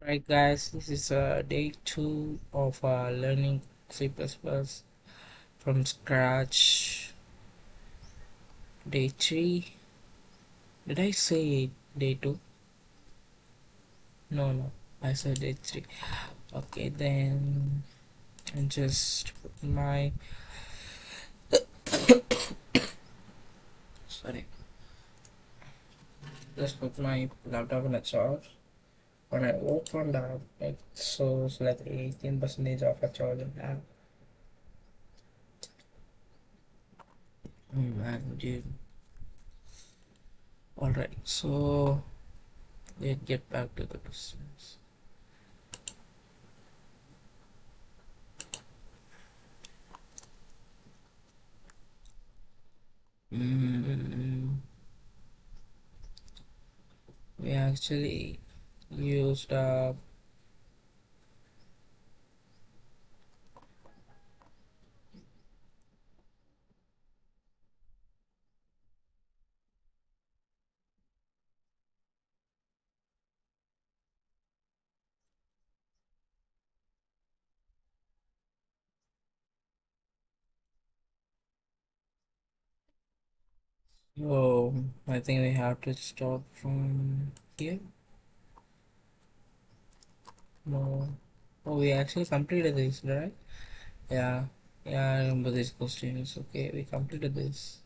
Right, guys, this is day two of learning C++ from scratch. Day three. Did I say day two? No, no, I said day three. Okay, then I just put my sorry, just put my laptop in a charge. When I open that, it shows like 18% of a charge I have. Oh man, dude. All right, so let's get back to the business. Mm, we actually used oh, I think we have to start from here. No. Oh, we actually completed this, right? Yeah. Yeah, I remember this question. It's okay. We completed this.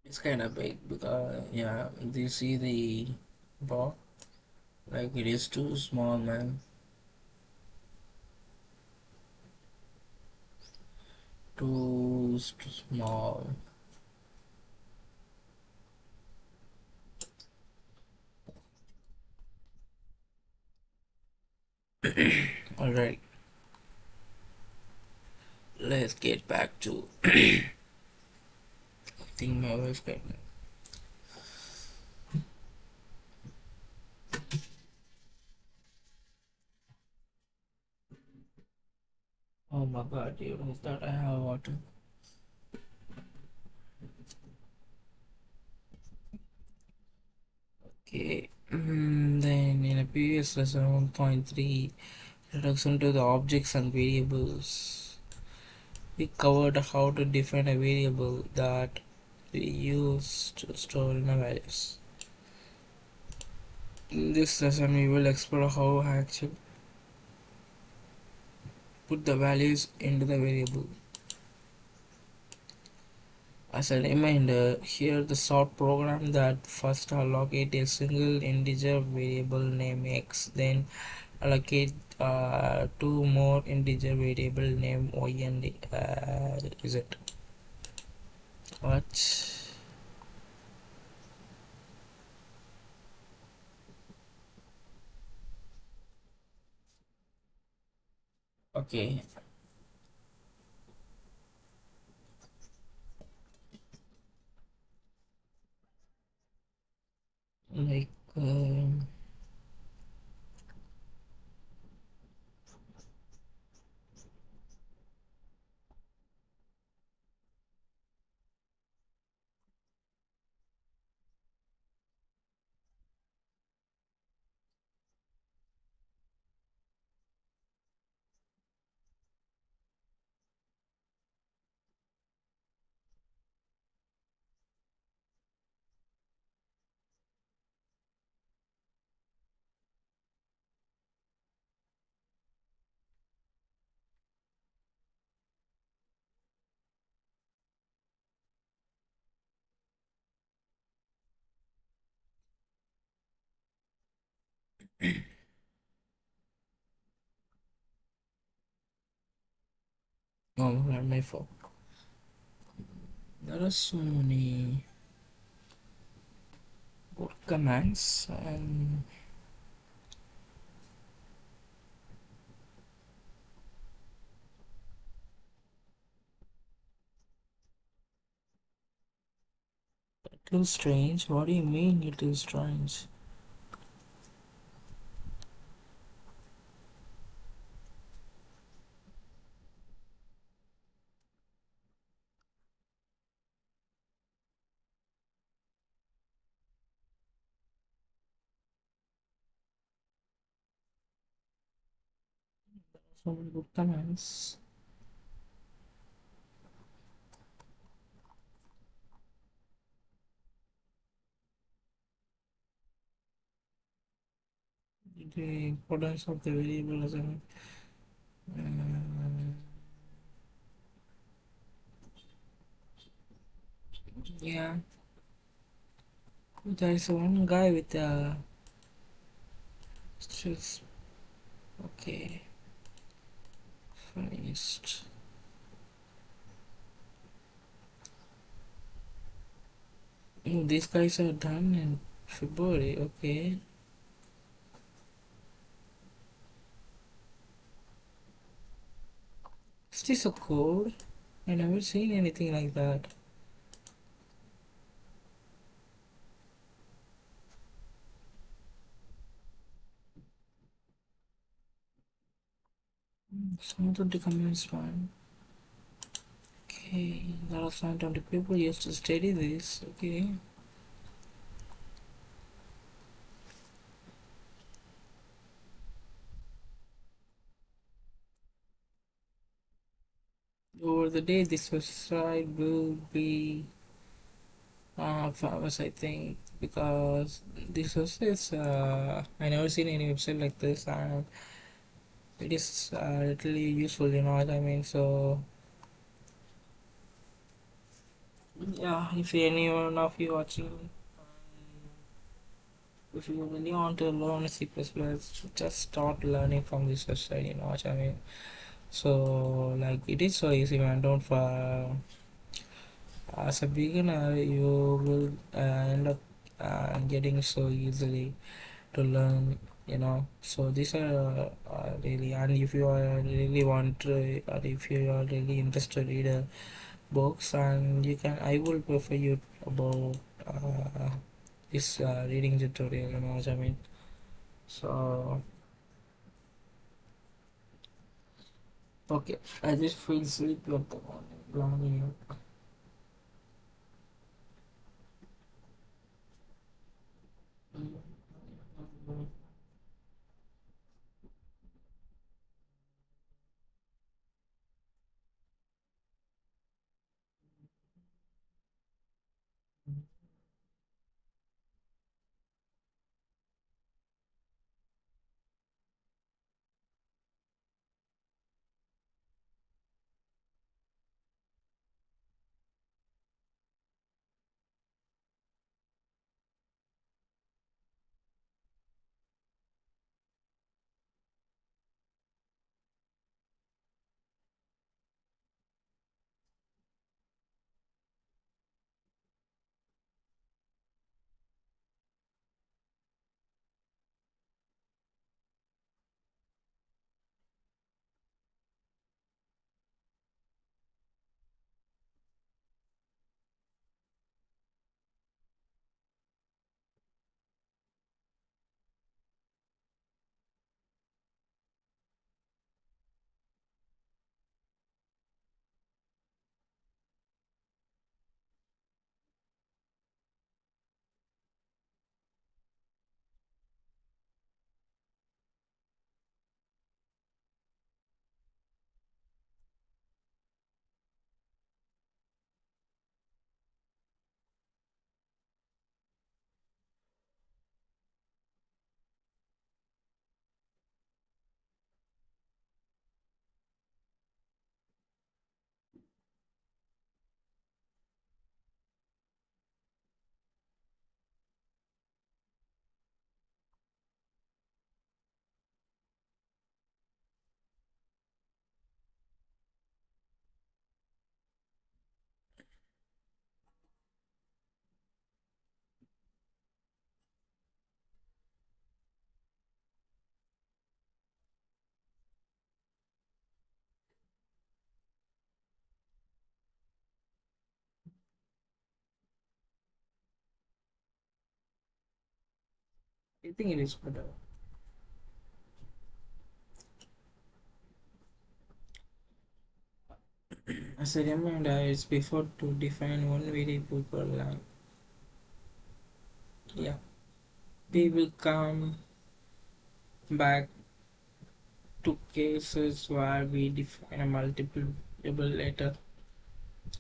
It's kind of big because, yeah, do you see the bar? Like, it is too small, man. Too small. Alright, let's get back to. I think my voice got. Oh my god, dude, is that I have water? Okay, then in a previous lesson 1.3, introduction to the objects and variables, we covered how to define a variable that we use to store in a values. In this lesson, we will explore how actually put the values into the variable. As a reminder, here the short program that first allocate a single integer variable name x, then allocate two more integer variable name y and z. What? Okay, like oh, not my fault. There are so many good commands and Little strange? What do you mean, little strange? So many good comments. The importance of the variable as an yeah. There's one guy with just okay. Finished. Oh, these guys are done in February. Okay. Is this a code? I never seen anything like that. Some of the comments, man. Okay, there are 720 people used to study this. Okay. Over the day, this website will be famous, I think, because this website I never seen any website like this, and it is literally useful. You know what I mean? So yeah, if any one of you watching, if you really want to learn C++, just start learning from this website. You know what I mean? So like it is so easy, man. Don't as a beginner you will end up getting so easily to learn, you know. So these are really, and if you are really want to, or if you are really interested to read books, and you can, I will prefer you about this reading tutorial, you know what I mean. So okay, I just feel sleepy at the morning. I think it is better. As a reminder, it's before to define one variable per line. Yeah, we will come back to cases where we define a multiple variable later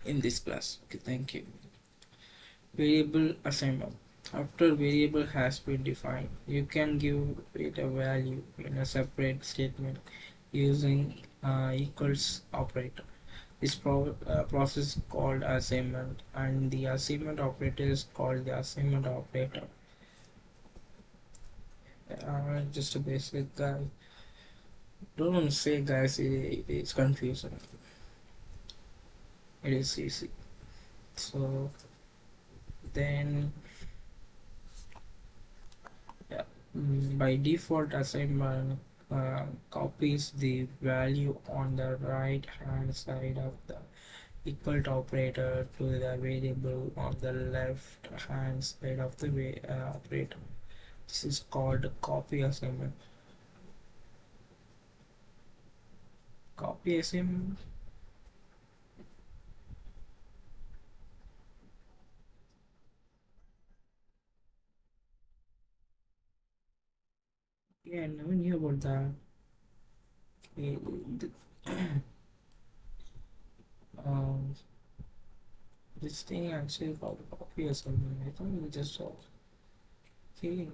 in this class. Okay, thank you. Variable assignment. After variable has been defined, you can give it a value in a separate statement using equals operator. This process is called assignment, and the assignment operator is called the assignment operator. Just a basic guy. Don't want to say guys, it's confusing. It is easy. So then, yeah, by default, assignment copies the value on the right hand side of the equal to operator to the variable on the left hand side of the operator. This is called copy assignment. Copy assignment. Yeah, I never knew about that. Eh, um, this thing actually called copy assignment. I thought we just saw. Okay,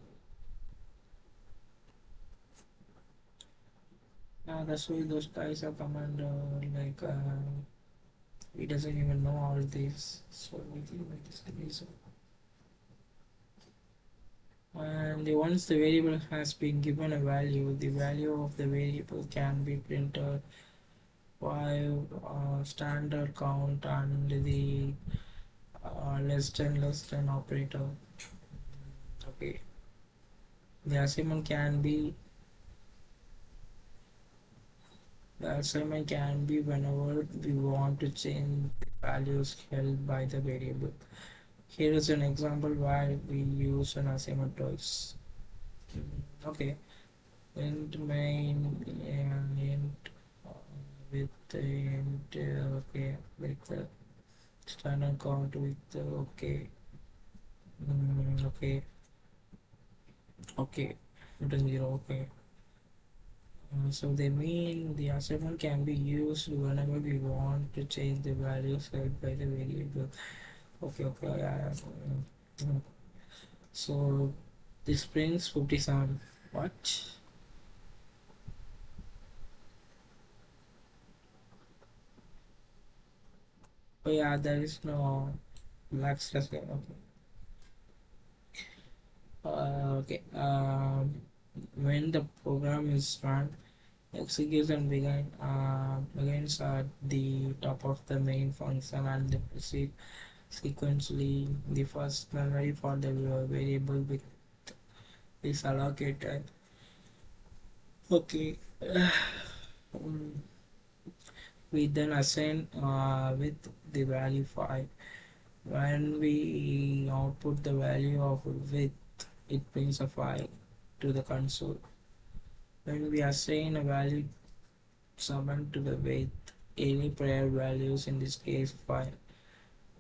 that's why those guys are commander. Like, he doesn't even know all this. So we think like this reason. And once the variable has been given a value, the value of the variable can be printed by standard count and the less than operator. Okay, the assignment can be the assignment can be whenever we want to change the values held by the variable. Here is an example where we use an assignment twice. Okay, int main and int with the int okay, like the standard count with the okay, okay, okay, written zero, okay. So they mean the assignment can be used whenever we want to change the value set by the variable. Okay, okay, yeah, yeah. So this brings 57. What? Oh yeah, there is no black stress. Okay. Okay. When the program is run, execution begins at the top of the main function and they proceed sequentially. The first memory for the variable is allocated. Okay. Um, we then assign with the value 5. When we output the value of width, it brings a 5 to the console. When we assign a value 7 to the width, any prior values, in this case 5,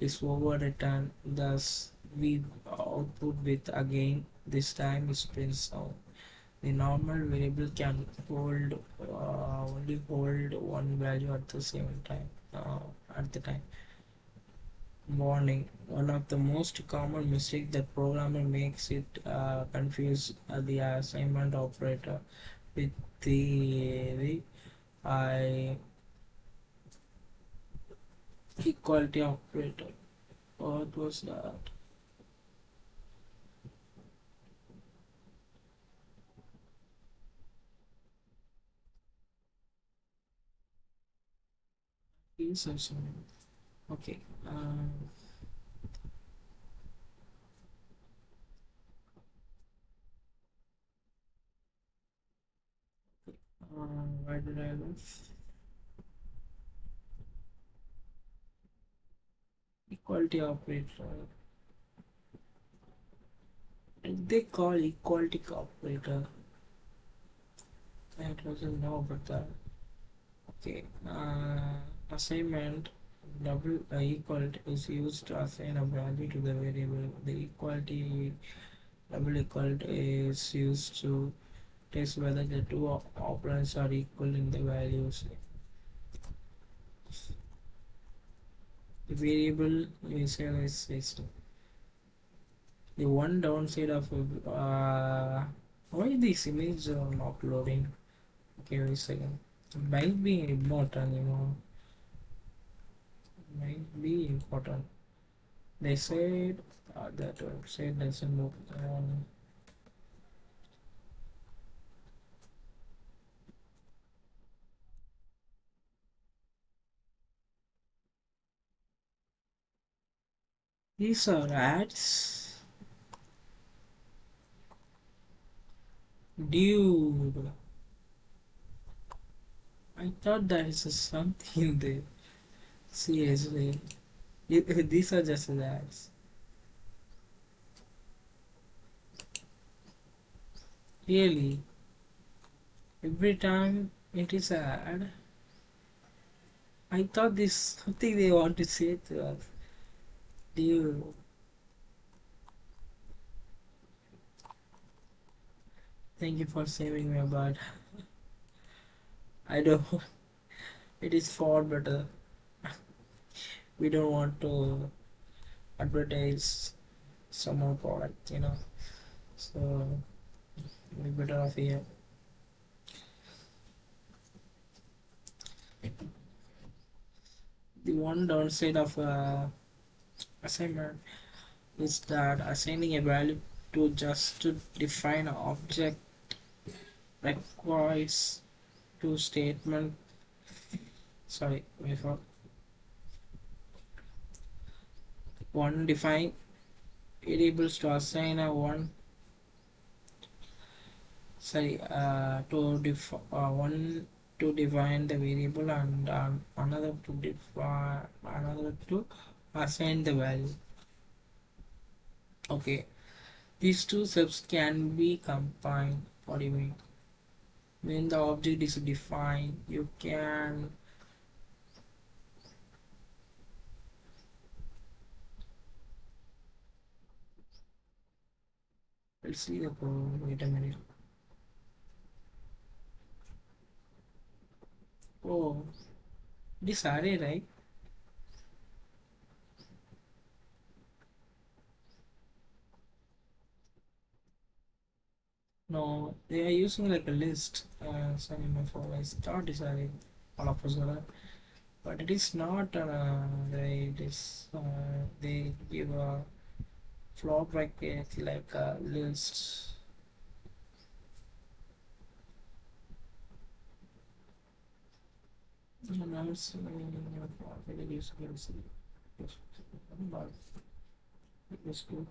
is overwritten. Thus, we output width again. This time it prints out. The normal variable can hold only hold one value at the same time. At the time. Warning: one of the most common mistakes that programmer makes it confuse the assignment operator with the I equality operator. What was that? Insertion. Okay. Why did I lose? Equality operator. They call equality operator. I doesn't know about that. Okay. Assignment double equal is used to assign a value to the variable. The equality double equal is used to test whether the two operands are equal in the values. The variable initialization. The one downside of why this image not loading? Okay, wait a second. It might be important, might be important. They said that website doesn't look. These are ads, dude. I thought there is something there. Seriously, these are just ads. Really, every time it is ad. I thought this something they want to say to us. Dude, thank you for saving me, but I don't. It is far better. We don't want to advertise some more product, So we better off here. The one downside of assignment is that assigning a value to just to define an object requires two statement. Sorry, before one define variables to assign a one. Sorry, one to define the variable and another to define another to assign the value. Okay, these two steps can be combined. What do you mean? When the object is defined, you can let's see the code. Wait a minute. Oh, this array, right? No, they are using like a list. Sorry, my fault. I start this array all of a sudden, but it is not. It is. They give a float bracket like a list. And I'm saying, it is but it's good.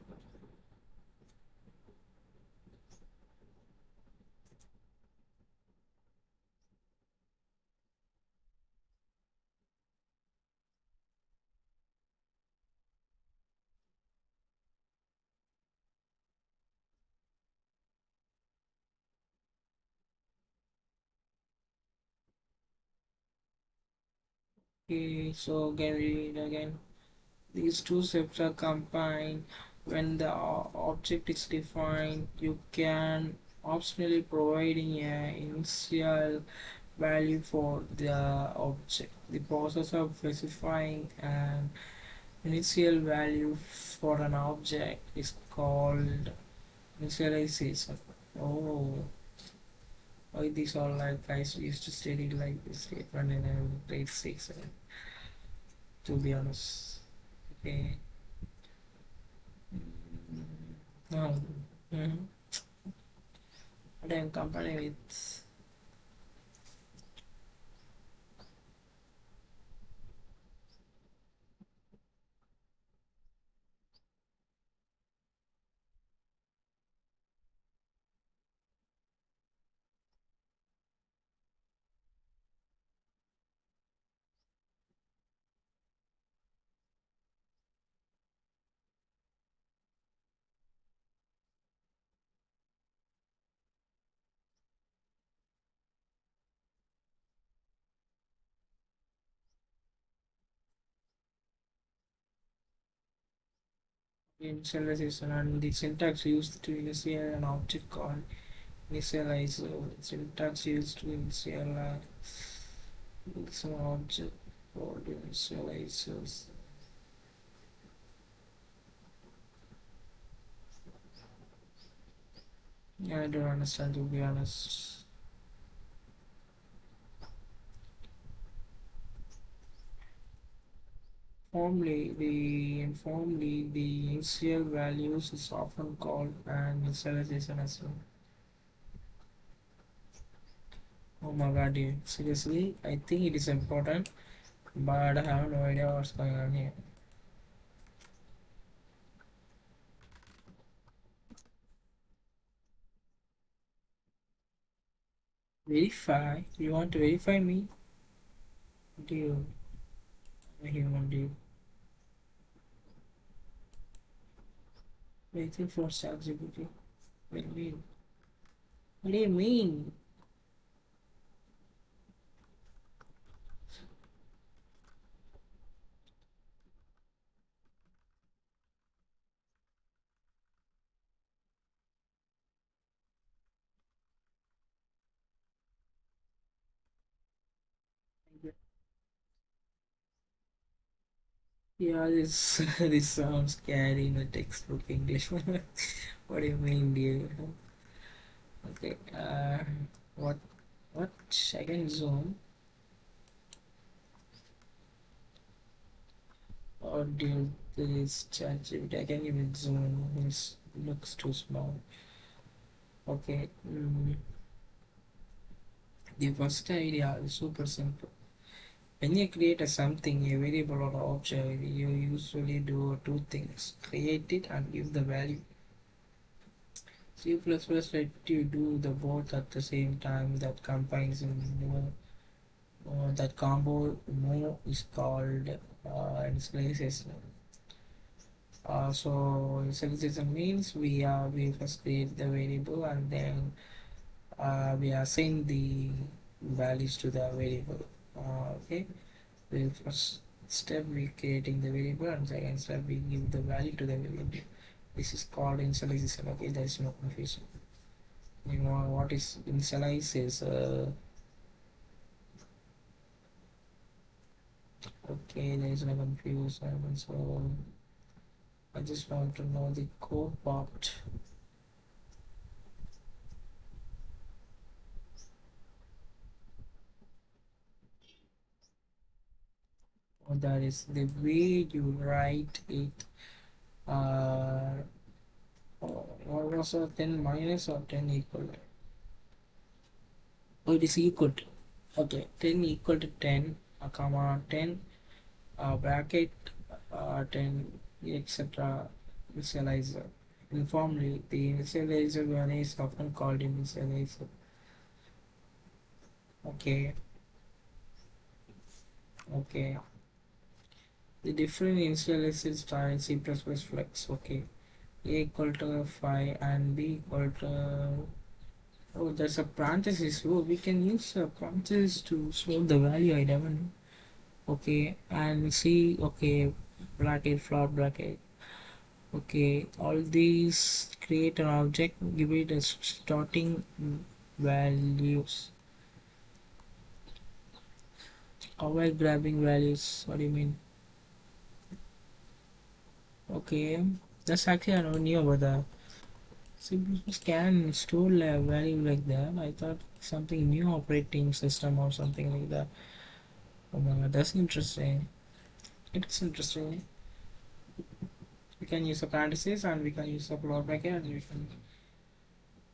Okay, so can we read again? These two steps are combined. When the object is defined, you can optionally providing an initial value for the object. The process of specifying an initial value for an object is called initialization. Oh, why these all like I used to study like this statement in grade 6, to be honest. Okay. No. Mm-hmm. But I'm comparing with. Initialization and the syntax used to initialize an object called initializer. Syntax used to initialize some object called initializers. Yeah, I don't understand to be honest. Informally, the initial values is often called an initialization as well. Oh my god, dude. Seriously, I think it is important, but I have no idea what's going on here. Verify? You want to verify me? Dude, I'm a human dude. Waiting for ChatGPT. What do you mean? What do you mean? Yeah, this this sounds scary in the textbook English. What do you mean, dude? Okay. What? What? I can zoom. Or dude, this ChatGPT. I can't even zoom. It looks too small. Okay. The first idea is super simple. When you create a something, a variable or object, you usually do two things: create it and give the value. C++ let you do the both at the same time. That combines in more. That combo more is called initialization. So initialization means we first create the variable and then we assign the values to the variable. Okay. The first step we creating the variable and second step we give the value to the variable. This is called initialization. Okay, there is no confusion. You know what is initialize is okay, there is no confusion. So I just want to know the code part. Or that is the way you write it. Uh, what was a 10 minus or 10 equal? Oh, it is equal to. Okay, 10 equal to 10, comma 10 bracket 10 etc. Initializer. Informally, the initializer one is often called initializer. Okay, okay. The different initialization style in C++ flex. Okay, A equal to 5 and B equal to. Oh, there's a parenthesis. Oh, we can use a parenthesis to store the value. I never know. Okay, and C. Okay, bracket float bracket. Okay, all these create an object, give it a starting values. While grabbing values, what do you mean? Okay, that's actually I never knew about that. Simply can store a value like that. I thought something new operating system or something like that. Oh my god, that's interesting. It's interesting. We can use a parenthesis and we can use a float bracket and we can.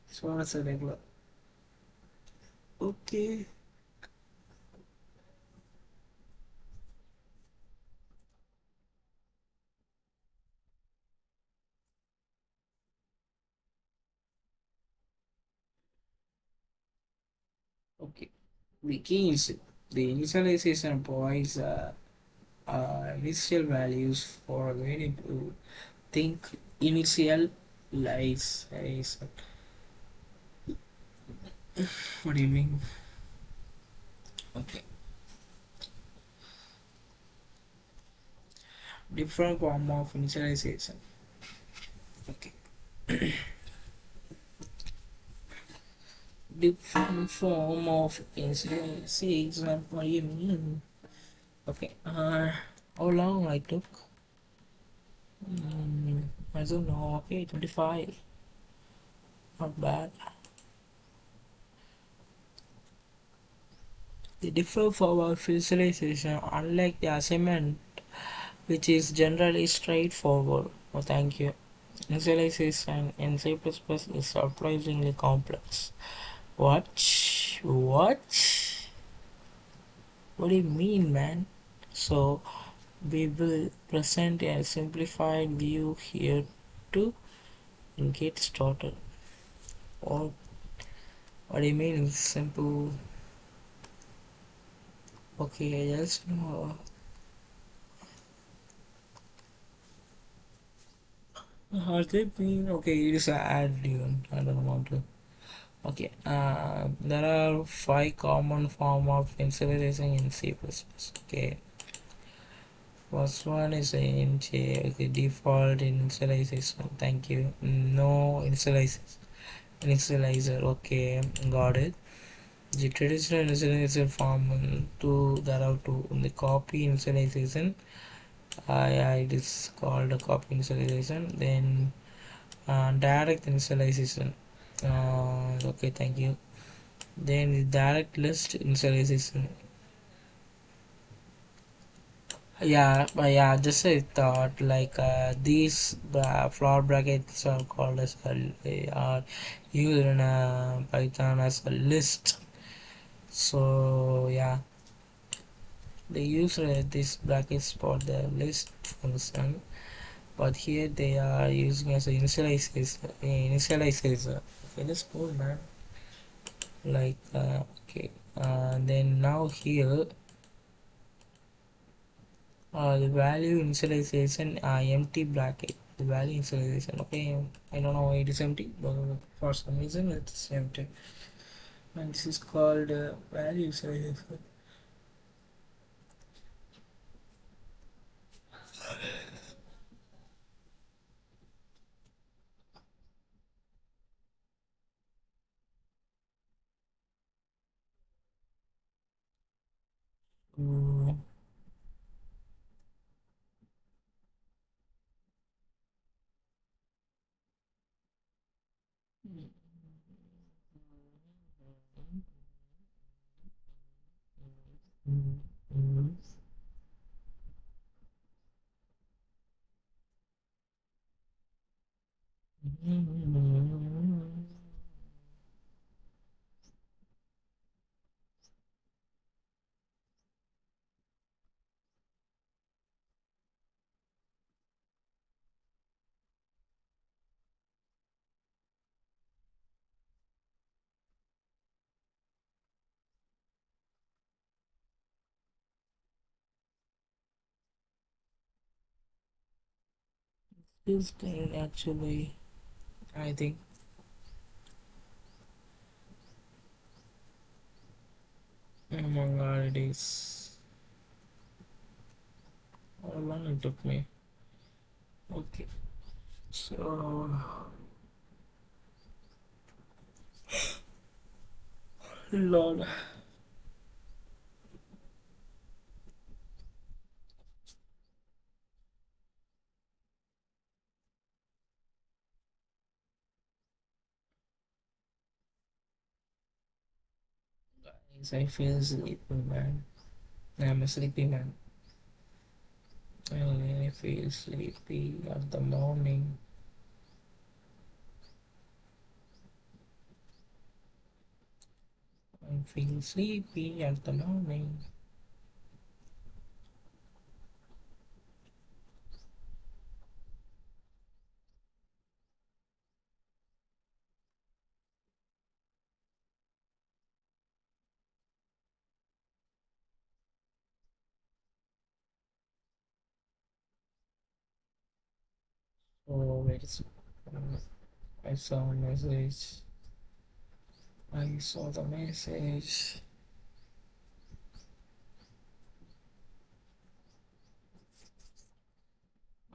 So that's a regular. Okay. Okay. The key is the initialization provides initial values for a variable. Think initial lies. What do you mean? Okay. Different form of initialization. different form of insulin. See, example, what do you mean? Okay, how long I took? I don't know. Okay, 25. Not bad. The different form of visualization, unlike the assignment, which is generally straightforward. Oh, thank you. Initialization in C++ is surprisingly complex. What? What? What do you mean, man? So, we will present a simplified view here to get started. Or what do you mean simple? Okay, just know. Has they been okay? It is an ad even. I don't want to. Okay, there are five common form of initialization in C++. Okay, first one is okay, default initialization. Thank you. No initializer. Okay, got it. The traditional initialization form two there are two. The copy initialization. It is called a copy initialization. Then direct initialization. Okay, thank you. Then the direct list initialization. Yeah, but yeah, just I thought like these floor brackets are called as they are used in Python as a list. So yeah, they use these brackets for the list function, but here they are using as a initializer. Initializer. Okay, that's cool, man. Like okay, then now here the value initialization empty bracket. The value initialization. Okay, I don't know why it is empty, but for some reason it's empty. And this is called value initialization. Mm. This thing actually, I think, among all it is. How long it took me? Okay, so Lord, guys, I feel sleepy, man. I'm a sleepy man. I really feel sleepy at the morning. I feel sleepy at the morning. Oh, wait, I saw a message. I saw the message.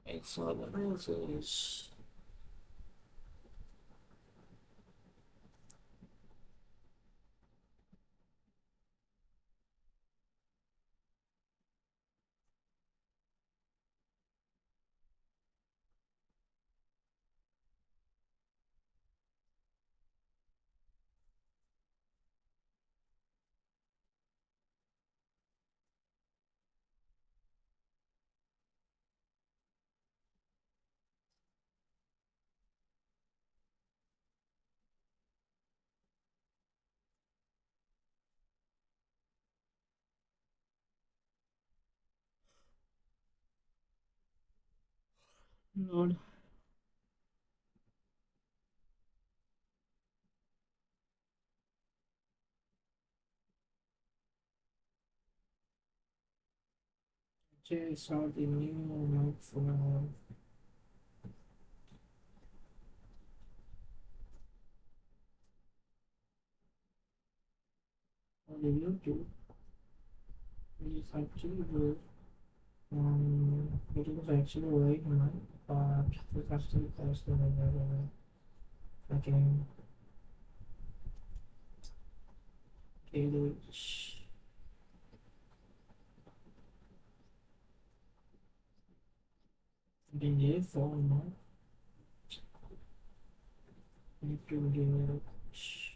I saw the message. Lord, I saw the new microphone on the YouTube. It is actually good. It was actually very nice, but the custom person again cage DJ phone YouTube village.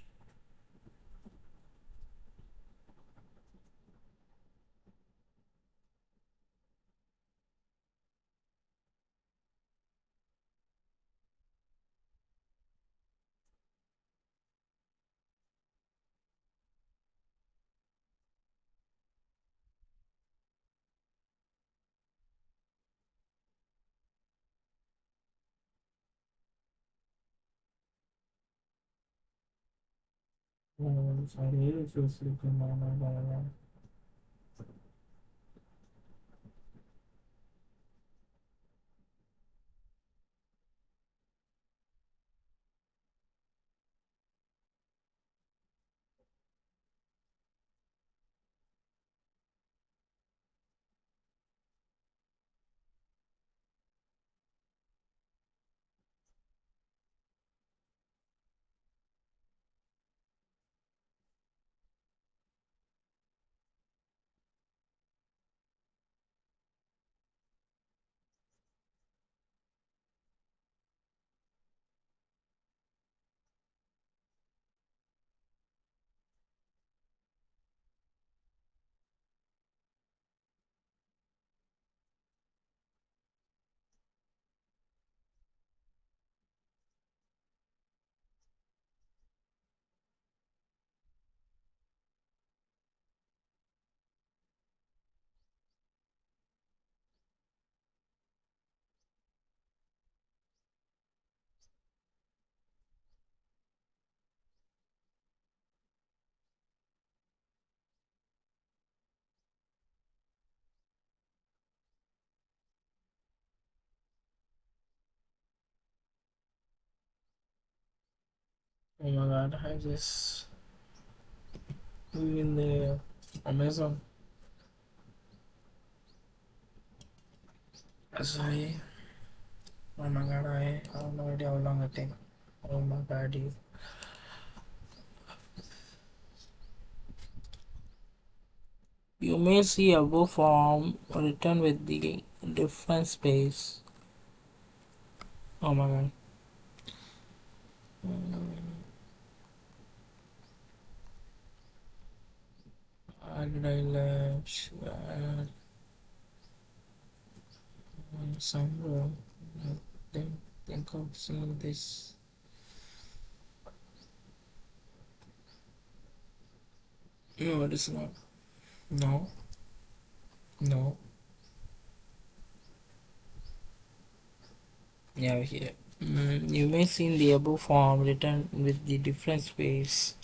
I really feel sleepy now. Oh my god, I just in the Amazon. Sorry. Oh my god, I have no idea how long it takes. Oh my god, you may see a book form written with the different space. Oh my god. Did I somewhere? I don't think I've seen this. No, it is not. No, no. Yeah, here. You may see in the above form written with the different space.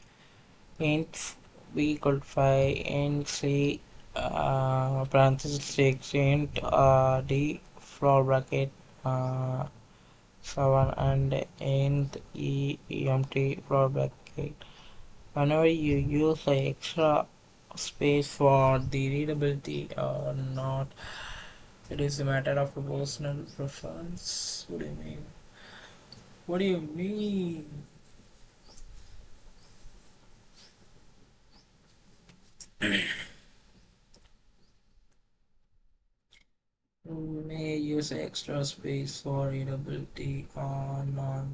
Int b equal 5, int c parenthesis 6, int d floor bracket 7, and int e empty floor bracket. Whenever you use the extra space for the readability or not, it is a matter of personal preference. What do you mean? What do you mean? You may use extra space for readability or not.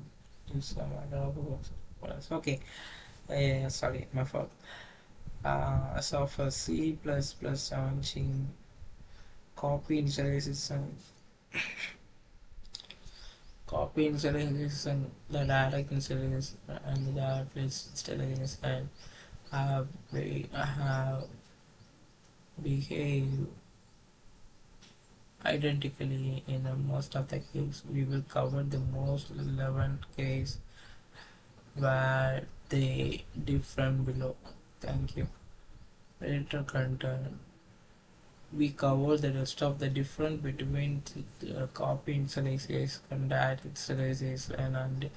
It's a matter of preference. Okay. Yeah, sorry, my fault. So for C++ launching copy initialization, the direct initialization, and the direct initialization have behave identically in most of the cases. We will cover the most relevant case where they differ below. Thank you. Editor content. We cover the rest of the difference between copy initialization and direct initialization and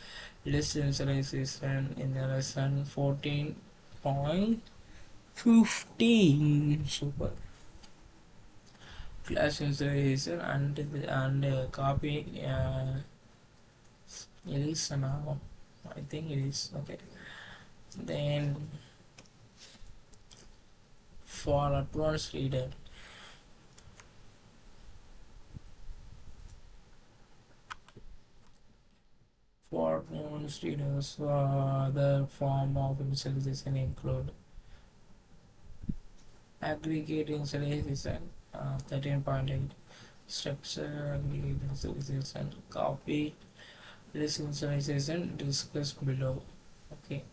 list initialization in the lesson 14.15. Super. Class initialization and copy it is now. I think it is okay. Then for advanced reader, for advanced readers, the form of initialization include aggregate initialization, 13.8, structure aggregate initialization, copy list initialization discussed below. Okay.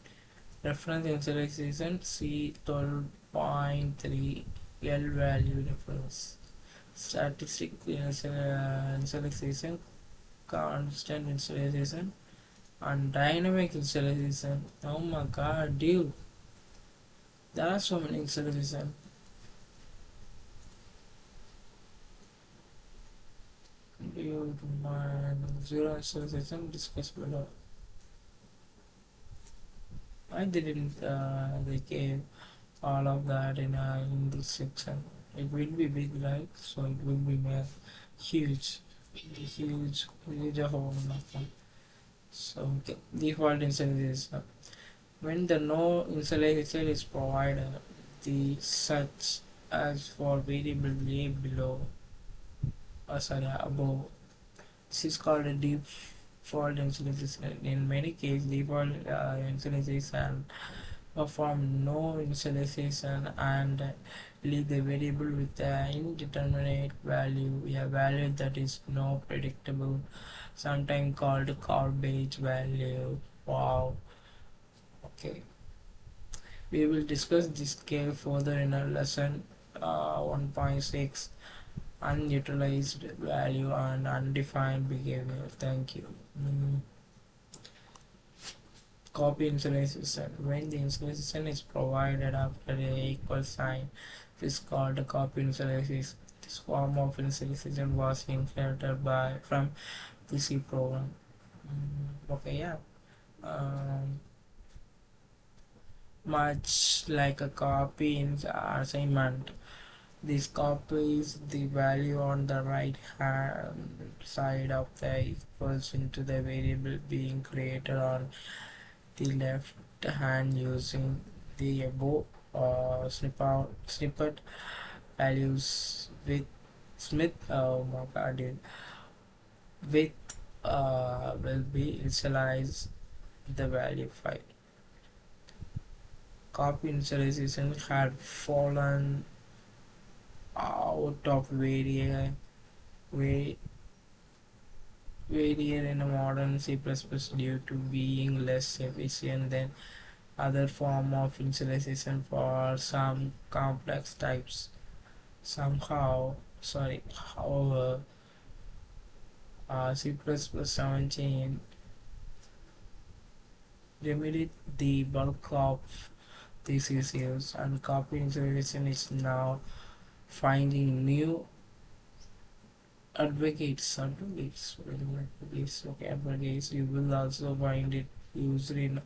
Reference initialization C 12.3 L value reference. Statistic initialization, constant initialization, and dynamic initialization. Oh my god, dude, there are so many initialization. Dude, man, zero initialization discussed below. I didn't they gave all of that in this section. It will be big, right? So it will be huge, huge a whole nothing. So okay. Default initialization. When the no initialization is provided, the such as for variable a below, sorry, above. This is called a default initialization. In many cases, default initialization perform no initialization and leave the variable with an indeterminate value, a value that is no predictable, sometimes called garbage value. Wow. Okay. We will discuss this case further in our lesson 1.6, unutilized value and undefined behavior. Thank you. Copy initialization. When the initialization is provided after a equal sign, this is called a copy initialization. This form of initialization was inherited from the C program. Okay, yeah. Um, Much like a copy in assignment, this copies the value on the right hand side of the equals into the variable being created on the left hand using the above snippet values with Smith. Oh my god, dude. With will be initialized the value file. Copy initialization had fallen out of variant in a modern C++ due to being less efficient than other form of initialization for some complex types. However, C++ 17 remedied the bulk of these issues, and copy initialization is now finding new advocates. You will also find it used in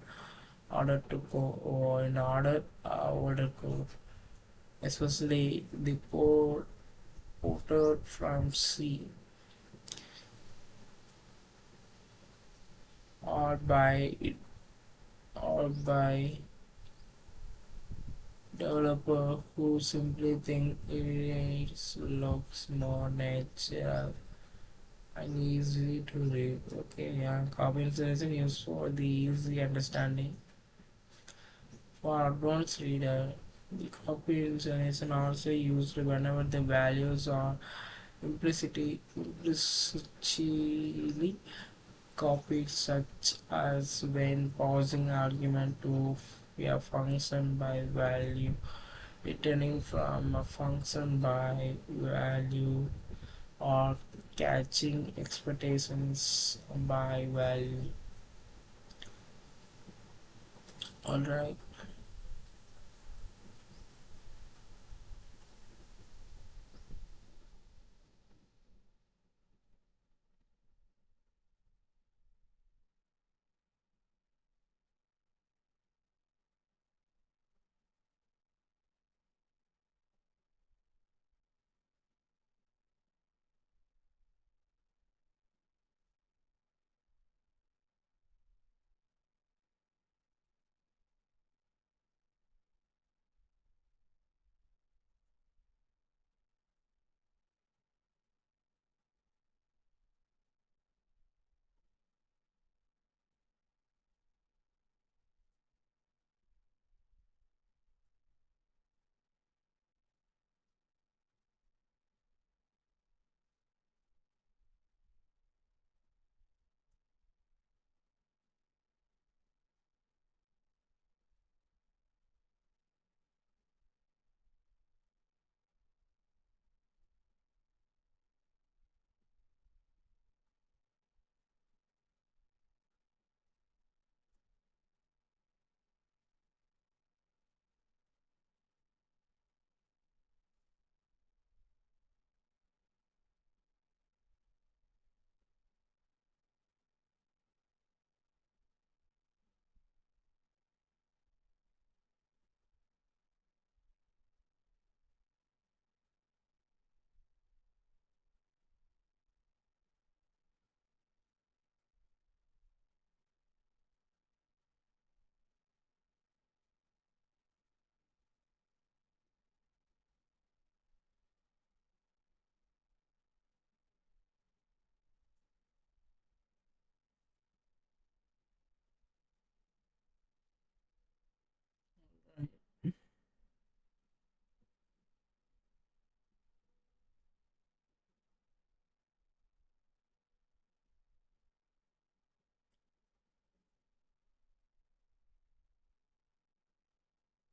order to go or in order code, especially the ported from C or by or by developer who simply think it looks more natural and easy to read. Okay, yeah, copy insertion used for the easy understanding. For advanced reader, the copy insertion also used whenever the values are implicitly copied, such as when pausing argument to a function by value, returning from a function by value, or catching expectations by value. All right.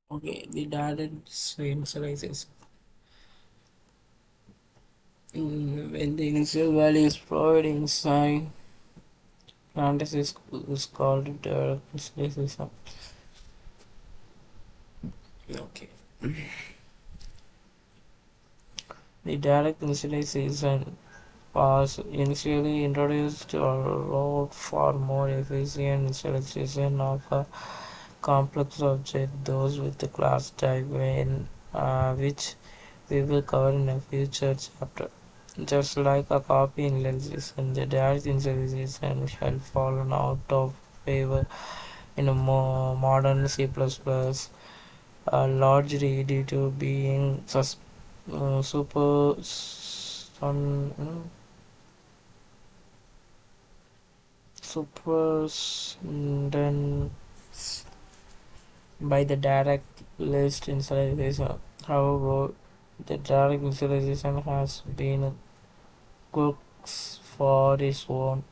Okay, the data initializes when the initial value is provided inside parenthesis is called direct initialization. Okay. The direct initialization was initially introduced or allowed for more efficient initialization of a complex object, those with the class type, which we will cover in a future chapter. Just like a copy initialization, the direct initialization had fallen out of favor in a more modern C++, largely due to being super superseded by the direct list initialization. However, the direct initialization has been cooks for its own.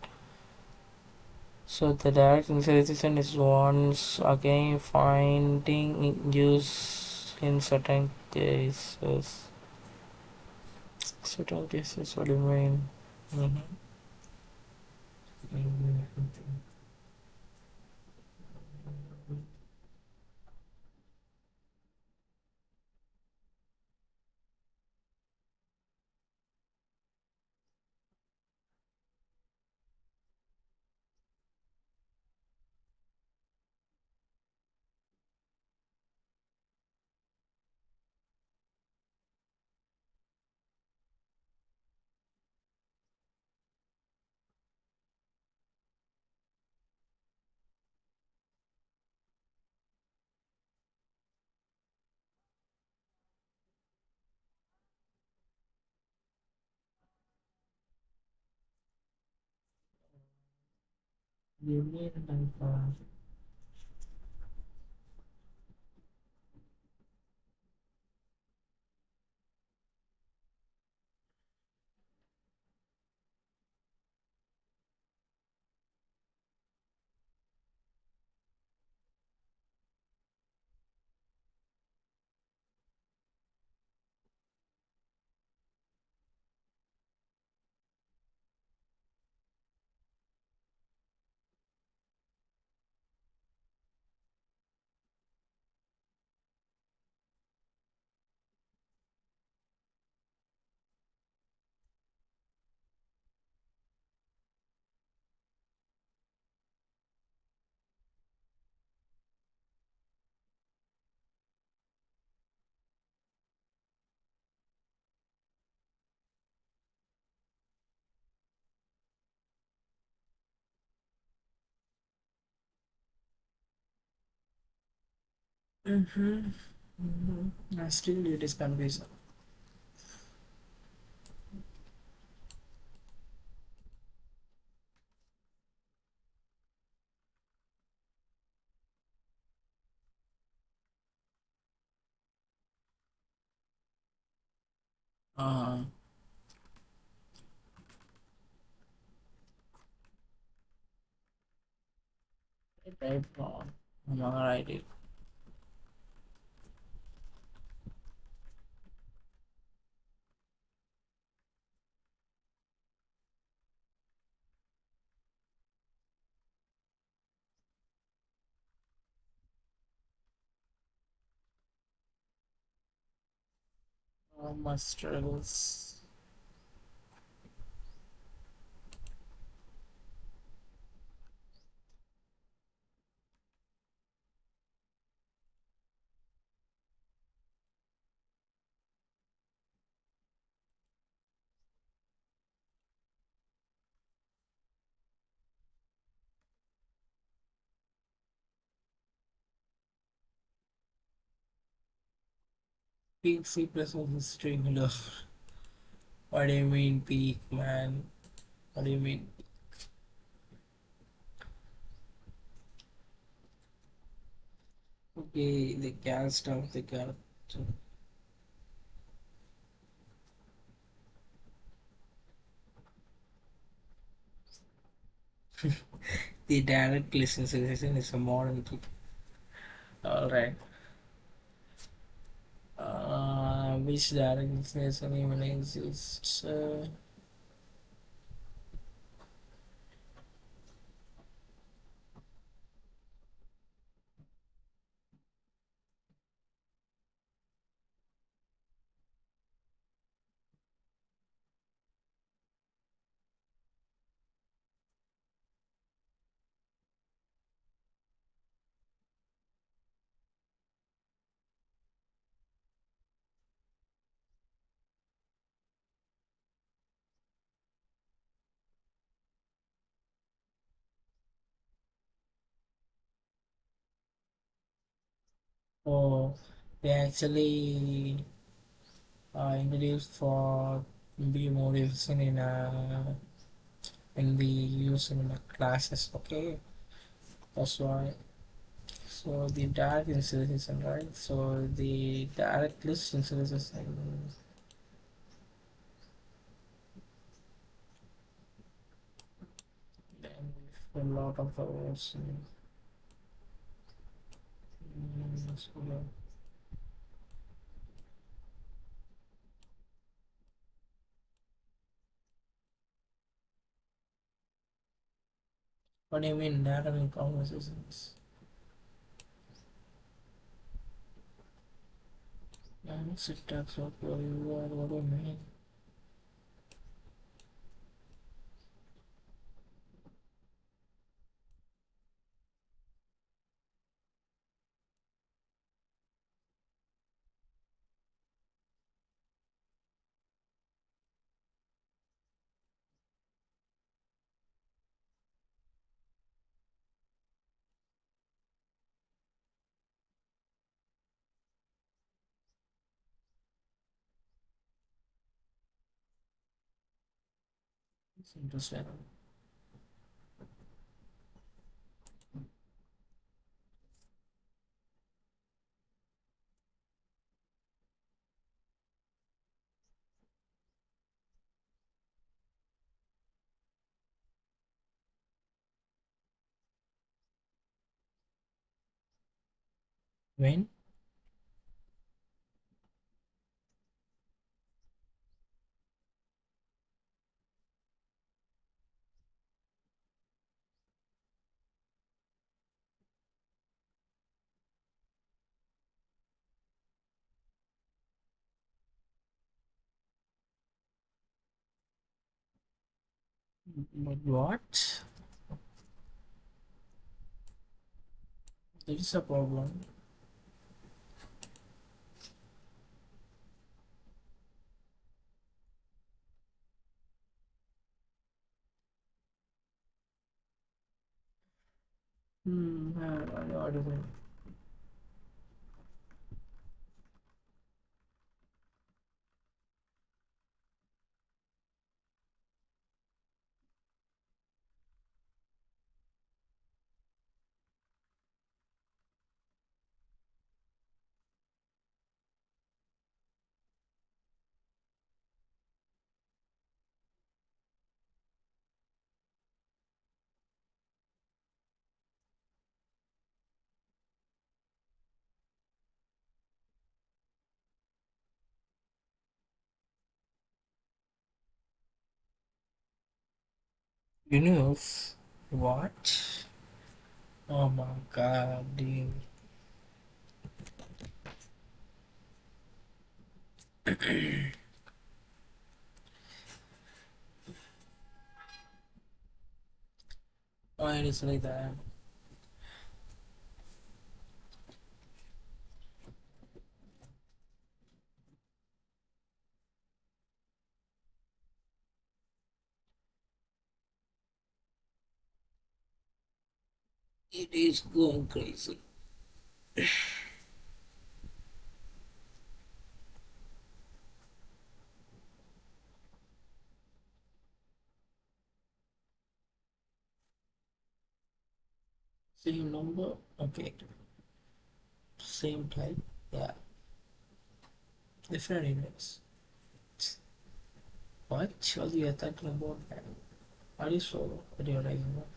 So the direct initialization is once again finding use in certain cases. Certain cases, what do you mean? Mhm. You mean like Mm-hmm. Still, it is confusing. Uh, right wrong. I'm alright. It. My struggles. Peak C plus history. Hello. What do you mean peak, man? What do you mean? Okay, the cast of the character. The direct listen sensation is a modern key. Alright. Which direct listening even exists? Oh, they actually introduced for be motivation in the use in the classes. Okay, that's why. So the direct installation, right? So the direct list installation, then a lot of those. So, what do you mean dynamic conversations? Syntax of what do you mean? It's interesting. When? But what? There is a problem. What is it? Universe. What? Oh my god, dude. Why it is like that? It is going crazy. Same number? Okay. Same type? Yeah. Different emails. What? All you are talking about that? Are you sure? What you're talking about?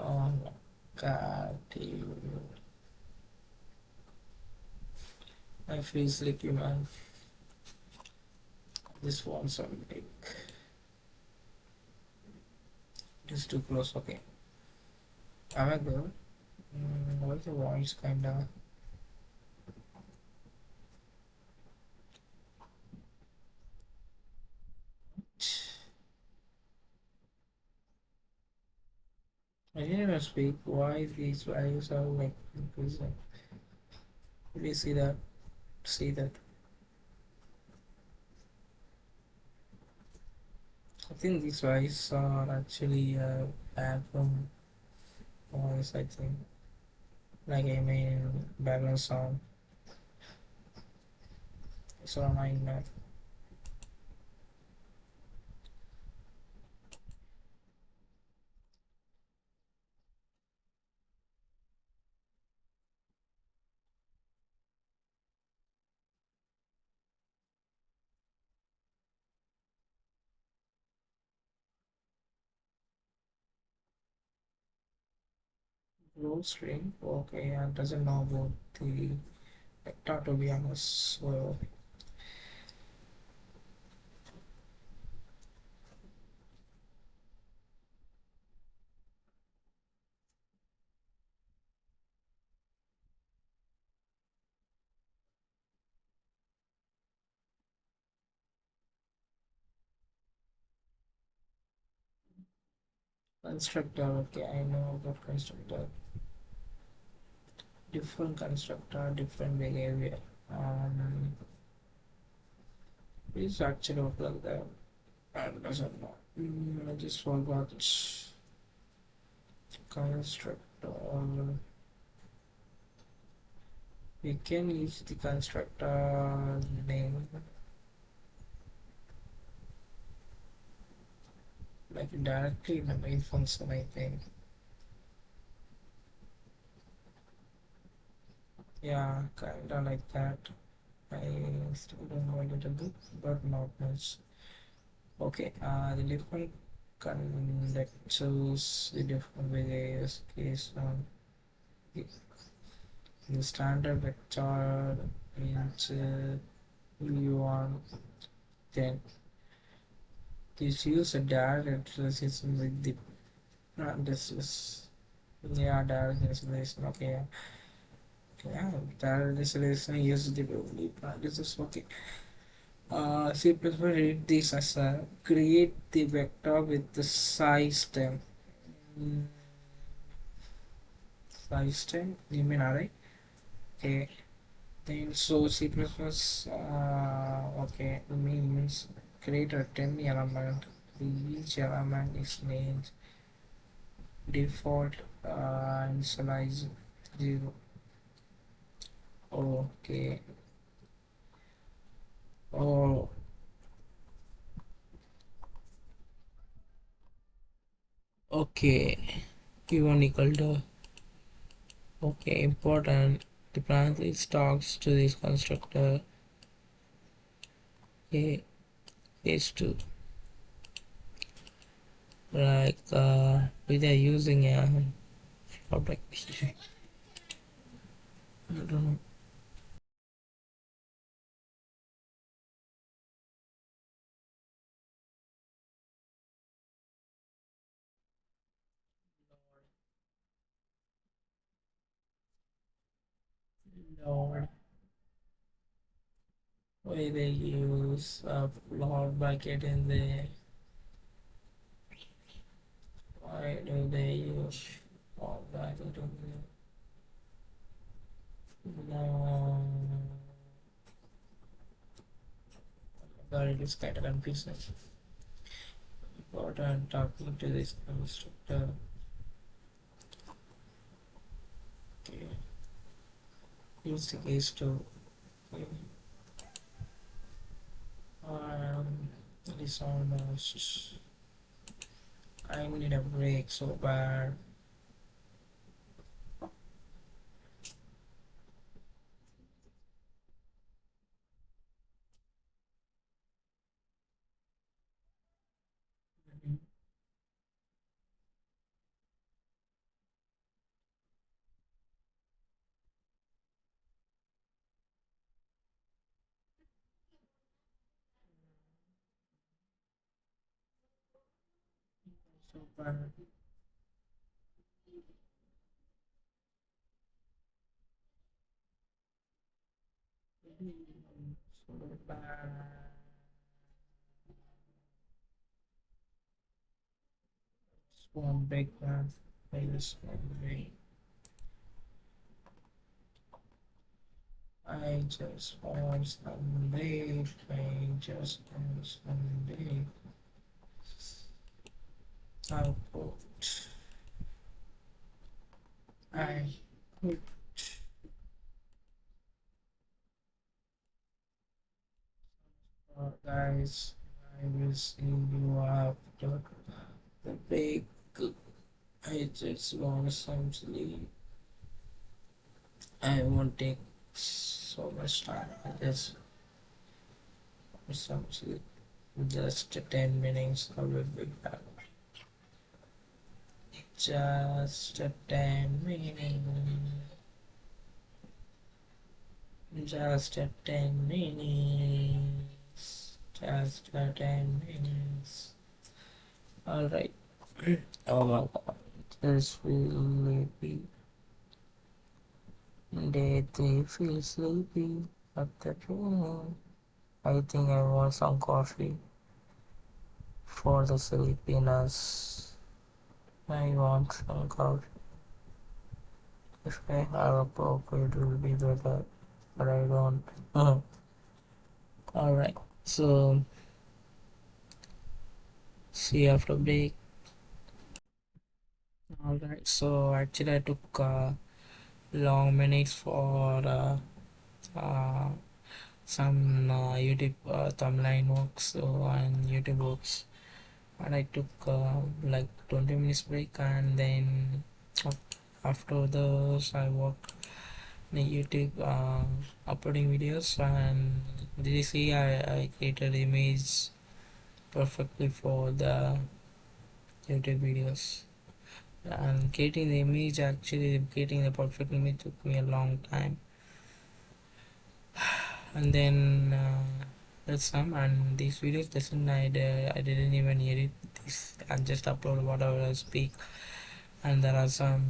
Oh my god, dude. I feel sleepy, man. This wants some like just too close. Okay. Am I good? What's the voice kinda? I didn't even speak. Why these values are like increasing? Did you see that? See that? I think these values are actually bad from voice. I think. Like I mean, background sound. So I know. Low string. Okay, I doesn't know about the vector to be honest. So constructor. Okay, I know about constructor. Different constructor, different behavior. It's actually look like that. I doesn't know. I just forgot constructor. We can use the constructor name like directly in the main function. I think. Yeah, kinda like that. I still don't know a little bit, but not much. Okay, the different conductors, the different various case the standard vector means you want then this use a direct relation with the this is yeah direct relation okay yeah direct relation use the this is okay. So prefer read this as a create the vector with the size 10. Mm, size 10? You mean array? Okay. Then so C++ okay means create a 10 element. Each element is named default initialize 0. Okay. Oh, okay. P1 equal to okay important. The parentheses talks to this constructor. Okay, case 2 like we are using a object. I don't know. Lord, why they use a flower bucket in the why do they use flower bucket in the no but it is kind of confusing but I'm talking to this constructor. Okay, use the case to okay. It is almost I need a break so bad. So bad. So bad. One big man. I just want break. I just want some break. I just want some break. I put. I put. Guys, I will see you after the break. I just want some sleep. I won't take so much time. I just want some sleep. Just 10 minutes. I will be back. Just 10 minutes. Just 10 minutes. Just 10 minutes. Alright. Oh my god. Just feel sleepy. Day 3 feel sleepy. At the room. I think I want some coffee for the sleepiness. I want some coffee. If I have a coffee, it will be better. But I don't. Alright. So, see you after break. Alright. So, actually, I took long minutes for uh, some YouTube thumbnail works and YouTube works. And I took like 20 minutes break and then after this I worked in YouTube uploading videos and did you see I created image perfectly for the YouTube videos and creating the image actually creating the perfect image took me a long time and then that's some and these videos doesn't I didn't even edit this I just upload whatever I speak and there are some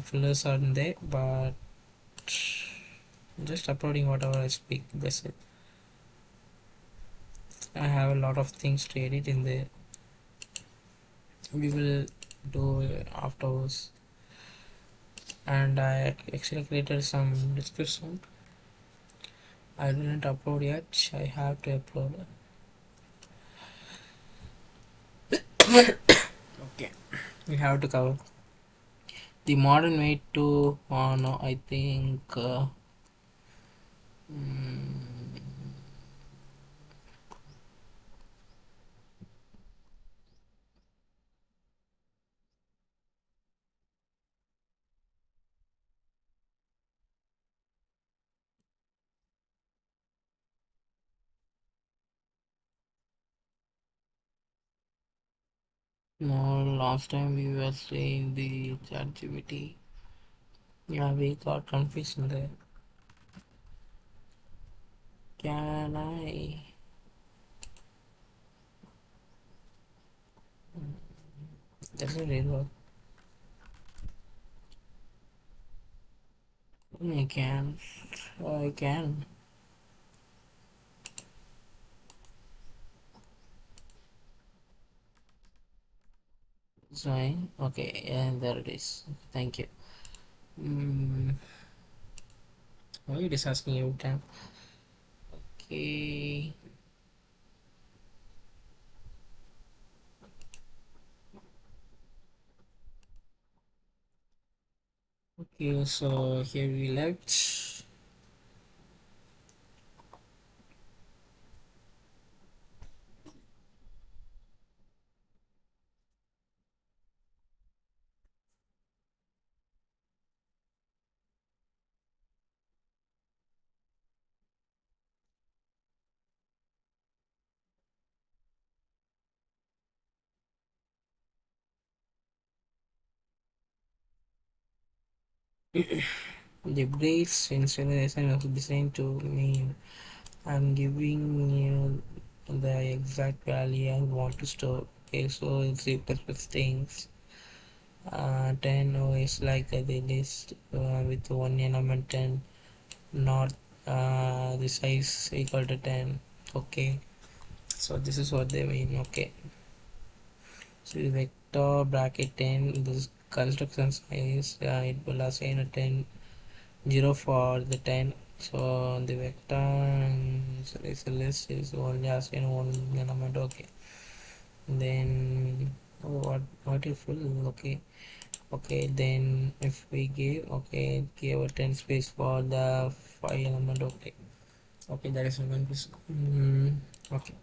fillers are in there but just uploading whatever I speak that's it. I have a lot of things to edit in there we will do afterwards and I actually created some description I didn't upload yet I have to upload okay we have to cover the modern way to no I think mm, no last time we were saying the ChatGPT yeah we got confused in there can I doesn't really work I can. I can. Join. Okay, and there it is. Thank you. Mm, why it is asking every time? Okay. Okay, so here we left. The brace installation was designed to mean I'm giving you the exact value I want to store. Okay, so it's the purpose things. 10 is like the list with one element and not the size equal to 10. Okay, so this is what they mean. Okay, so the vector bracket 10, this construction size, it will assign a 10 0 for the 10. So the vector so it's a list is only assign one element. Okay, then what if full? Okay, okay, then if we give, okay, give a 10 space for the 5 element. Okay, okay, that is one piece. Okay,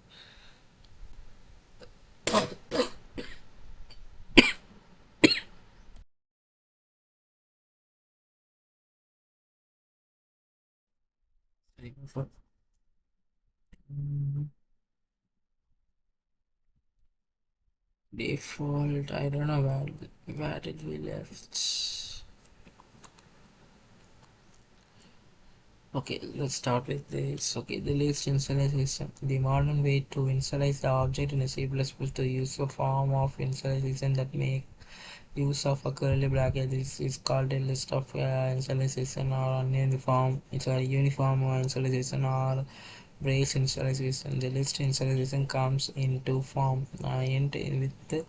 for mm, default, I don't know where did we left. Okay, let's start with this. Okay, the list initialization. The modern way to initialize the object in a C++ to use a form of initialization that make use of a curly bracket. This is called a list of initialization or uniform. It's a uniform initialization or brace initialization. The list initialization comes in two form. Int with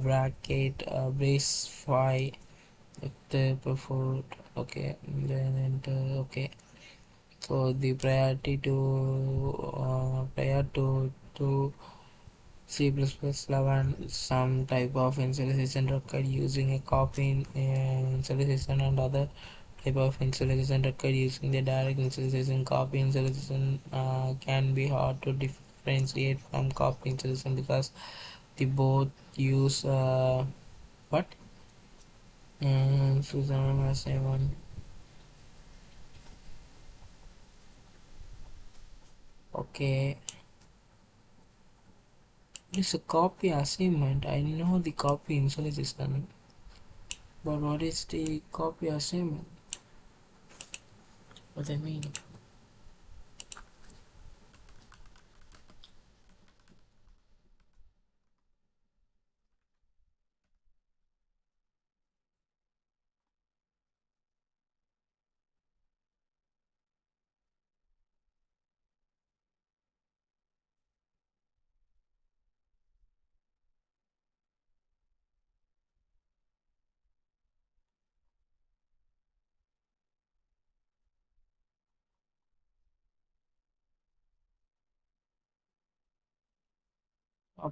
bracket brace 5 with the before. Okay, then enter. Okay. So the priority to C++ 11 some type of initialization required using a copy initialization and other type of initialization required using the direct initialization. Copy initialization can be hard to differentiate from copy initialization because they both use what Susan was saying one. Okay, it's a copy assignment. I know the copy initialization, but what is the copy assignment? What I mean?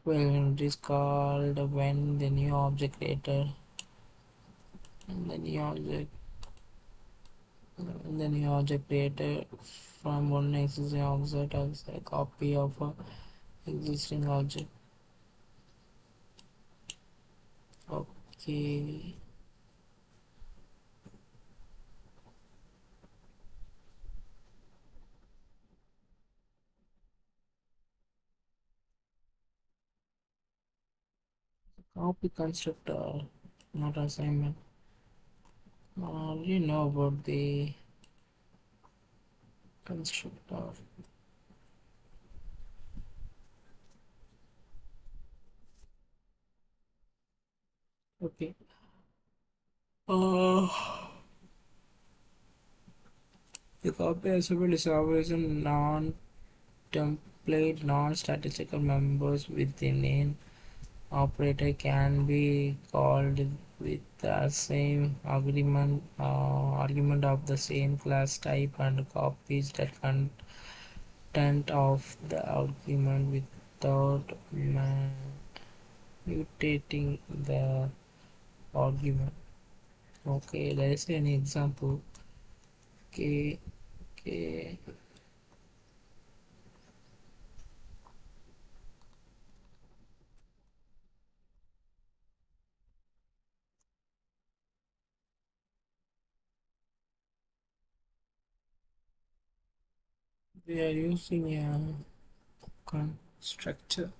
Well, it is called when the new object, the new object created from one existing object as a copy of a existing object. Okay, copy constructor, not assignment. You know about the constructor. Okay. Uh, The copy assemble is always a non-template, non-statistical members within an operator can be called with the same argument of the same class type and copies the content of the argument without mutating the argument. Okay, let's say an example. Okay, okay. We are using a constructor.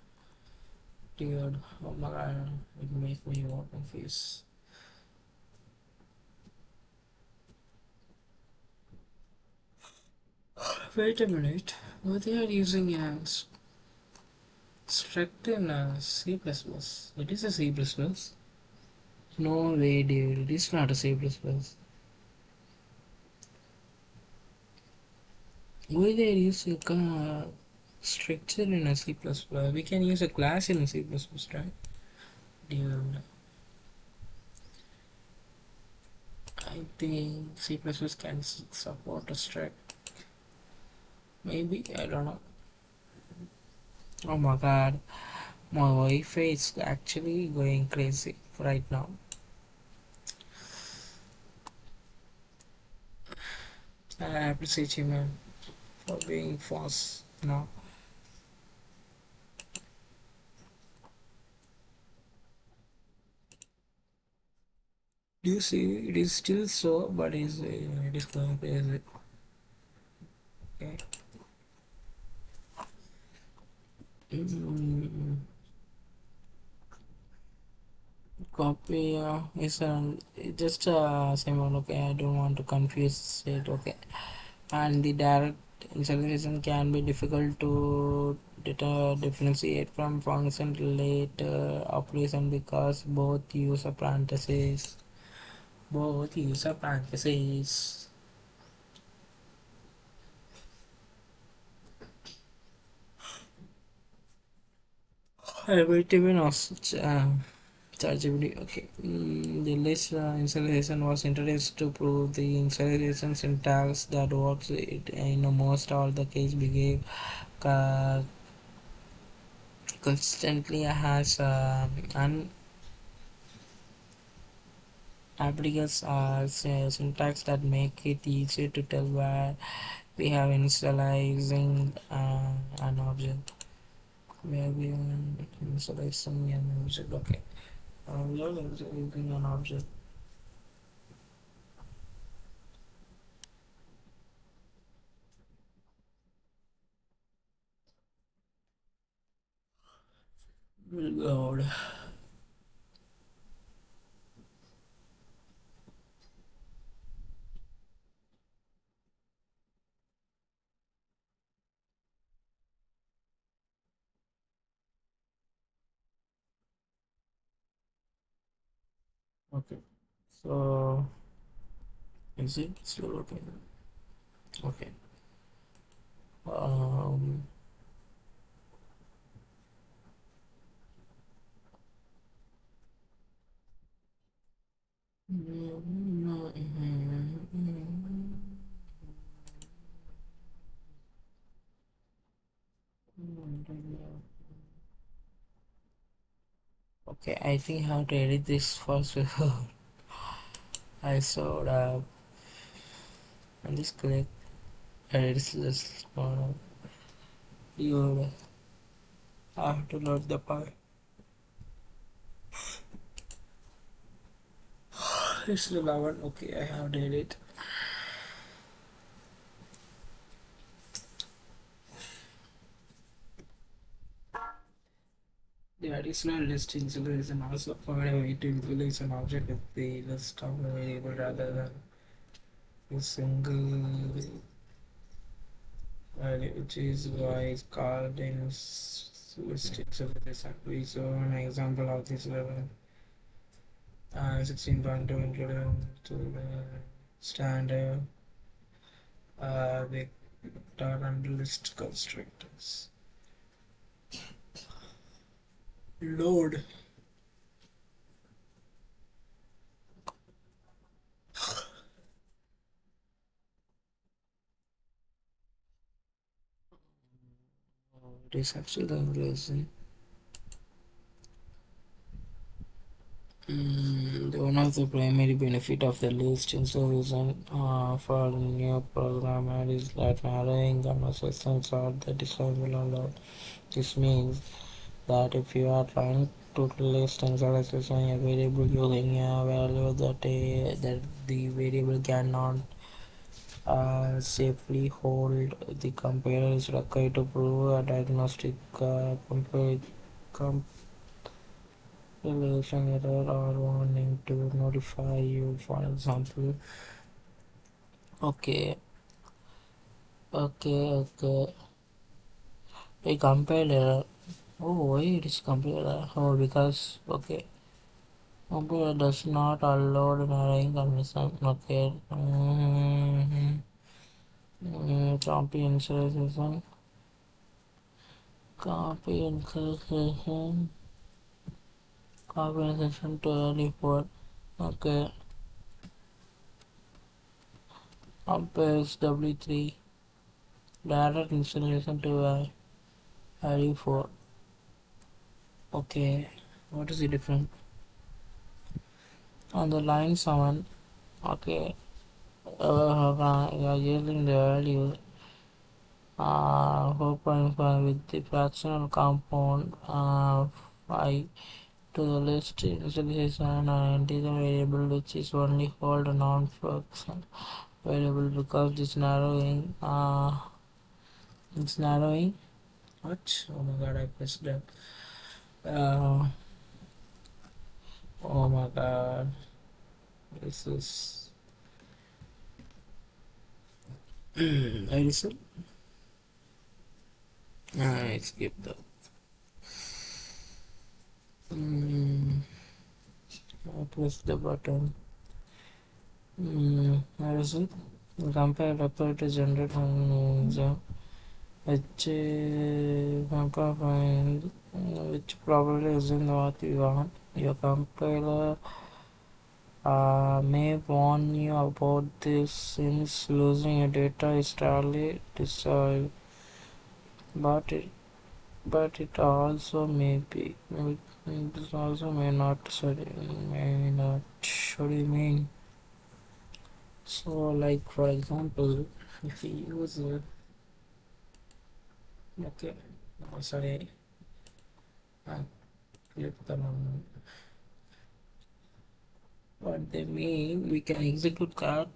Dude, oh my god, it makes me want to face. Wait a minute. What they are using a structure in C++. It is a C++. No way, dude. It is not a C++. Why they are using a structure in a C++? We can use a class in a C++, right? Dude, I think C++ can support a struct. Maybe, I don't know. Oh my god, my Wi-Fi is actually going crazy right now. I appreciate you, man, for being fast now. Do you see? It is still so, but it is going crazy. Okay. Mm, copy is just same one. Okay, I don't want to confuse it. Okay, and the direct initialization can be difficult to differentiate from function related operation because both use a parentheses. I wait even ChatGPT. Okay. The list installation was introduced to prove the installation syntax that works it in most all the case behave uh, consistently has an applicants syntax that make it easy to tell where we have initializing an object. Where we are initializing an object. Okay. We are initializing an object. God. Okay. So is it still okay? Okay. Um. Okay, I think how to edit this first before I saw and just click edit this one. You have to load the file. It's 11. Okay, I have did it. The additional list installation also provide a way to visualize an object with the list of variable rather than a single value, which is why it's called in list installation. We saw an example of this level 16.2 included to the standard vector and list constructors. Load. It is actually the lesson. One of the primary benefit of the list installation for a new programmer is that narrowing conversations are the decidable allowed. This means that if you are trying to list installation a variable using a value that the variable cannot safely hold, the compiler is required to prove a diagnostic compilation error or warning to notify you. For example, okay, okay, a compiler. Oh, why it is compiler? Oh, because okay, compiler does not allow narrowing condition. Okay, copy insertion, copy insertion, copy insertion to early port. Okay, compares W3, direct installation to ID4. Okay, what is the difference? On the line 7, okay, you are using the value 4.5 with the fractional compound 5 to the list initialization an integer variable which is only hold a non-fractional variable because this narrowing. What? Oh my god, I pressed that. Uh, oh my god, this is. I listen. I skip that. I press the button. I listen. Compare operator generate from the which which probably isn't what you want. Your compiler may warn you about this since losing your data is rarely decided, but it also may be it also may not should you mean. So like for example, if you use okay, sorry, I clicked the wrong. What they mean, we can execute code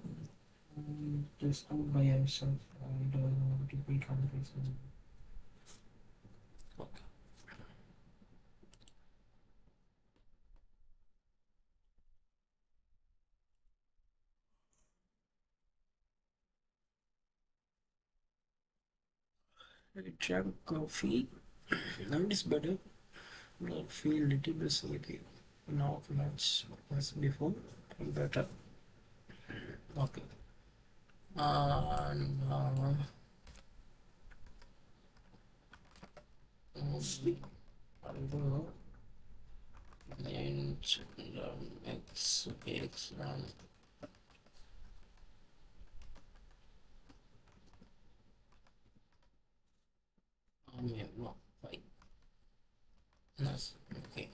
just all by ourselves and multiple conversations. Okay. I drank coffee. Now it is better. I feel little bit sleepy. Not much as before. Better. Okay. And although and x no, fine. Nice. Okay.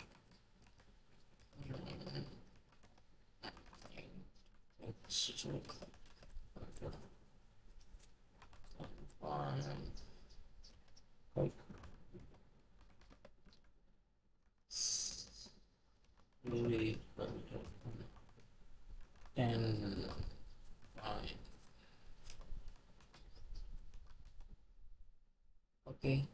X like really and fine. Okay.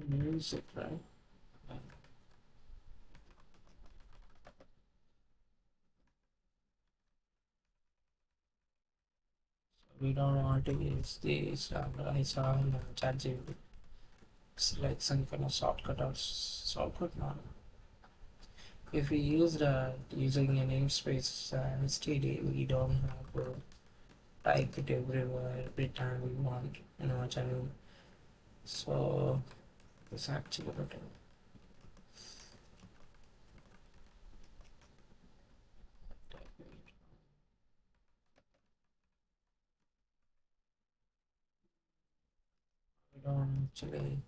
Music, right? We don't want to use this. I saw in ChatGPT. it's like some kind of shortcut now. If we use that using a namespace instead, we don't have to type it everywhere every time we want. You know what I mean? So it's actually better. We don't actually.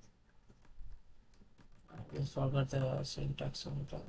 I just forgot the syntax on it.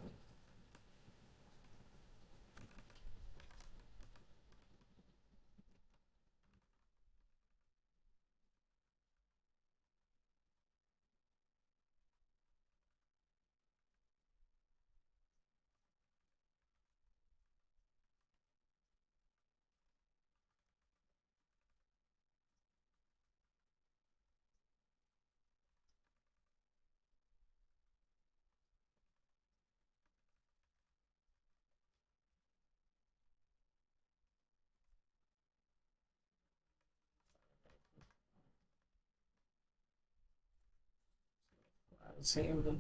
I'll save the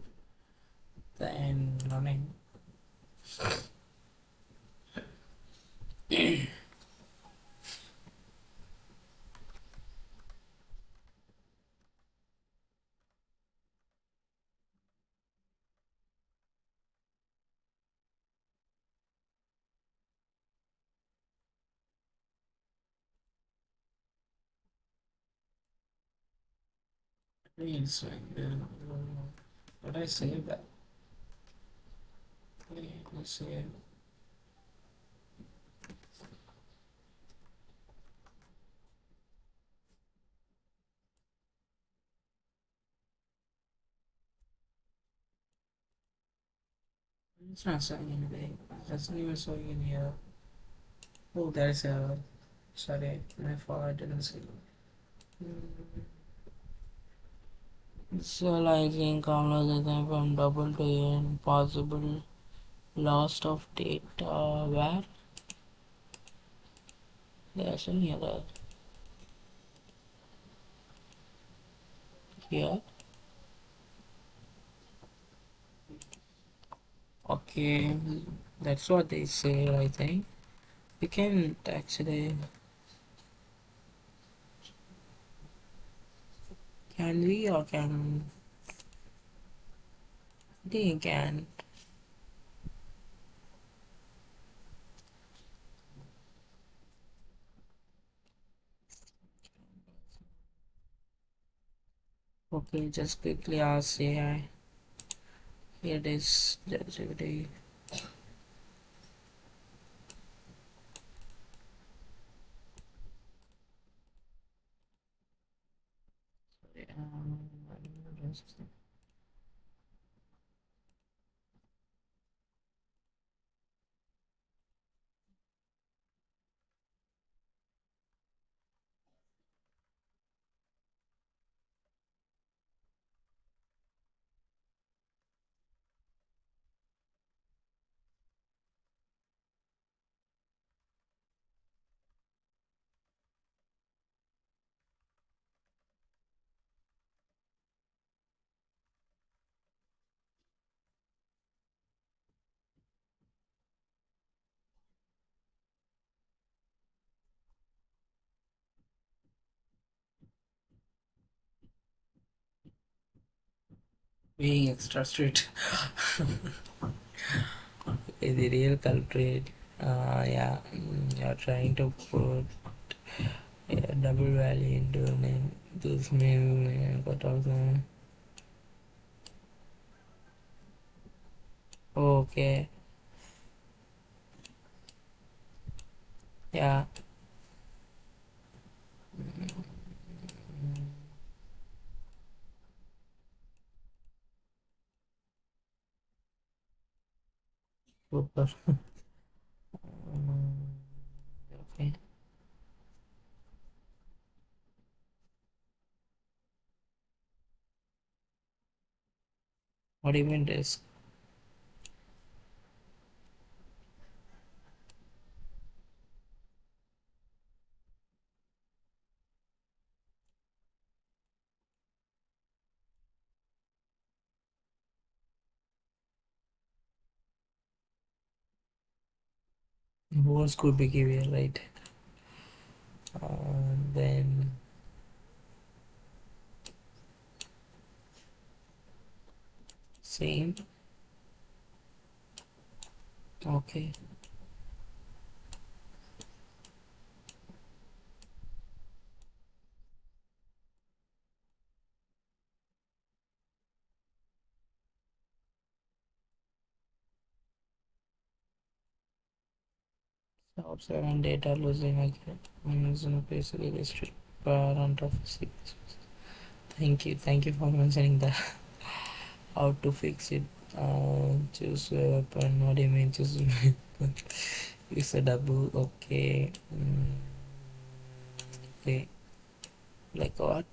then running. Please, but I save that. Please save. It's not showing anything. It doesn't even show in here. Oh, there is a. Sorry, my fault. I didn't see. Visualizing conversation from double to end possible loss of data where there's any other here. Okay, that's what they say. I think we can actually. Can we or can they can? Okay, just quickly ask AI. Here it is. Just every just being extra strict is the real culprit. Yeah, you're trying to put a double value into a name. This means, but also, okay, yeah, super. Okay, what do you mean this? What's good behavior, right? Then same. Okay. Outside and data losing again means basically restrict parent of physics. Thank you for mentioning that. How to fix it? Choose a weapon. What do you mean choose? Use a double. Okay. Okay. Like what?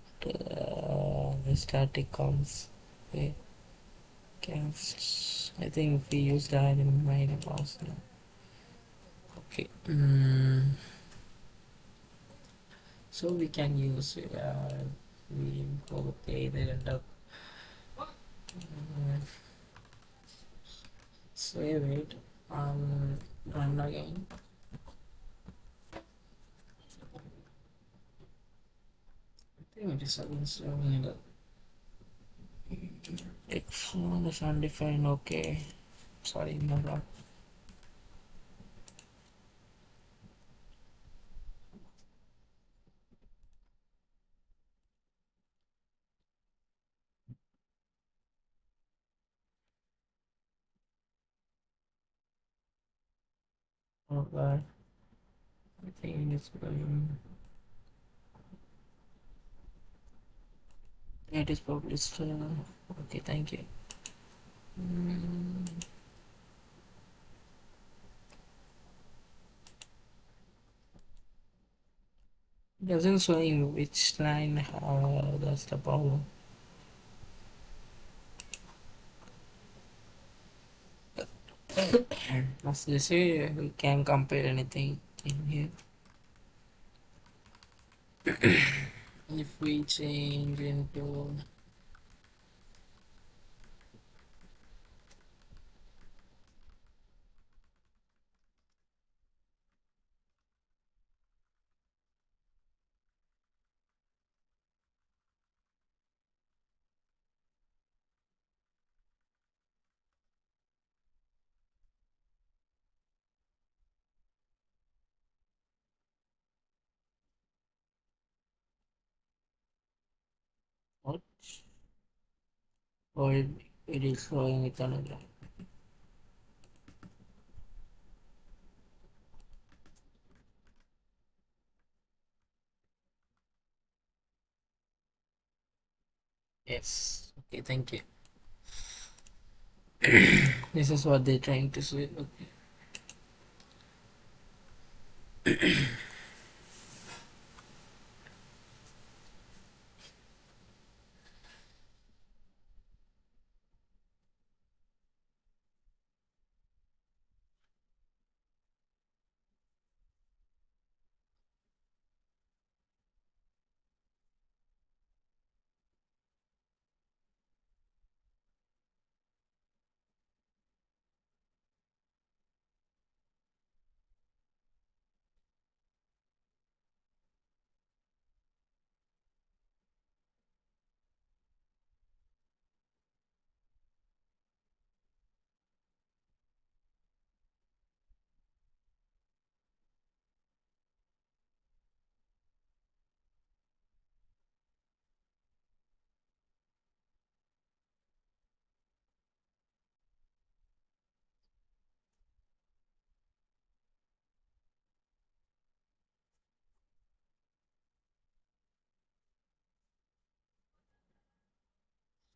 Static counts. Okay. Casts. I think we used that in my past. Okay. So we can use we both either end up save it run again. I think it is against x1 is undefined. Okay, sorry, no wrong. Okay, I think it's it is published. Okay, thank you. Mm, doesn't showing which line. That's the problem. As they say, we can compare anything in here. If we change into what? Or it is showing it another. Yes. Okay, thank you. This is what they're trying to say. Okay.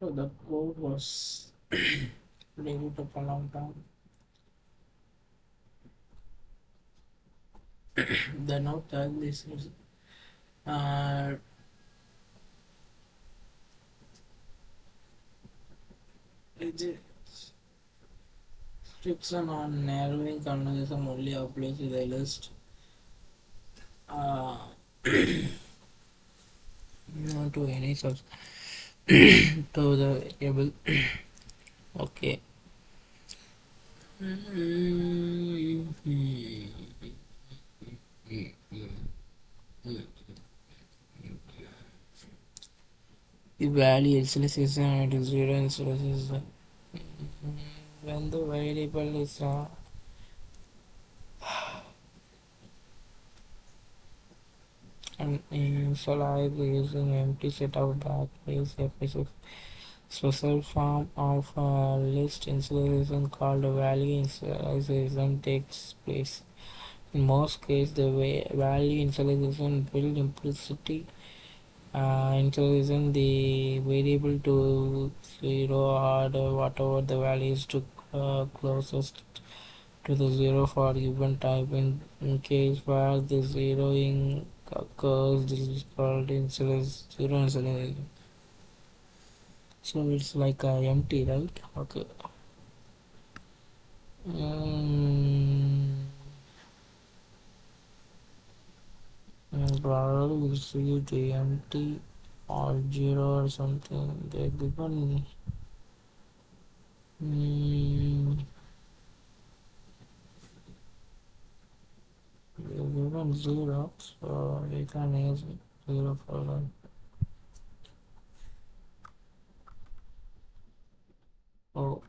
So the code was labeled up a long time. The note that this is uh, restriction on narrowing conversation only applies to the list. Uh, not to any source to the able. Okay. Mhm. The value initialization and zero initialization. When the variable is initialized using empty set of backbase, a special form of list initialization called value initialization takes place. In most cases, the value initialization build implicitly initializing the variable to zero or whatever the value is to closest to the zero for given type. In case where the zeroing occurs, this is called zero initialization. So it's like empty, right? Okay. Mm, Probably receive the empty or zero or something. They given mm, they given zero, so we can use zero for them. Oh,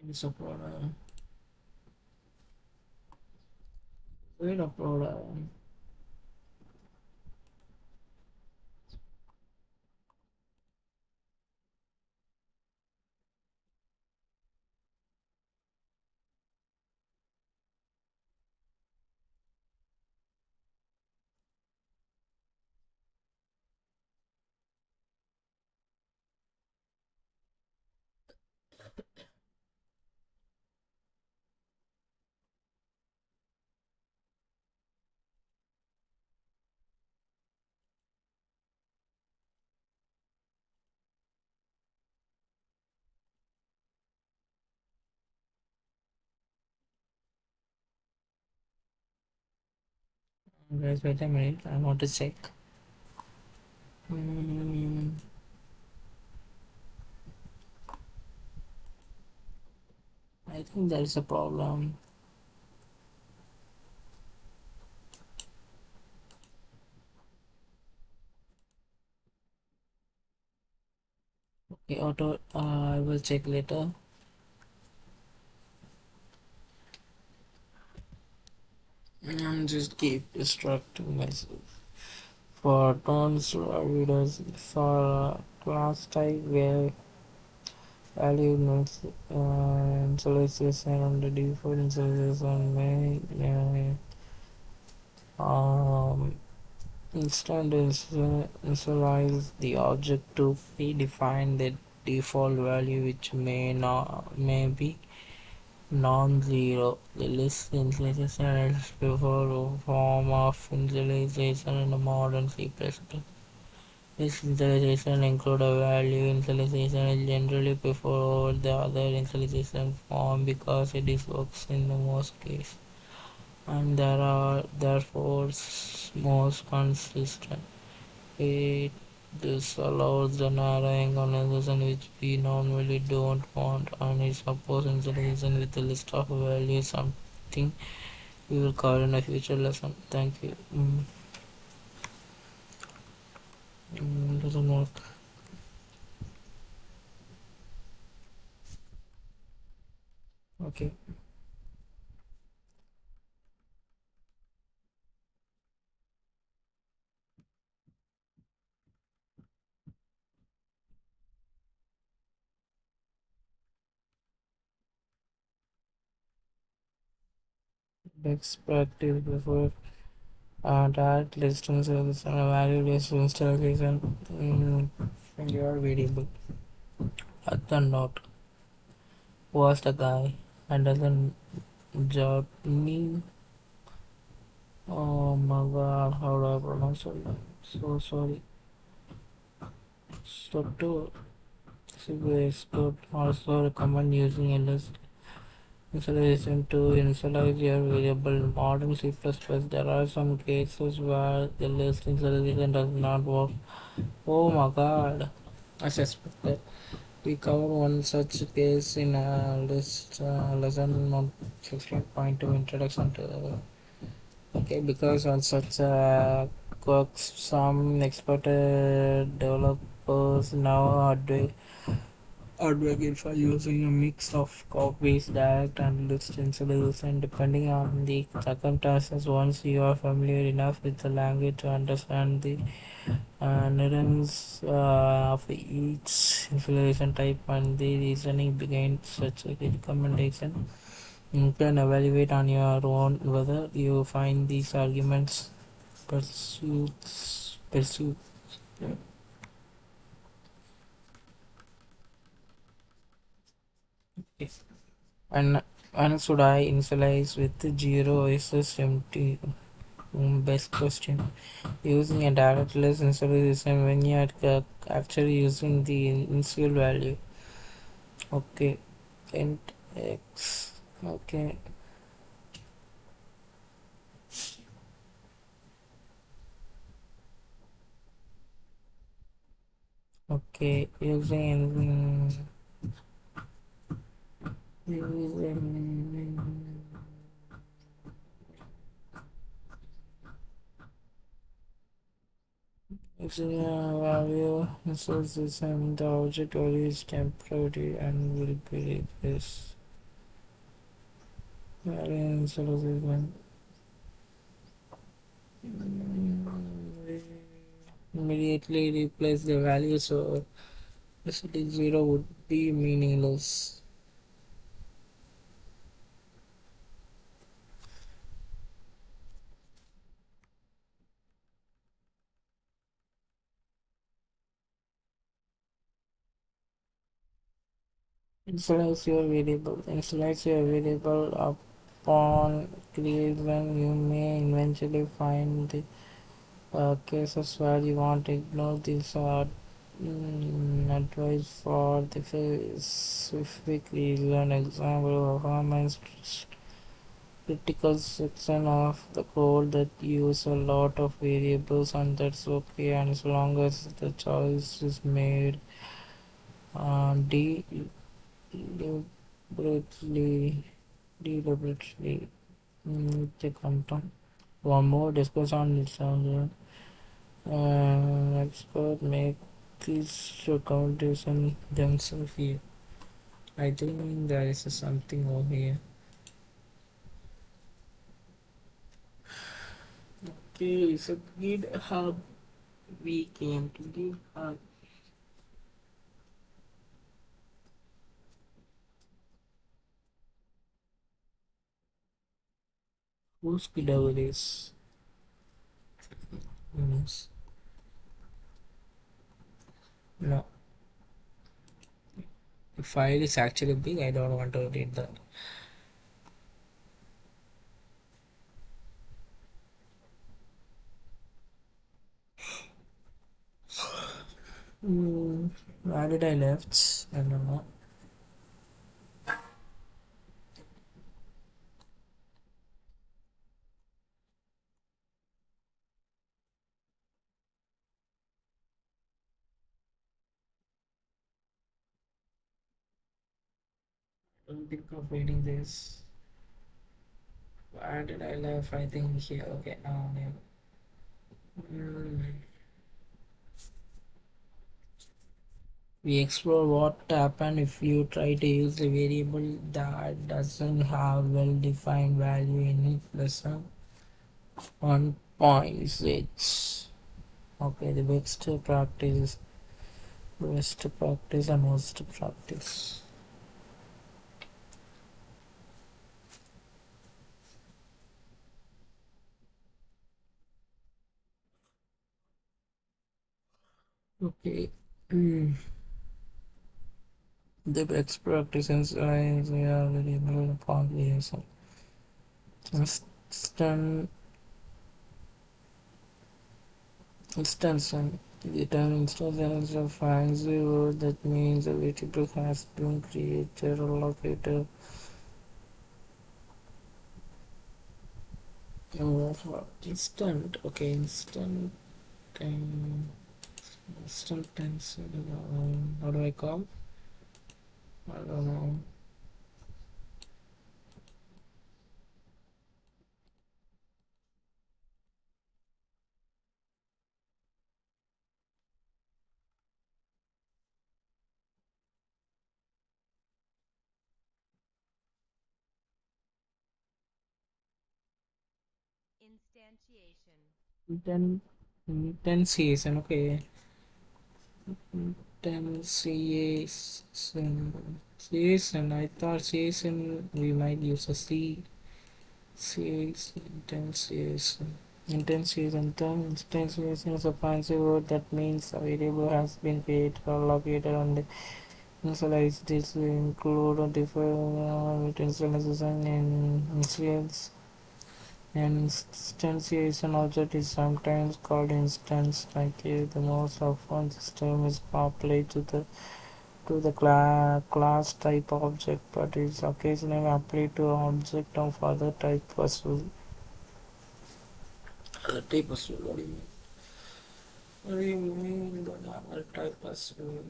it's a problem. Wait a problem. Guys, wait a minute. I want to check. Mm, I think there is a problem. Okay, auto. I will check later. I'm just keep distracting myself. For tons readers for class type where value notes initialization and the default initialization may instant initialize the object to predefine the default value which may be non-zero. The list initialization is preferred form of initialization in a modern C++. This initialization include a value initialization is generally preferred over the other initialization form because it is works in the most cases and there are therefore most consistent. It this allows the narrowing organization which we normally don't want and it supports initialization with a list of values, something we will cover in a future lesson. Thank you. Doesn't work. Okay. Best practice before direct listing service and a value list installation in your variable. At the note was the guy and doesn't job me. Oh my god, how do I pronounce it? So sorry. Soto Sigurd also recommend using a list Installation to initialize your variable modern C++. There are some cases where the list installation does not work. Oh my god, I suspected. We cover one such case in a list lesson on 16.2 introduction to okay because on such quirks some expected developers now advocate for using a mix of copies, direct and list installation depending on the circumstances. Once you are familiar enough with the language to understand the nuance of each installation type and the reasoning behind such a recommendation, you can evaluate on your own whether you find these arguments pursue. And and should I initialize with 0 versus empty? Best question. Using a directless initialization when you are actually using the initial value. Okay. Int x. Okay. Okay. Using using a value resources and the object value is temporary and will be replaced. Value initialization. Immediately replace the value, so basically 0 would be meaningless. Initialize your variable upon creation. You may eventually find the cases where you want to ignore this advice for the specific reason. Example, performance critical section of the code that use a lot of variables, and that's okay, and as long as the choice is made deliberately deliberately the content. One more discuss on this expert make this recommendation themselves here. I think there is something over here. Okay, so GitHub, we came to GitHub. Whose GitHub is? Yes. No, the file is actually big. I don't want to read that. Where did I left? I don't know. I don't think of reading this. Where did I left? I think here. Okay, now. Mm. We explore what happens if you try to use a variable that doesn't have well-defined value in it. Lesson 1.6. Okay, the best practice and worst practice. Okay. Mm. The best practices is variable upon creation. Instant Instance. The term instance is a fancy word that means a variable has been created or located Instant. Okay, instant. Um, instant tense. How do I call? I don't know. Instantiation. Then intensiation. Okay, intensiation. Season. I thought season we might use a C. Season. Intensiation. Intensiation. Term instantiation is a fancy word that means a variable has been created or located on the initialized. This will include different initialization and instance. An instantiation object is sometimes called instance. Like the most often this term is applied to the class type object, but is occasionally applied to object of other type as well. Other type as well. What do you mean? What do you mean by other type as well?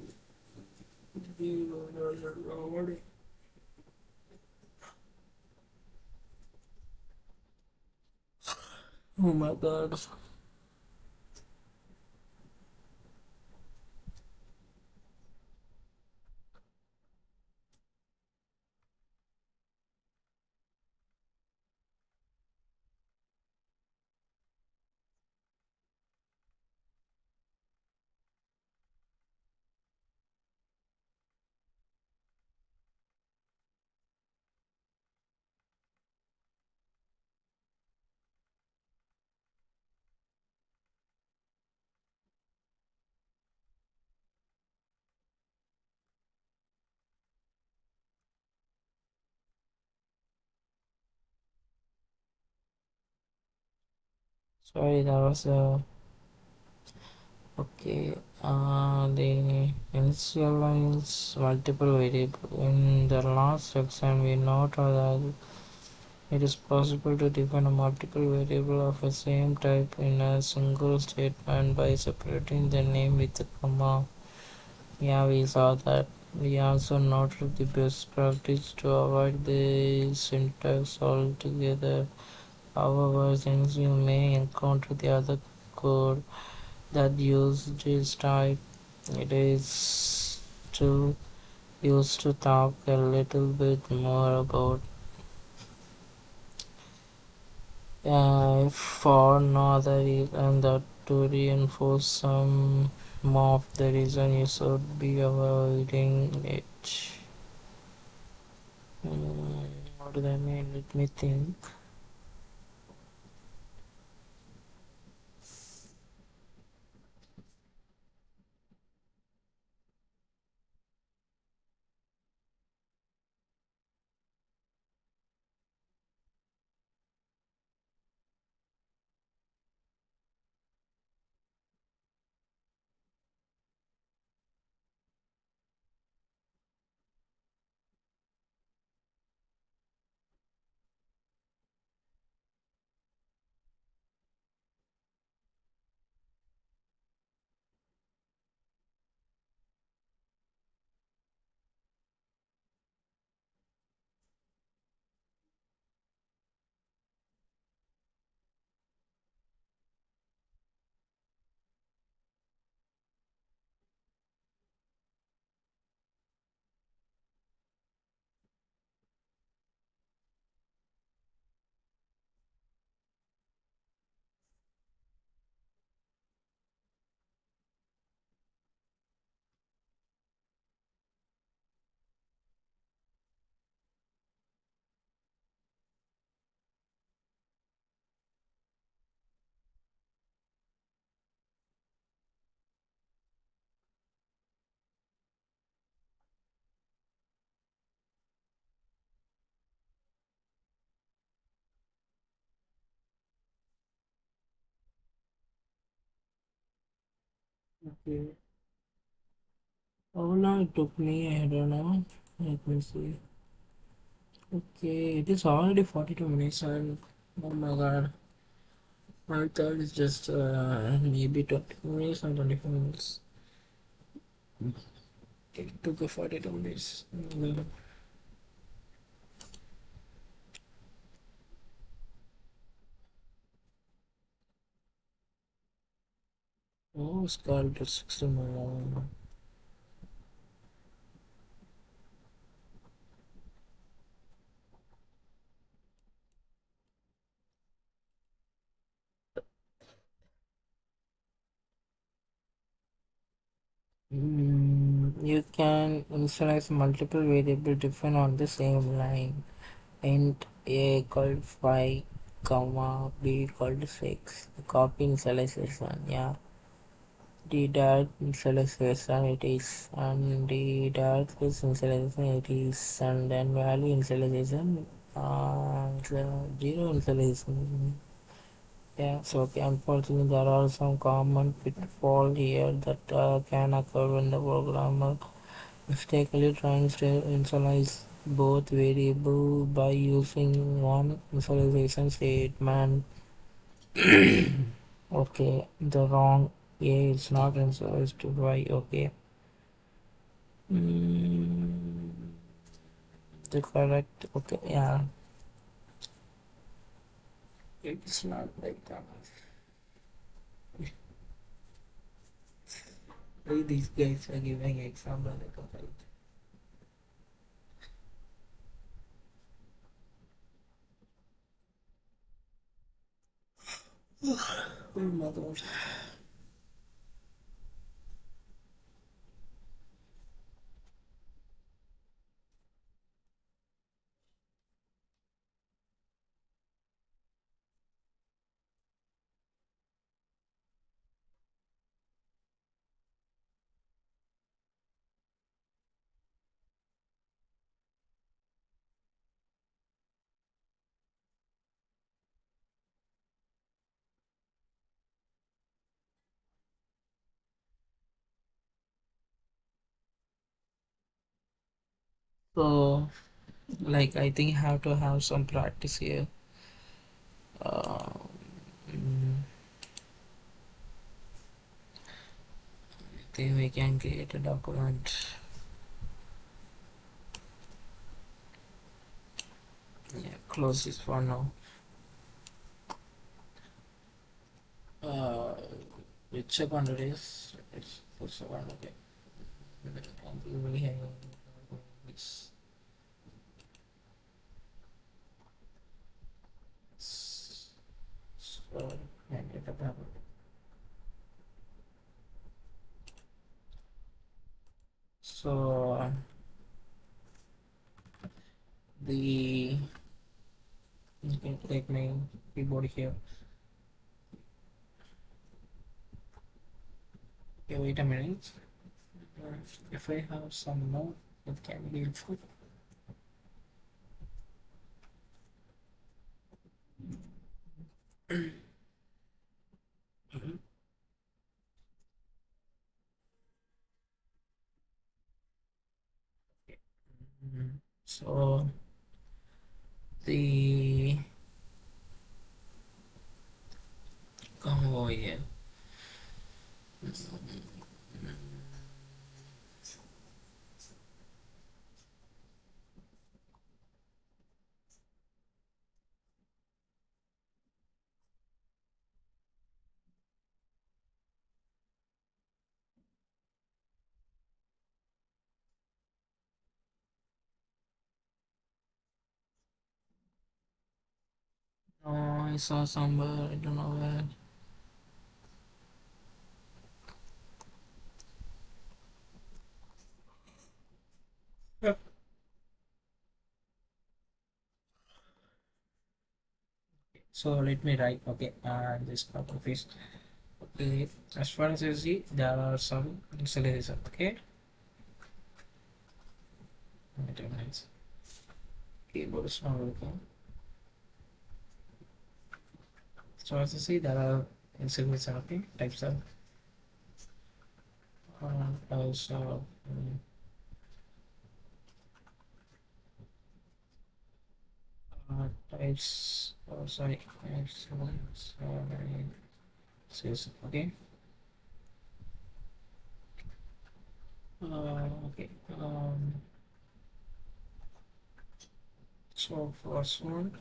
Oh my god. Sorry, that was okay. The initialize multiple variable. In the last section, we noted that it is possible to define a multiple variable of the same type in a single statement by separating the name with a comma. Yeah, we saw that. We also noted the best practice to avoid the syntax altogether. However, since you may encounter the other code that use this type, it is to use to talk a little bit more about for no other reason that to reinforce some of the reason you should be avoiding it. What do I mean? Let me think. Okay. How long it took me? I don't know. Let me see. Okay, it is already 42 minutes and oh my god. I thought it's just maybe 20 minutes or 25 minutes. It took a 42 minutes. Oh, Scarlet 61. You can initialize multiple variables different on the same line. Int a called 5, comma b called 6. Copy initialization, yeah. The dot initialization it is, and the dot is initialization it is, and then value initialization, zero initialization. Yeah, so okay, unfortunately there are some common pitfalls here that can occur when the programmer mistakenly tries to initialize both variables by using one initialization statement. Okay, the wrong A is not initialized to Y. Okay, mm, the correct. Okay, yeah, it's not like that. Why these guys are giving example like a right? Oh my god. So, like, I think I have to have some practice here. Uh, mm, I think we can create a document. Yeah, close this for now. Uh, which second it is? It's for second, okay. And we have this. So, and get about so the you can take my keyboard here. Okay, wait a minute. If I have some note, it can be helpful. So the come over here. Oh, I saw somewhere. I don't know where. Yep. So let me write. Okay, this copy paste. Okay, as far as I see, there are some installation. Okay, wait a minute. Keyboard is not working. So as you see, there are installation. Okay, types of also type sorry, it's sorry, says okay. Okay. So first one,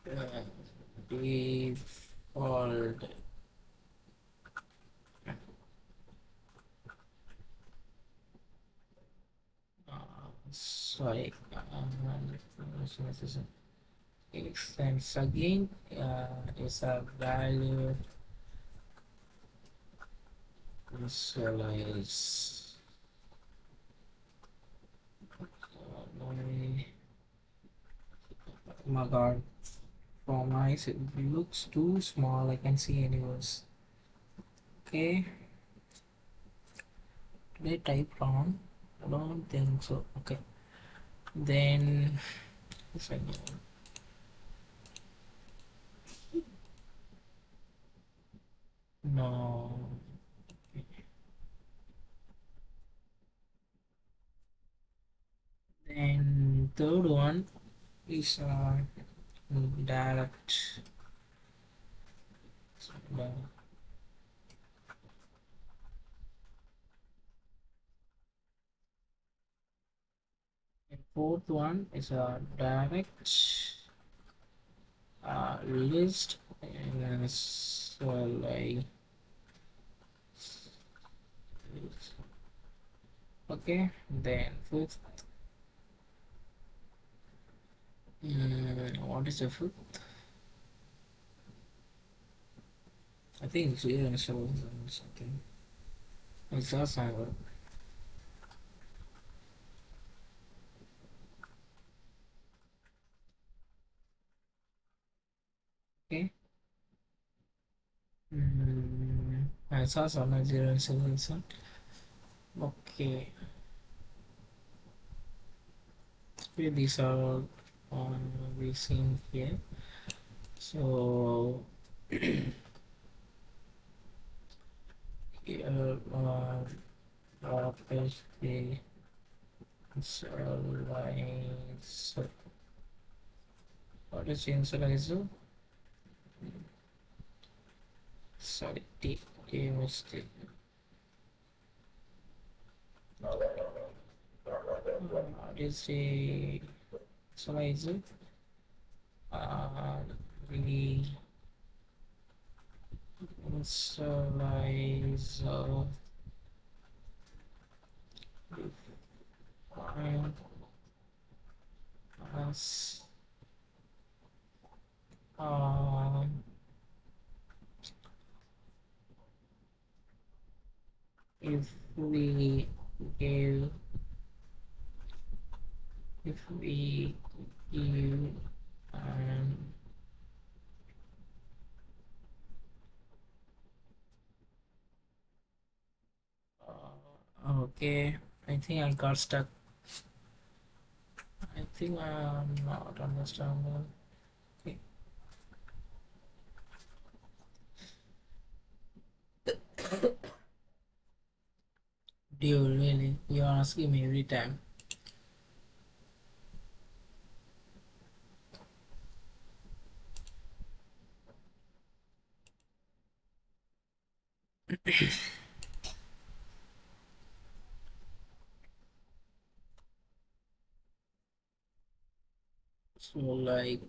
uh, default. Sorry. Extends again is a value initialize. My, my god, for my it looks too small. I can see anyways. Okay, did I type wrong? I don't think so. Okay, then second, no. Then third one is direct. And fourth one is a direct list and so like okay. Then fifth, what is the fifth? I think it's zero and something. It's not somewhere. Okay. I saw some zero and seven. Okay. Okay, these are we seen here. So here what is the so like so what is initializer? Sorry, T mistake. What is the initializer? Uh, the initializer define as um, if we give if we give um, okay, I think I got stuck. I think I'm not understanding. Okay. Do you really? You're asking me every time. So like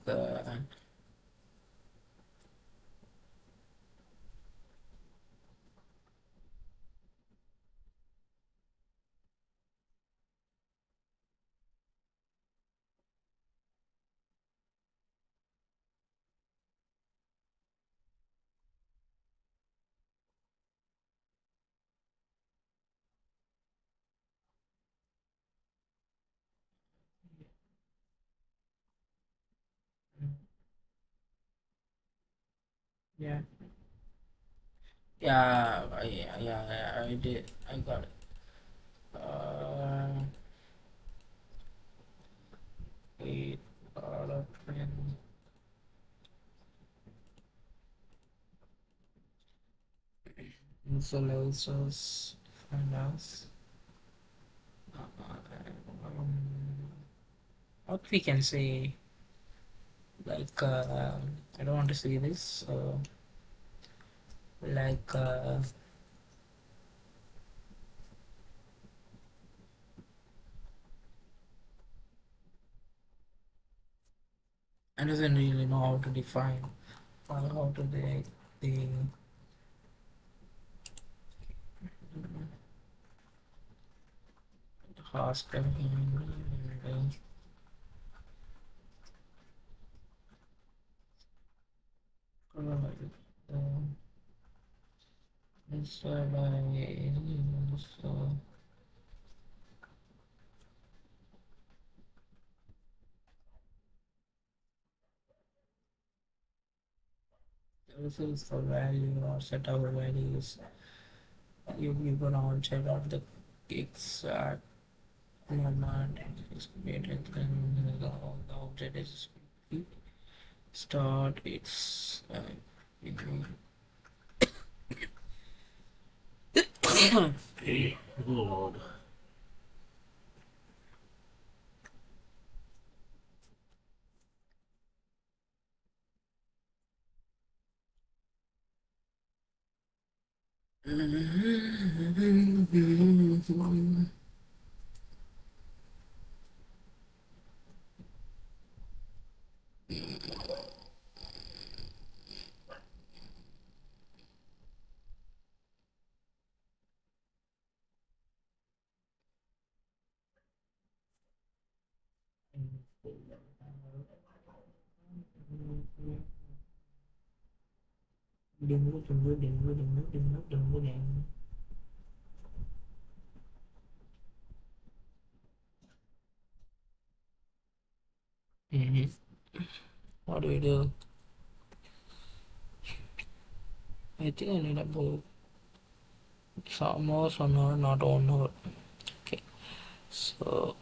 yeah, yeah, I did. I got it. Uh, Eight out of 10. Insulators find us. Um, what we can say, like I don't want to say this, like I doesn't really know how to define or how to the hospital and uh, it's by so this is the value or set of values you gonna outside of the exact moment experience and the object is start its Lord. What do we do? I think I need about some more, some more, not one more. Okay, so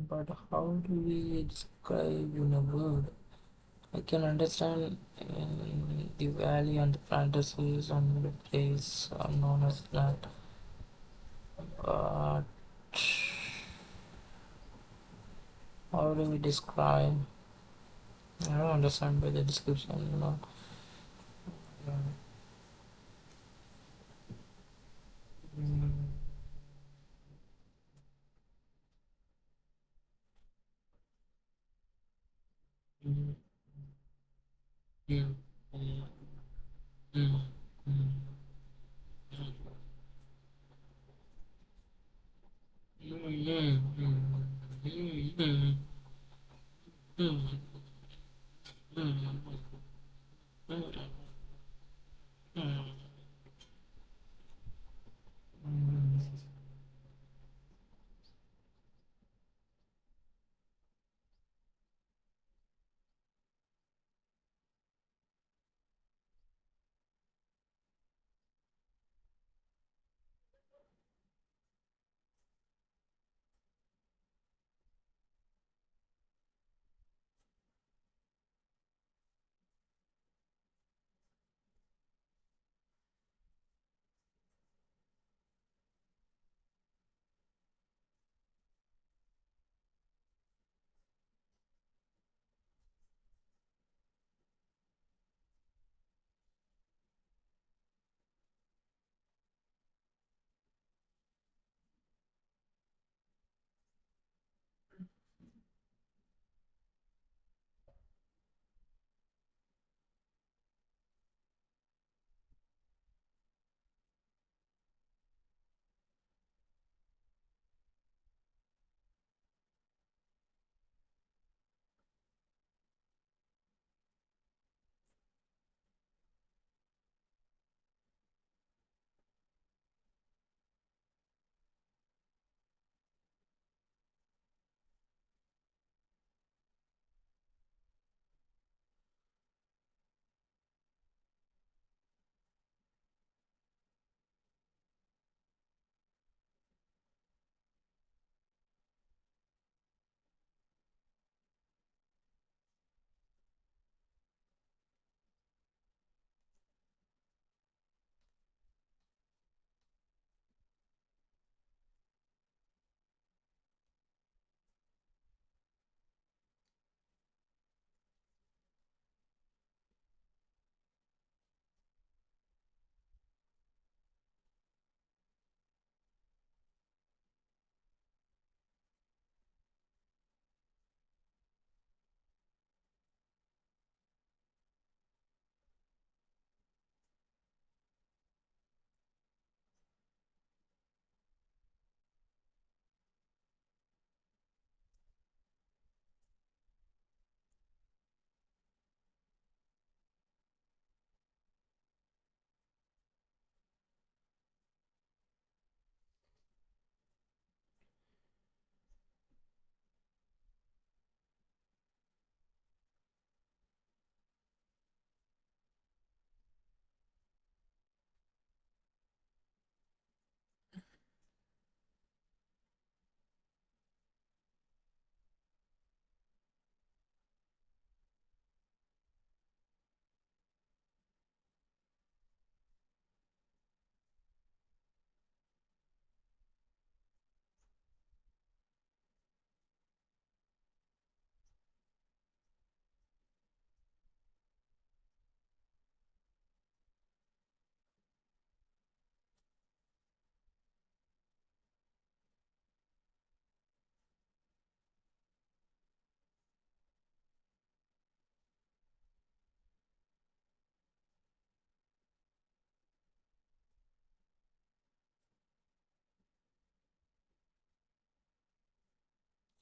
but how do we describe in a word? I can understand the value and the fantasies and the place are known as that, but how do we describe? I don't understand by the description, you know.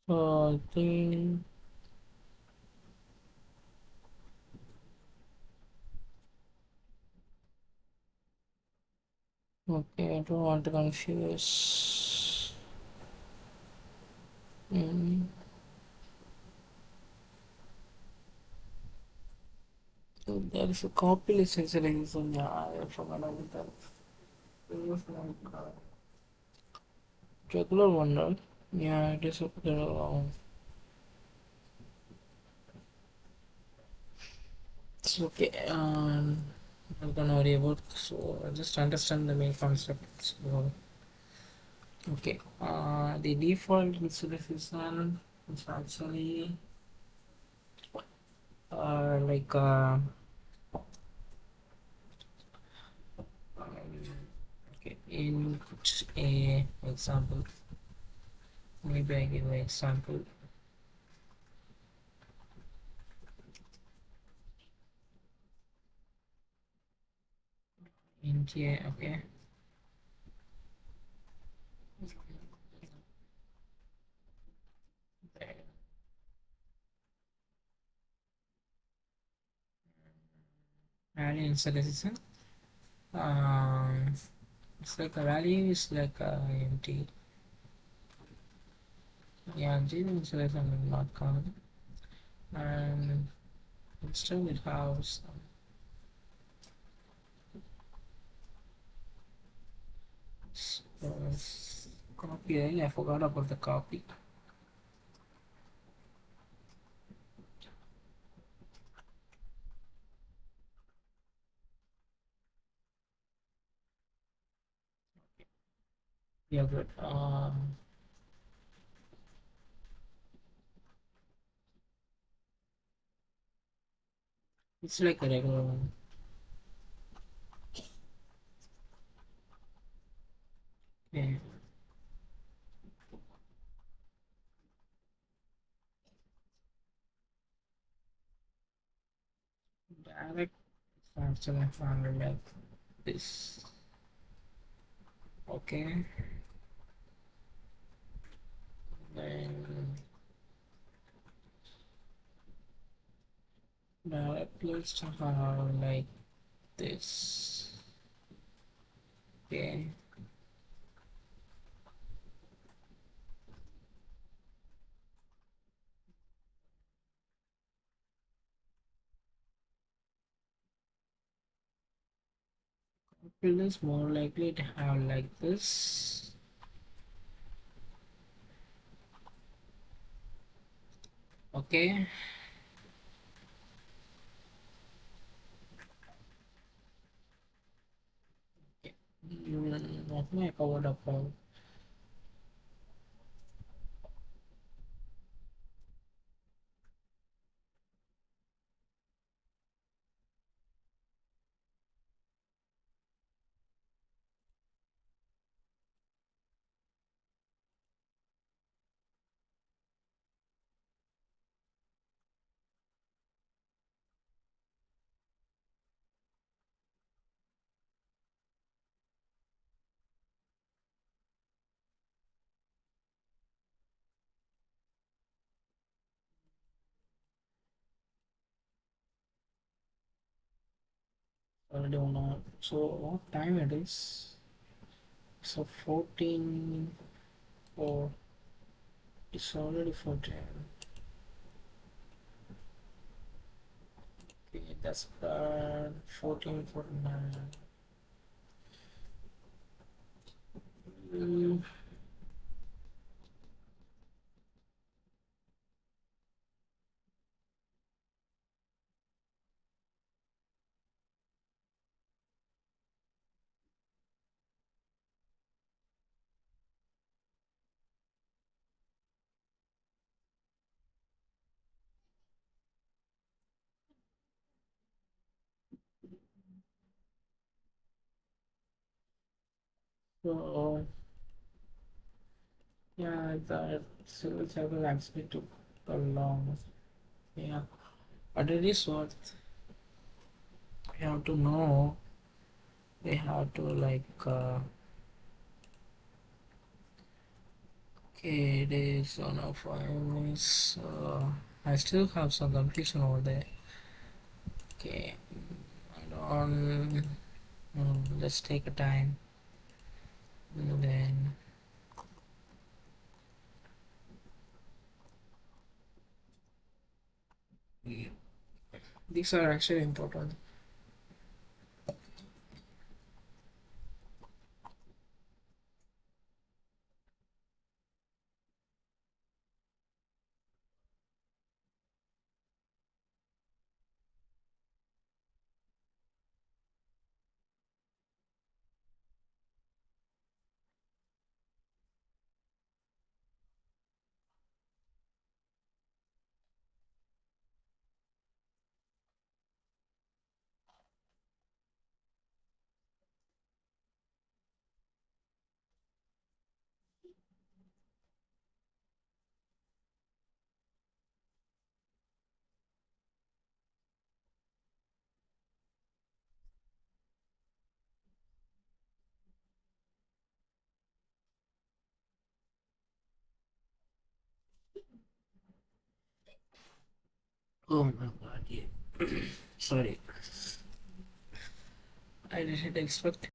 I think okay. I don't want to confuse. Mm. There is a copy license, so yeah, I forgot about that. It was like regular one, right? Yeah, it is a regular one. It's okay. I'm not gonna worry about. So I just understand the main concept. So okay. The default distribution is actually like okay. In a example, maybe I give an example. In here, okay. Value initialization. Um, it's like a value is like a empty. Yeah, zero initialization will not count. And instead we have some copy. I forgot about the copy. Yeah, good. It's like a regular one. Yeah, direct function handle like this. Okay, then direct list like this. Okay, fill is more likely to have like this. Okay, what may I covered up on? Already on. So what time it is? So 14 or it's already 14. Okay, that's 14:49. Mm, so yeah, the civil cycle actually took a long. Yeah, but it is what we have to know. We have to like Okay, it is on a 5 minutes. I still have some completion over there. Okay, and on. Let's take a time. And then these are actually important. Oh my god, yeah. Sorry, I didn't expect.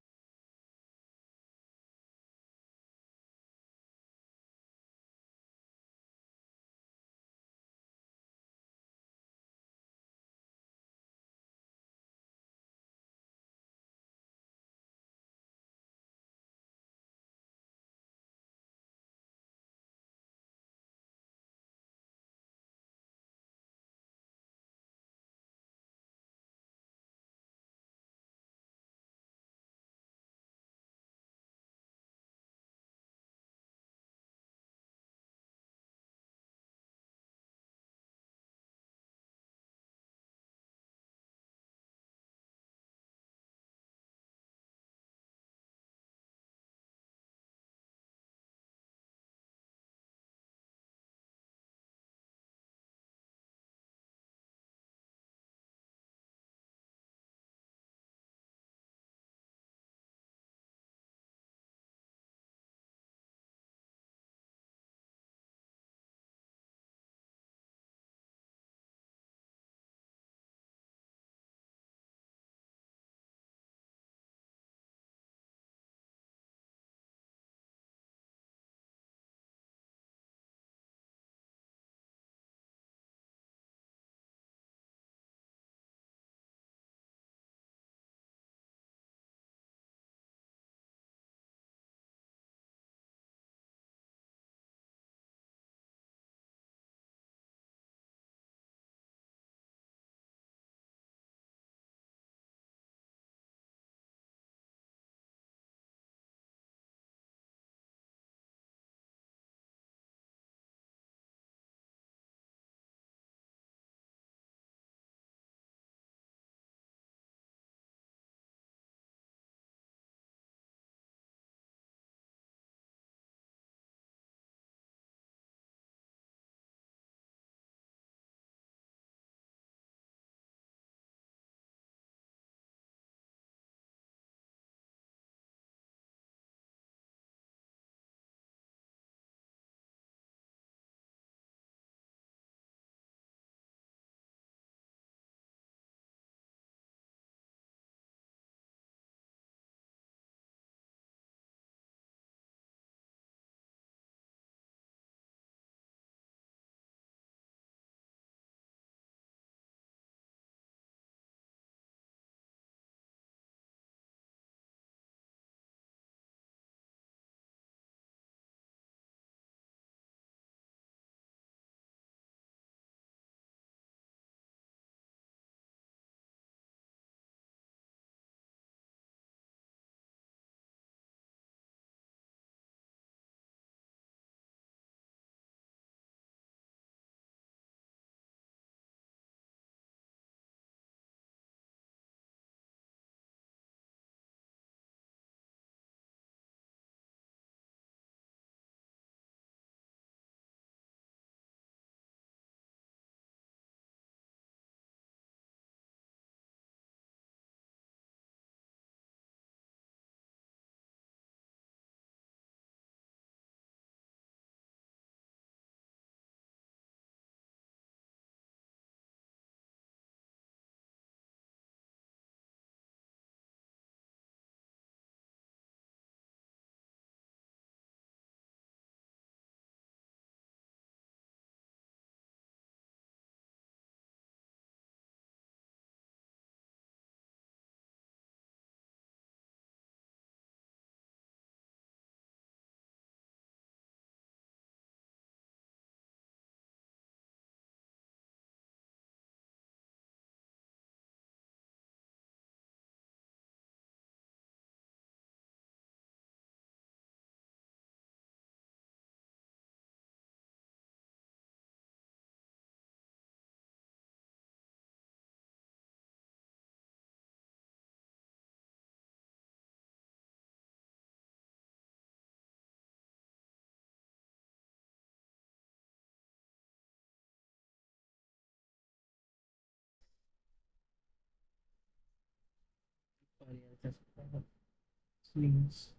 sorry, I just sneeze.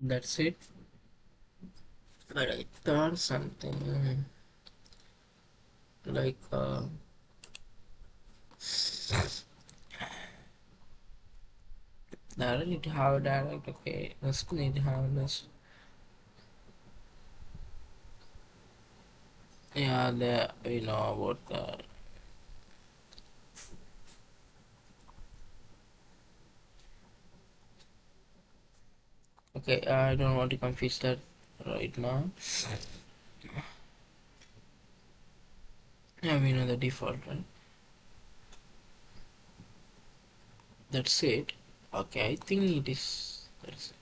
That's it. But I thought something like I don't need to have direct. Okay, I still need to have this. Yeah, the you know about the. Okay, I don't want to confuse that right now. Yeah, we know the default, right? That's it. Okay, I think it is. That's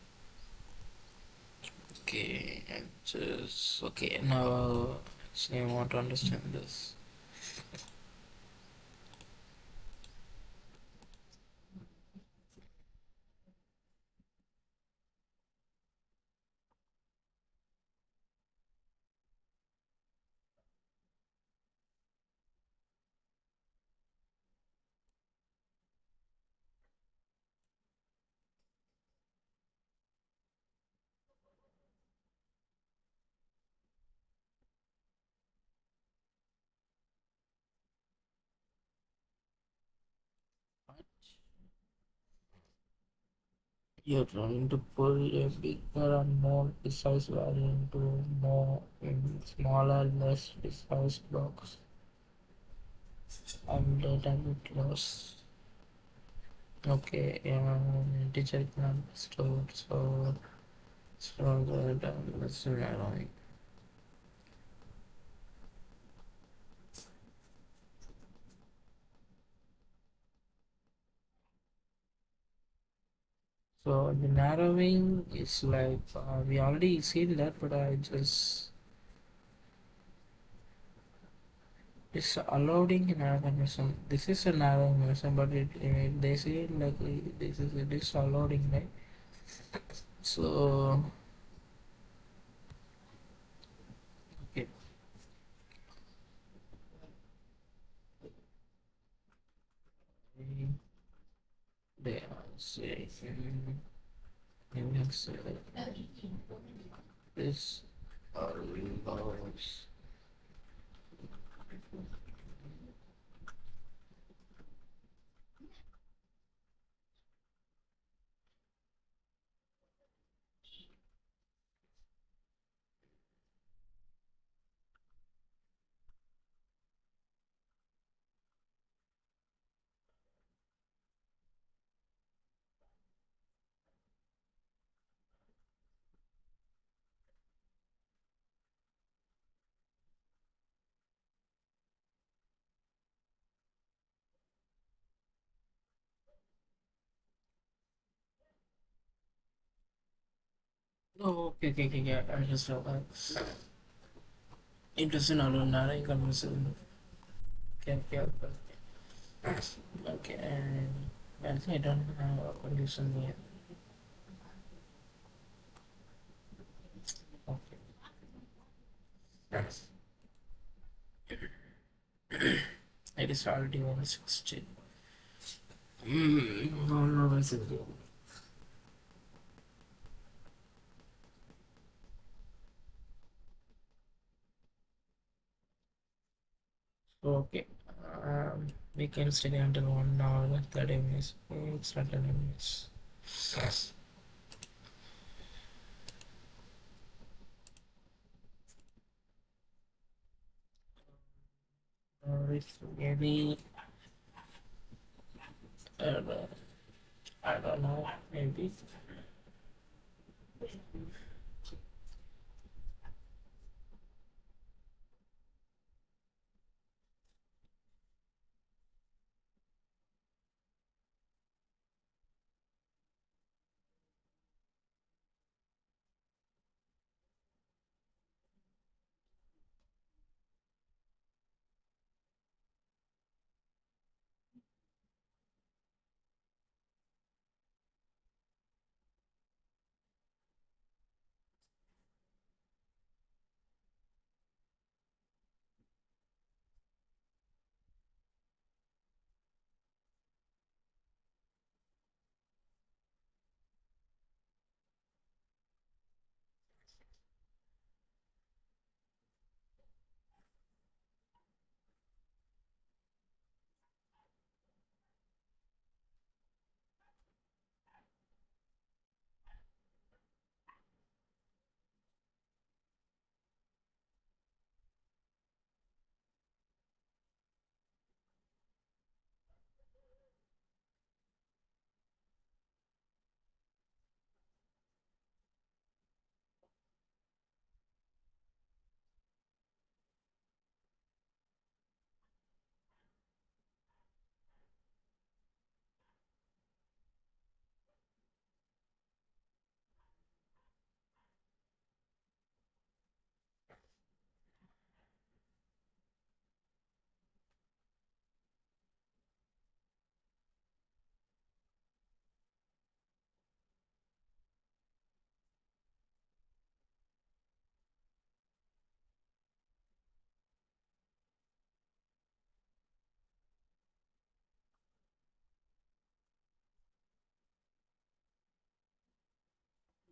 okay. And just okay. Now, actually, I want to understand this. You're trying to pull a bigger and more precise value into more smaller, less precise blocks and data bit loss. Okay, integer can be stored, so store the data. That's narrowing. So the narrowing is like we already seen that, but I just it's allowing narrow conversion. This is a narrow conversion, but they say like this is it is allowing, right? So okay, they are saying maybe I'll say like this allows Oh, okay, okay, okay, yeah, I just saw that. It doesn't allow narrowing conversation. Okay, okay, okay. Okay, and well, I don't have a condition here. Okay. It is already 160. Vulnerability. Okay. We can study until 1 hour 30 minutes. It's not 30 minutes. If maybe uh, I don't know. Maybe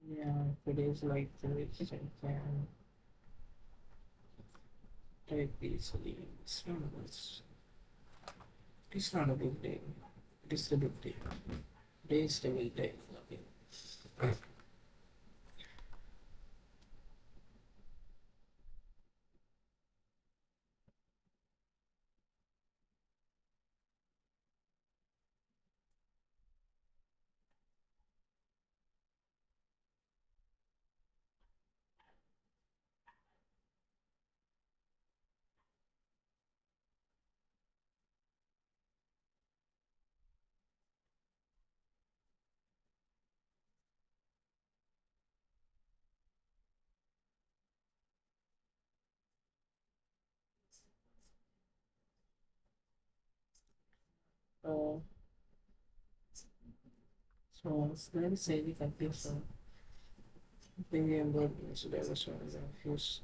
yeah. If it is like this, I can take easily. It's not a big deal. It is a big deal. It is a big deal. Okay. Uh, so let's say the conclusion. Thinking about consideration is a fuse.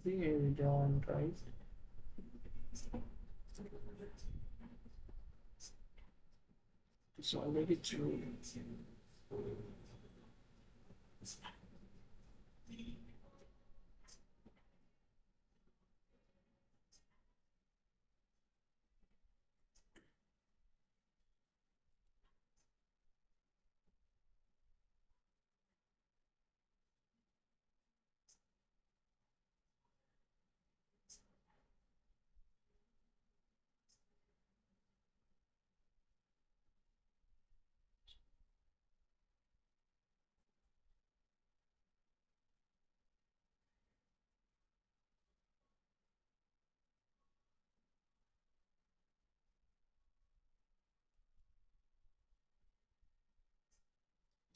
We don't, right? It's already true.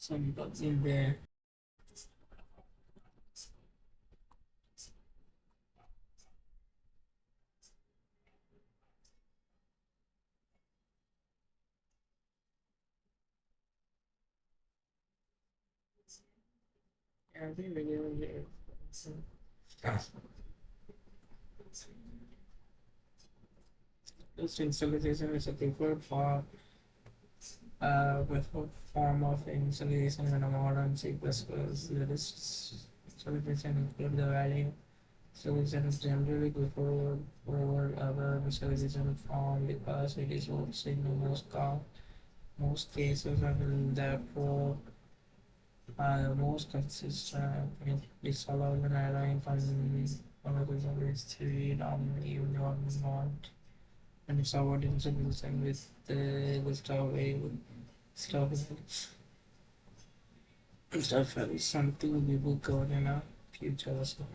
some bugs in there. Yeah, I think this installation is a preferred form of installation in a modern C++. The list installation include the value solution is generally preferred over other installation form because it is also in the most cases and therefore most consistent. It disallows an allowing conversation with three down even one not and it's about installation with the stuff available stuff stuff is something we will cover in our future as well.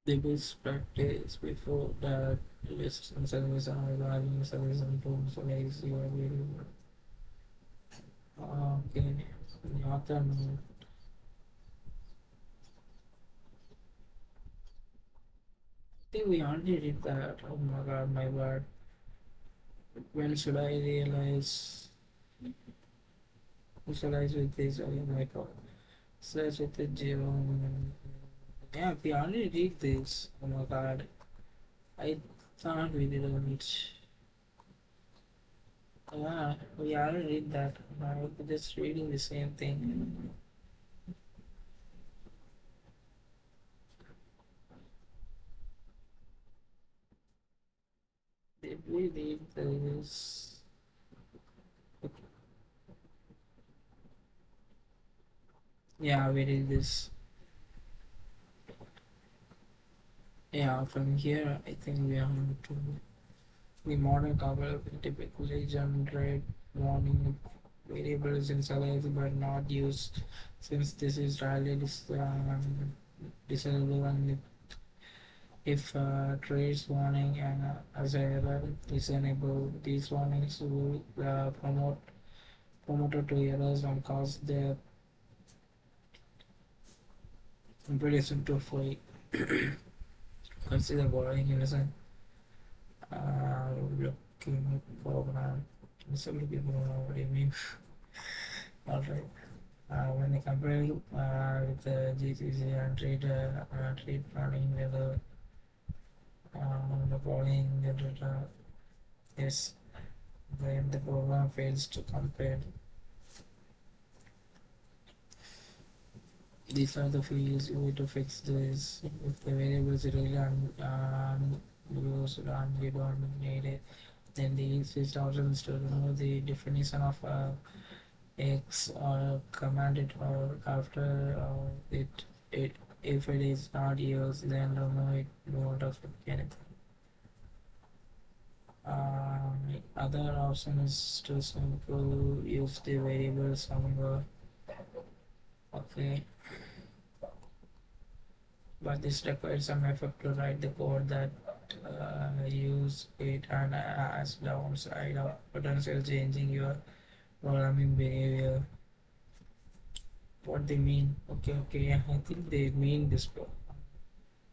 The best practice before that lists and service are regarding service and tools like your video. Okay, not I think we already did that. Oh my god, my word. When should I visualize with this? Oh my god. Search with the geo. Yeah, we already did this. Oh my god. I thought we didn't. Yeah, we already did that. I was just reading the same thing. Did we read this? Yeah, we did this. Yeah, from here, I think we have to. The modern compiler will typically generate warning variables initialized but not used since this is rarely discernible and if trace warning and as a error is enabled, these warnings will promoted to errors and cause their computation to fail. Consider borrowing innocent looking program. So looking program, what do you mean? Alright. When they compare with the GCC and trade planning the following data, yes, when the program fails to compare, these are the fields you need to fix this. If the variable is really unused and you don't need it, then the easiest option is to remove the definition of X or command it or after it if it is not used then remove it, won't affect anything. Other option is to simply use the variable somewhere. Okay, but this requires some effort to write the code that use it and as downside of potential changing your programming behavior, what they mean. Okay, okay, yeah, I think they mean this.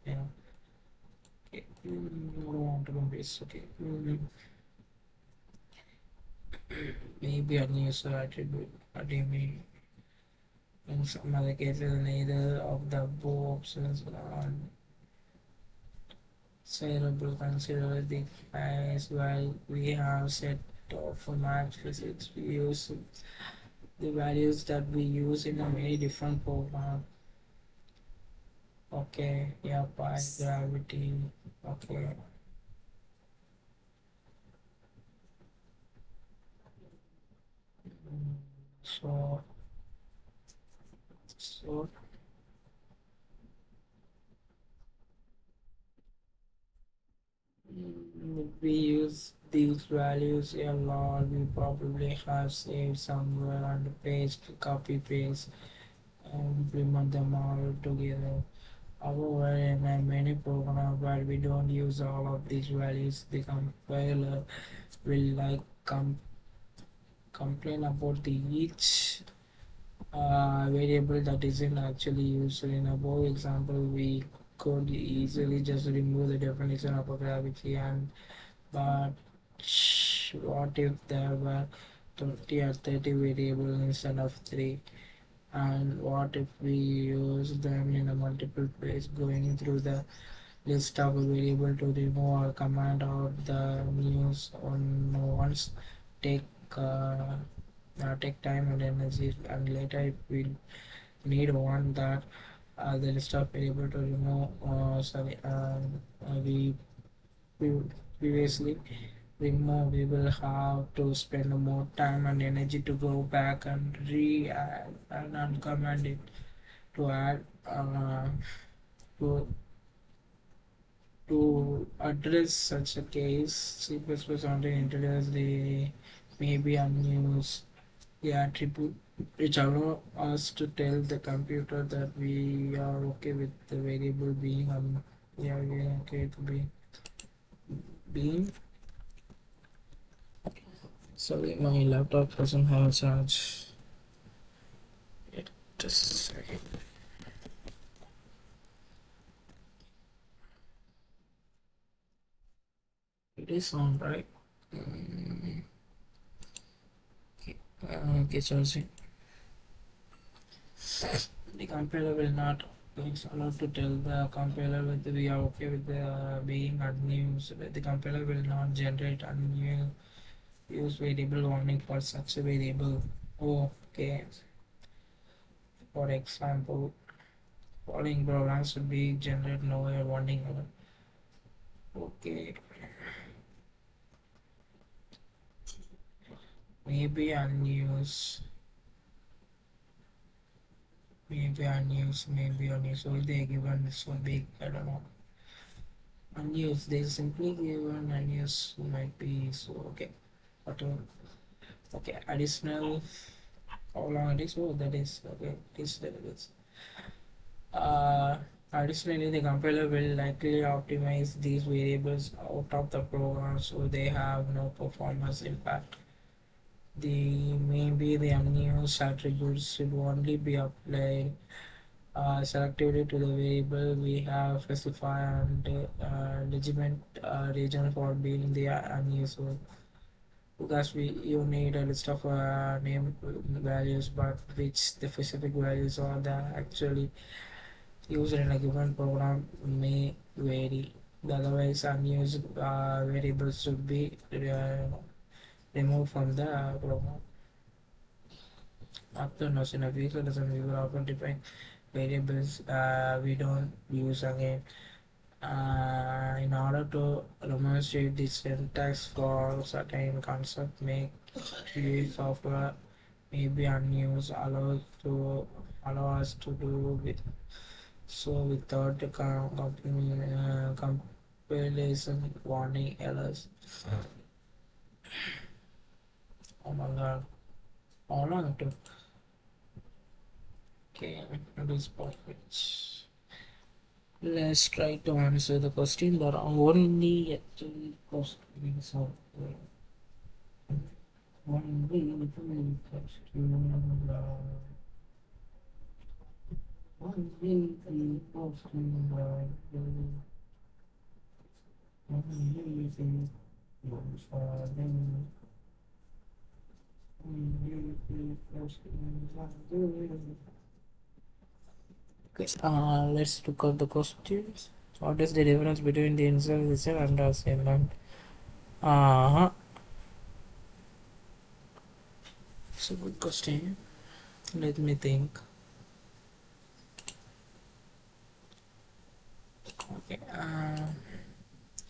Yeah, okay. I don't want to base. Okay, maybe unusual attribute. What do you mean? In some other cases, neither of the above options are desirable. Consider the case while we have set of math physics, we use the values that we use in a many different program. Okay, yeah, pi, gravity. Okay, mm, so so we use these values a lot. We probably have saved somewhere on the page to copy paste and implement them all together. However, in many programs where we don't use all of these values, the compiler will complain about the each variable that isn't actually used. In above example, we could easily just remove the definition of a gravity and but what if there were 20 or 30 variables instead of 3? And what if we use them in a multiple place going through the list of variable to remove or command out the news on once take uh, take time and energy, and later if we need one that the list of variable to remove we previously remove, we will have to spend more time and energy to go back and re-add and uncommand it to add to address such a case. C++ only introduces the maybe unused the attribute which allow us to tell the computer that we are okay with the variable being yeah, we are okay to be being. Sorry, my laptop doesn't have a charge. It just a second. It is on, right? Mm, okay, charging. The compiler will not. It's allowed to tell the compiler whether we are okay with the being unused. The compiler will not generate unused variable warning for such a variable. Oh, okay. For example, following programs should be generate no warning. Okay, maybe unused. Maybe unused, maybe unused. So they given so big, I don't know. Unused, they simply given unused might be so okay. Whatever. Okay, additional how long it is? Oh, that is okay. This that is. Uh, Additionally, the compiler will likely optimize these variables out of the program so they have no performance impact. The maybe the unused attributes should only be applied selectively to the variable we have specified and legitimate reason for being the unusable, because you need a list of name values but which the specific values are that actually used in a given program may vary. Otherwise unused variables should be removed from the program. After notion of user doesn't, we will often define variables we don't use again. In order to demonstrate the syntax for certain concept, make use software may be unused allow us to do with so without the compilation warning errors. Oh my god, how long it took? Okay, it is perfect. Let's try to answer the question. There are only actually questions. Only the costume love. Only the costume love. Only the most for them. Only the costume love. Okay, let's look at the questions. What is the difference between the initialization and assignment? Uh-huh. It's a good question. Let me think. Okay.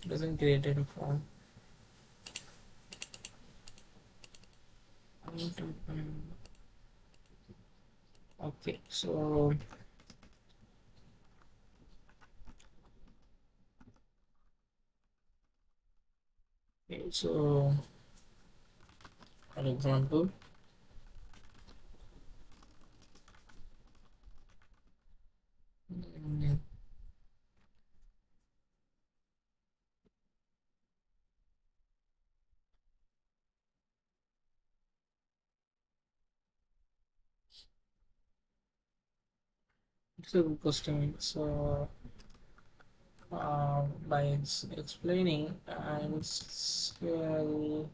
Doesn't create any form. Okay. So, okay, so for example, mm, it's a good question. So, by explaining and serialize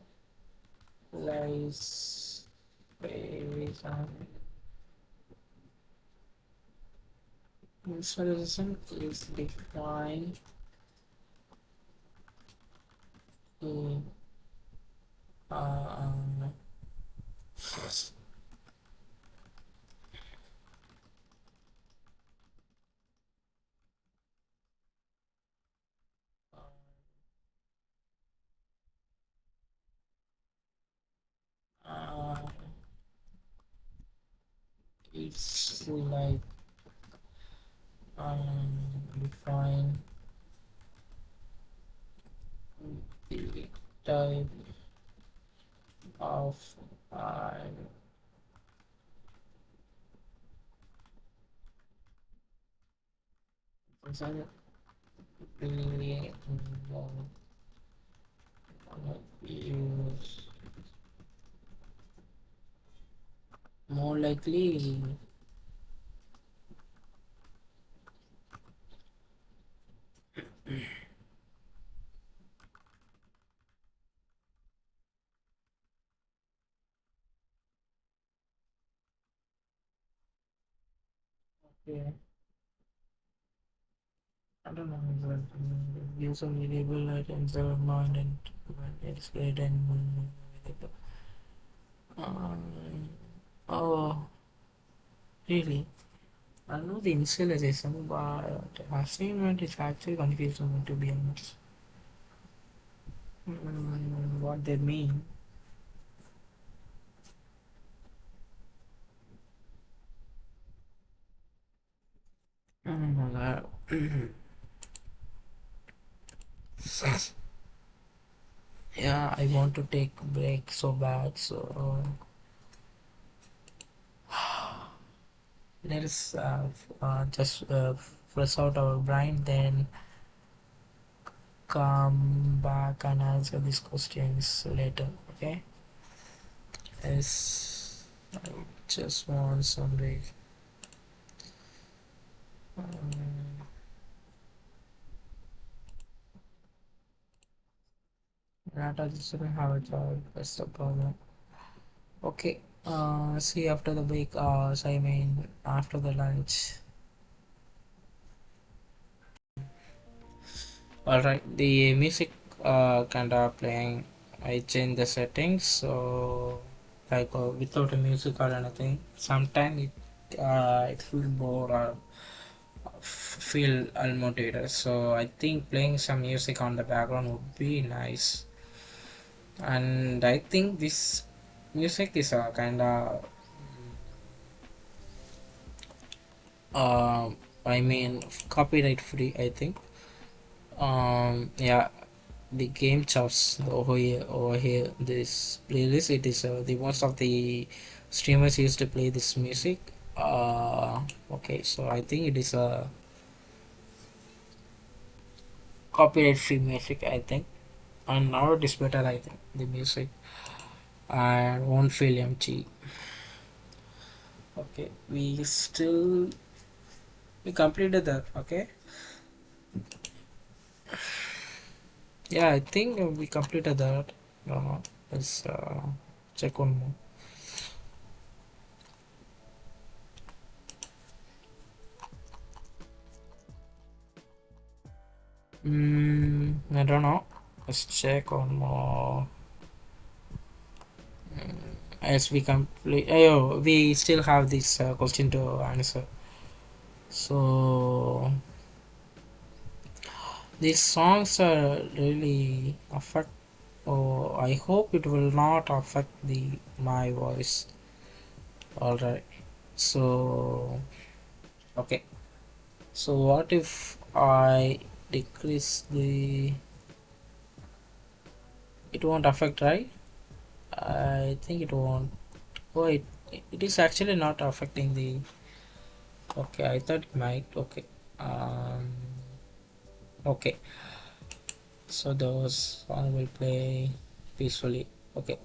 initialization is defined in uh, uh, it's like define the type of uh, doesn't really use more likely. Okay, I don't know exactly. Use a variable items are mind and when it's great and variable. Um, oh, really? I know the initialization, but assignment is actually confusing to be honest. What they mean? Uh, yeah, I want to take a break so bad, so let's just fresh out our brain, then come back and answer these questions later. Okay? Yes, I just want some break. Um, Nata just didn't have a job. That's the problem. Okay. See you after the break. So I mean after the lunch. All right. The music kinda playing. I changed the settings so like without a music or anything. Sometimes it feel bored or feel unmotivated. So I think playing some music on the background would be nice. And I think this music is kinda um I mean copyright free. I think. Yeah, the game charts over here this playlist it is the most of the streamers used to play this music. Okay, so I think it is a copyright free music I think, and now it is better I think the music. and won't feel empty. Okay, we completed that. Okay, yeah, I think we completed that. Let's check one more. I don't know. Let's check one more. As we complete, oh, we still have this question to answer. So these songs are really affect. Oh, I hope it will not affect the my voice. All right. So okay. So what if I decrease the? It won't affect, right? I think it won't. Oh, it is actually not affecting the. Okay, I thought it might. Okay. Um. Okay. So those song will play peacefully. Okay.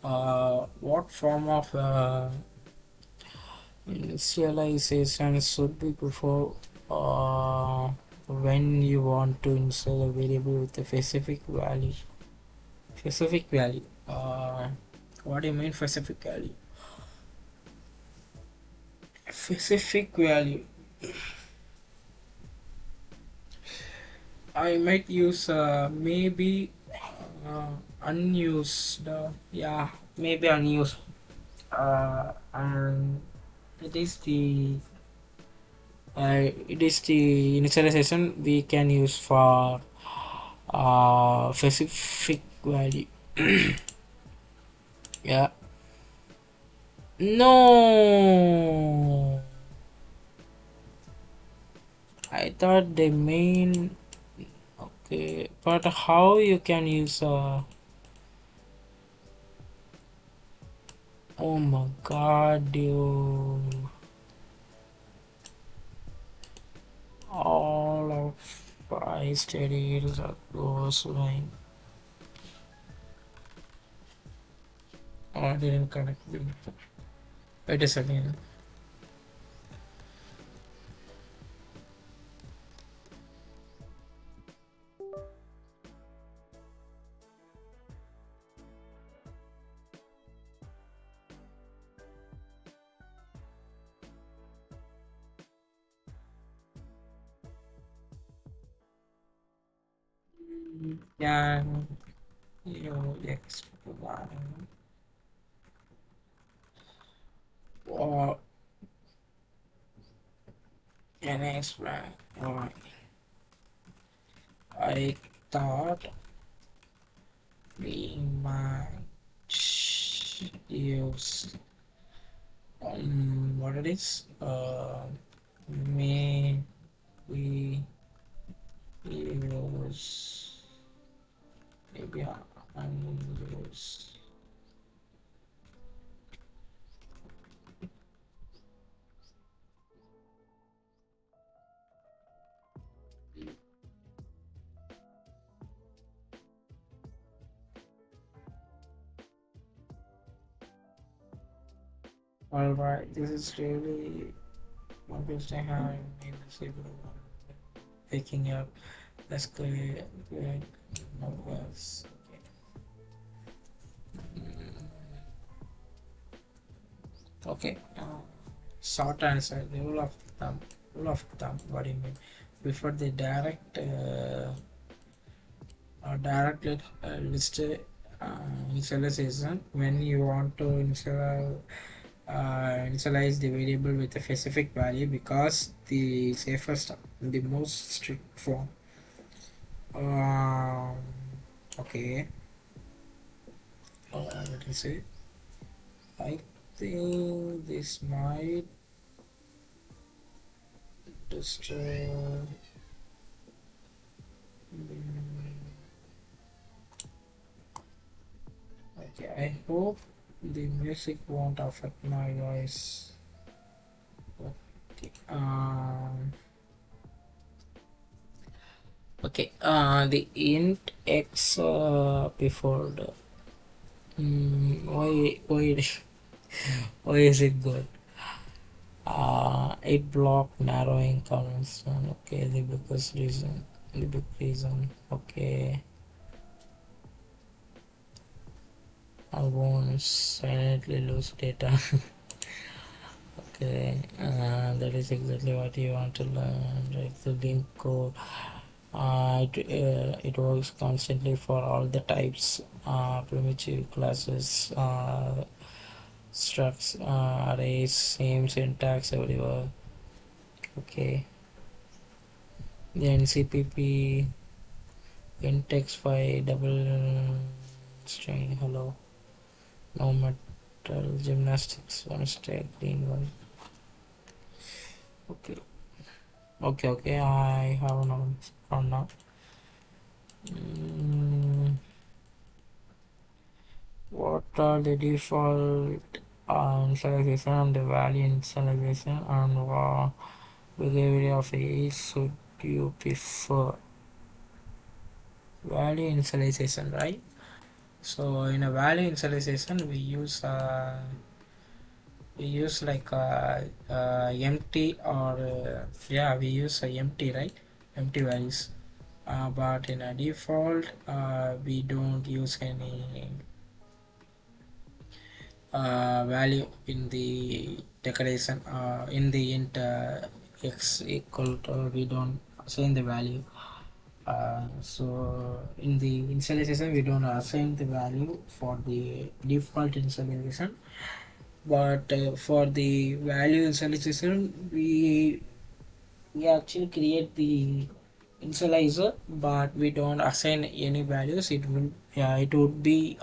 What form of initialization should be before when you want to install a variable with a specific value? Specific value. What do you mean specific value? Specific value. I might use maybe unused. Yeah, maybe unused. And it is the initialization we can use for specific value. Yeah. No, I thought they mean okay, but how you can use oh my god, you all of I studied those line. Oh, I didn't connect them. Wait a second. Yeah, you explain. Or can I explain? Why? I thought we might use what it is. May we use maybe unuse. All right, this is really interesting how I made this able waking up. Let's go good numbers. Okay. Short answer. The rule of thumb. Rule of thumb. What do you mean? Before the direct list initialization, when you want to initialize the variable with a specific value, because the safest, the most strict form. Um, okay. Let me see. I think this might destroy. Okay, I hope the music won't affect my voice. Okay. Okay. The int x before the why is it good? It blocked narrowing comments. Okay, the biggest reason. The big reason. Okay, I won't silently lose data. Okay, that is exactly what you want to learn. Right, the link code. It works constantly for all the types, primitive classes, structs, arrays, same syntax everywhere. Okay, then CPP in text file double string hello no metal gymnastics one stack clean one. Okay, okay, I have no from now. Mm, what are the default initialization and the value initialization and what behavior of each should you prefer? Value initialization, right? So in a value initialization we use like empty or yeah, we use empty, right? Empty values. But in a default we don't use any value in the declaration in the int x equal to, we don't assign the value. So in the initialization we don't assign the value for the default initialization, but for the value initialization we actually create the initializer, but we don't assign any values. It will, yeah, it would be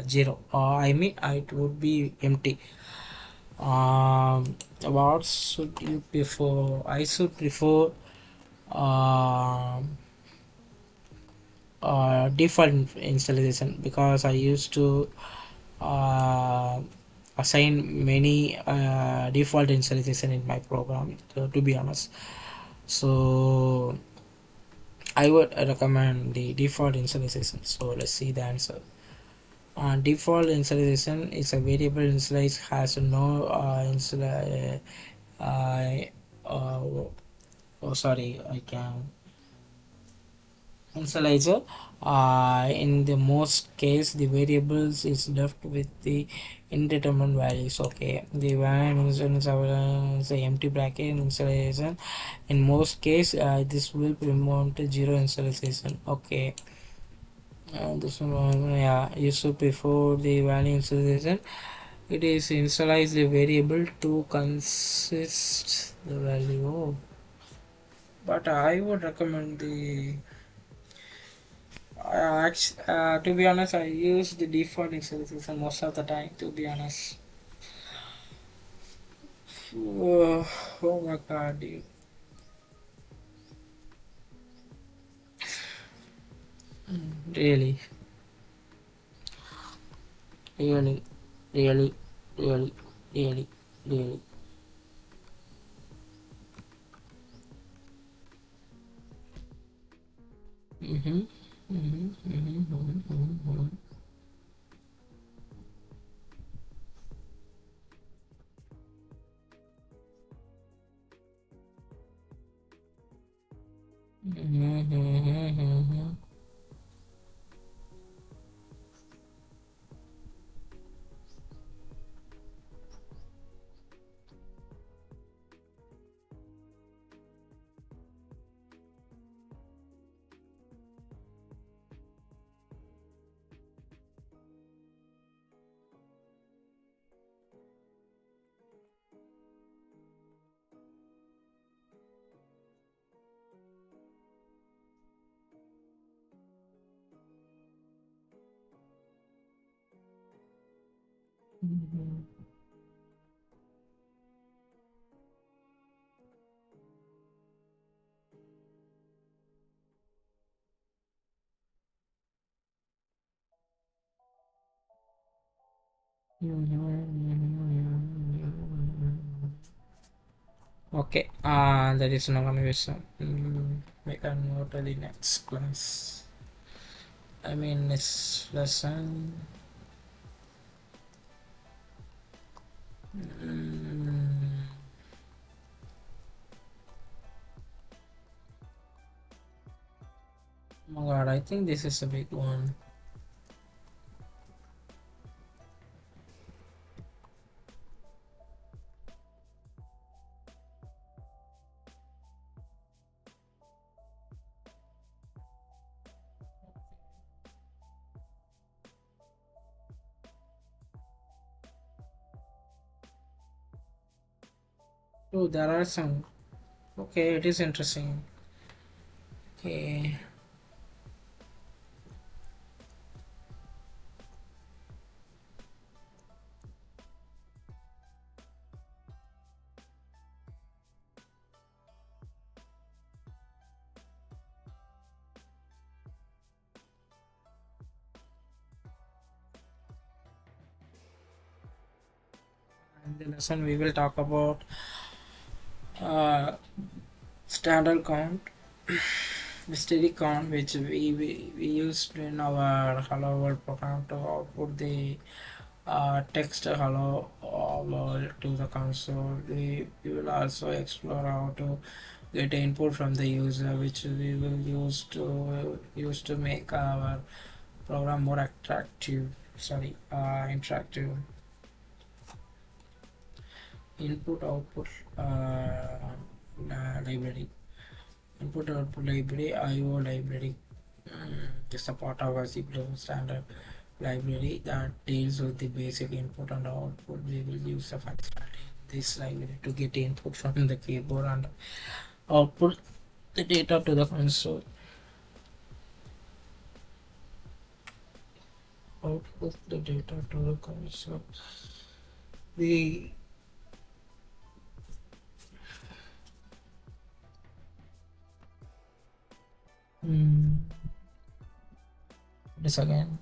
zero, I mean it would be empty. What should you prefer? I should prefer um default installation because I used to uh, assign many default installation in my program, to be honest. So I would recommend the default initialization. So let's see the answer. Default initialization is a variable initialize has no uh, uh, oh sorry, I can initializer. In the most case the variables is left with the indeterminate values. Okay, the value is a empty bracket initialization. In most case this will promote zero initialization. Okay, this one, yeah, used before the value initialization. It is initialize the variable to consist the value. Oh, but I would recommend the to be honest, I use the default initialization most of the time. To be honest, oh my god, dude. Really, really, really, really, really, really. Mm-hmm. Mm-hmm. Mm-hmm. Mm-hmm. Mm-hmm. Mm-hmm. Mm-hmm. Okay, that is no conversation. We can go to the next class. I mean, next lesson. Mm, oh my god, I think this is a big one. Oh, there are some. Okay, it is interesting. Okay, in the lesson we will talk about uh, standard count, the steady count, which we used in our Hello World program to output the text hello world to the console. We will also explore how to get input from the user, which we will use to make our program more attractive. Sorry, interactive. Input output library. Input output library, IO library, is a part of a C++ standard library that deals with the basic input and output. We will use the functionality in this library to get input from the keyboard and output the data to the console. Output the data to the console. The mm, this again.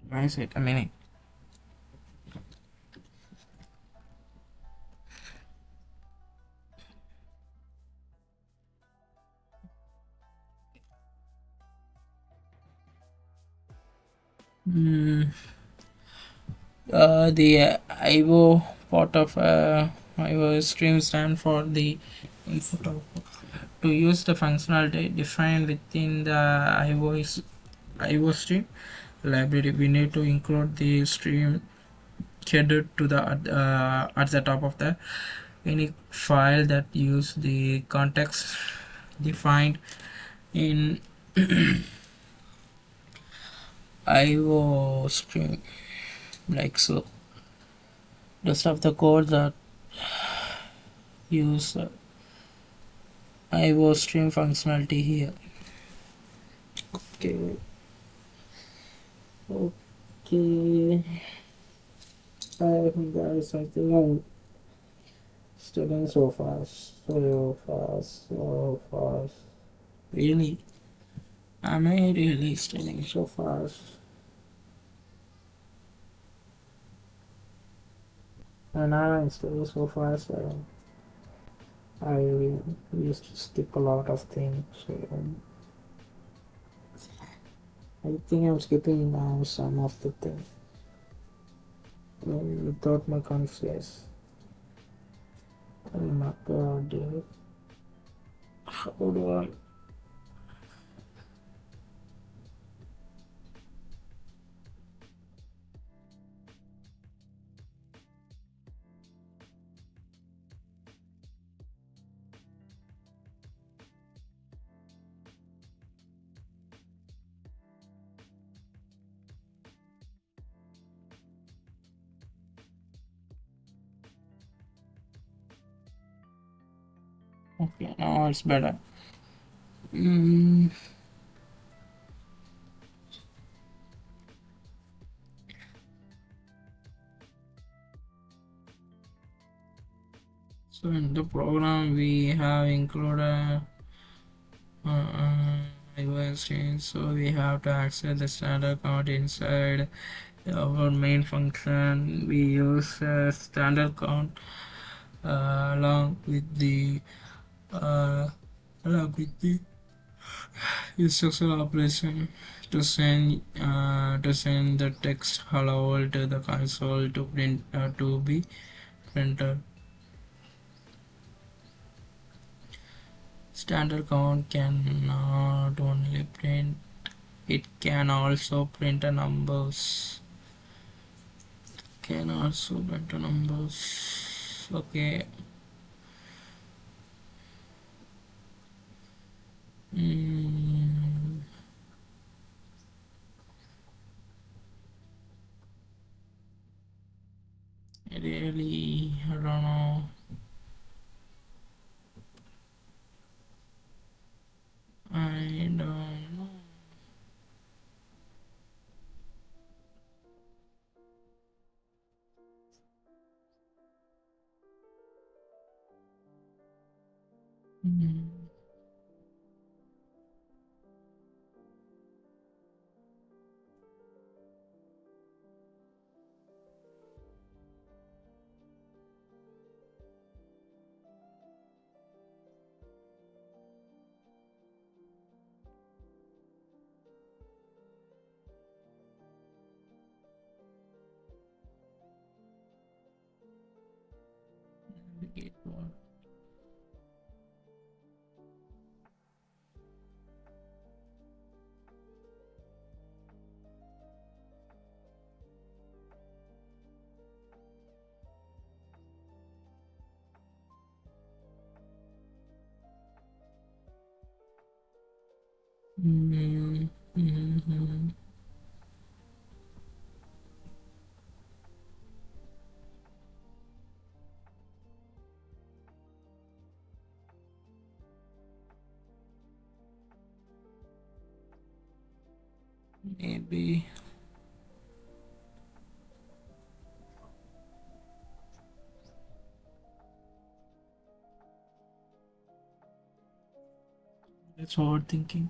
Why is it a minute? Mm, the IO part of IO stream stand for the input output. To use the functionality defined within the IO stream library, we need to include the stream header to the at the top of the any file that use the context defined in IO stream, like so. Rest of the code that use IO stream functionality here. Okay, okay. I think I'm studying so fast, so fast, so fast. Really? Am I really studying so fast? And I'm studying so fast. I used to skip a lot of things. So I think I'm skipping now some of the things without my conscious. Oh my god, dude. How do I? Okay, now it's better. Mm, So in the program we have included change. So we have to access the standard count inside our main function. We use standard count along with the uh, instruction operation to send the text hello world to the console to print to be printed. Standard count can not only print, it can also print a numbers. Can also print a numbers. Okay. Mm, really, I don't know. I don't know. Mm, navigate what? Mm, mm, maybe that's overthinking.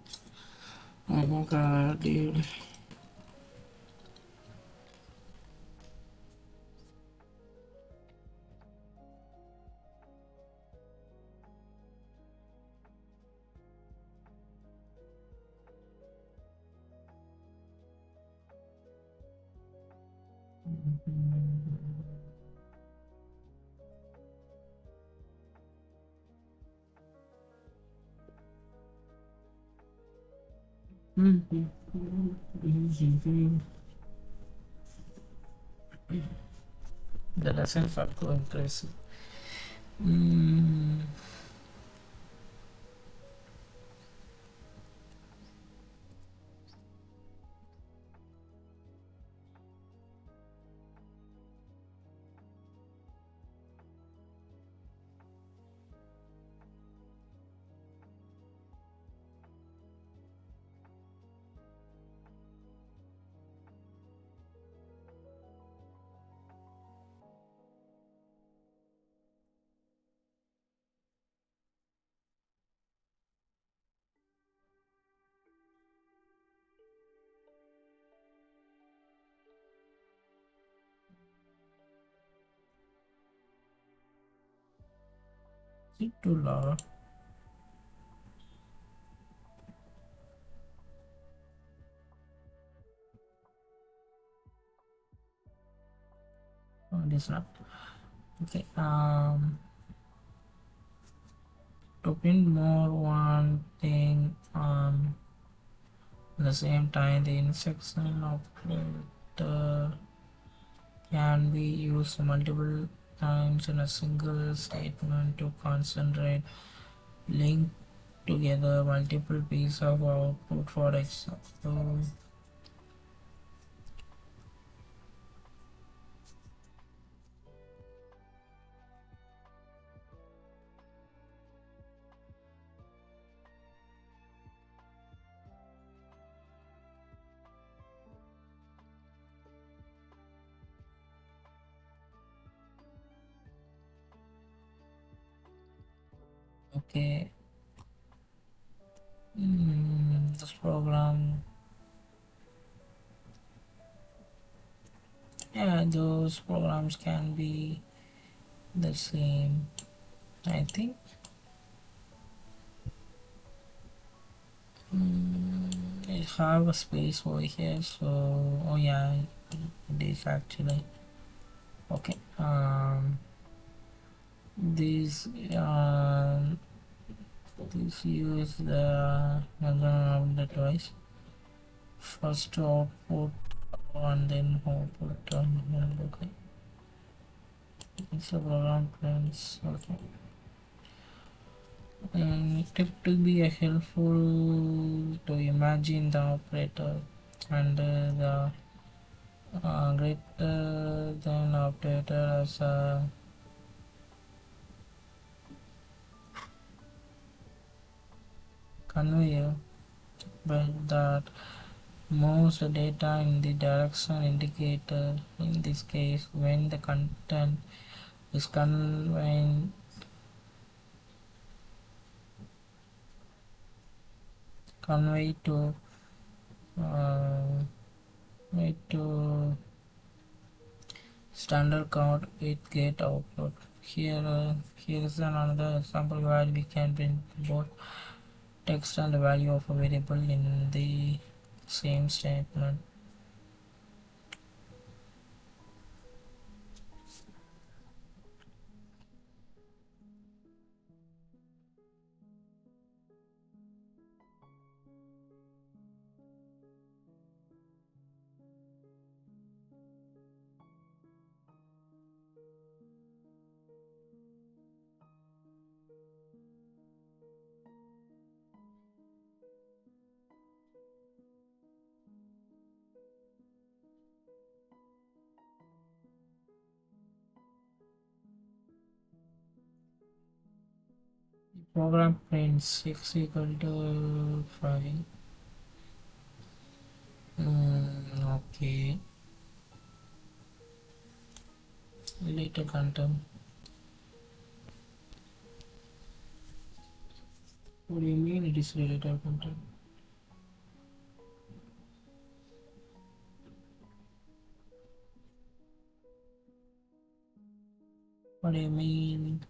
Oh my god, dude. The lessons are too impressive. Mm, it too loud. Oh, it is not. Okay. To print more one thing at the same time, the instruction operator can be used multiple times in a single statement to concentrate, link together multiple pieces of output. For example, Okay. This program, yeah, those programs can be the same, I think. I have a space over here, so oh yeah, it is actually okay. These this use the of the device first to output and then output okay. It's a program plans okay. And tip to be a helpful to imagine the operator and the greater than operator as a conveyor but that moves the data in the direction indicator. In this case, when the content is conveyed uh, to standard code, it get output. Here is another example where we can print both text and the value of a variable in the same statement. The program prints x equal to 5. Okay. Related content. What do you mean it is related content? What do you mean?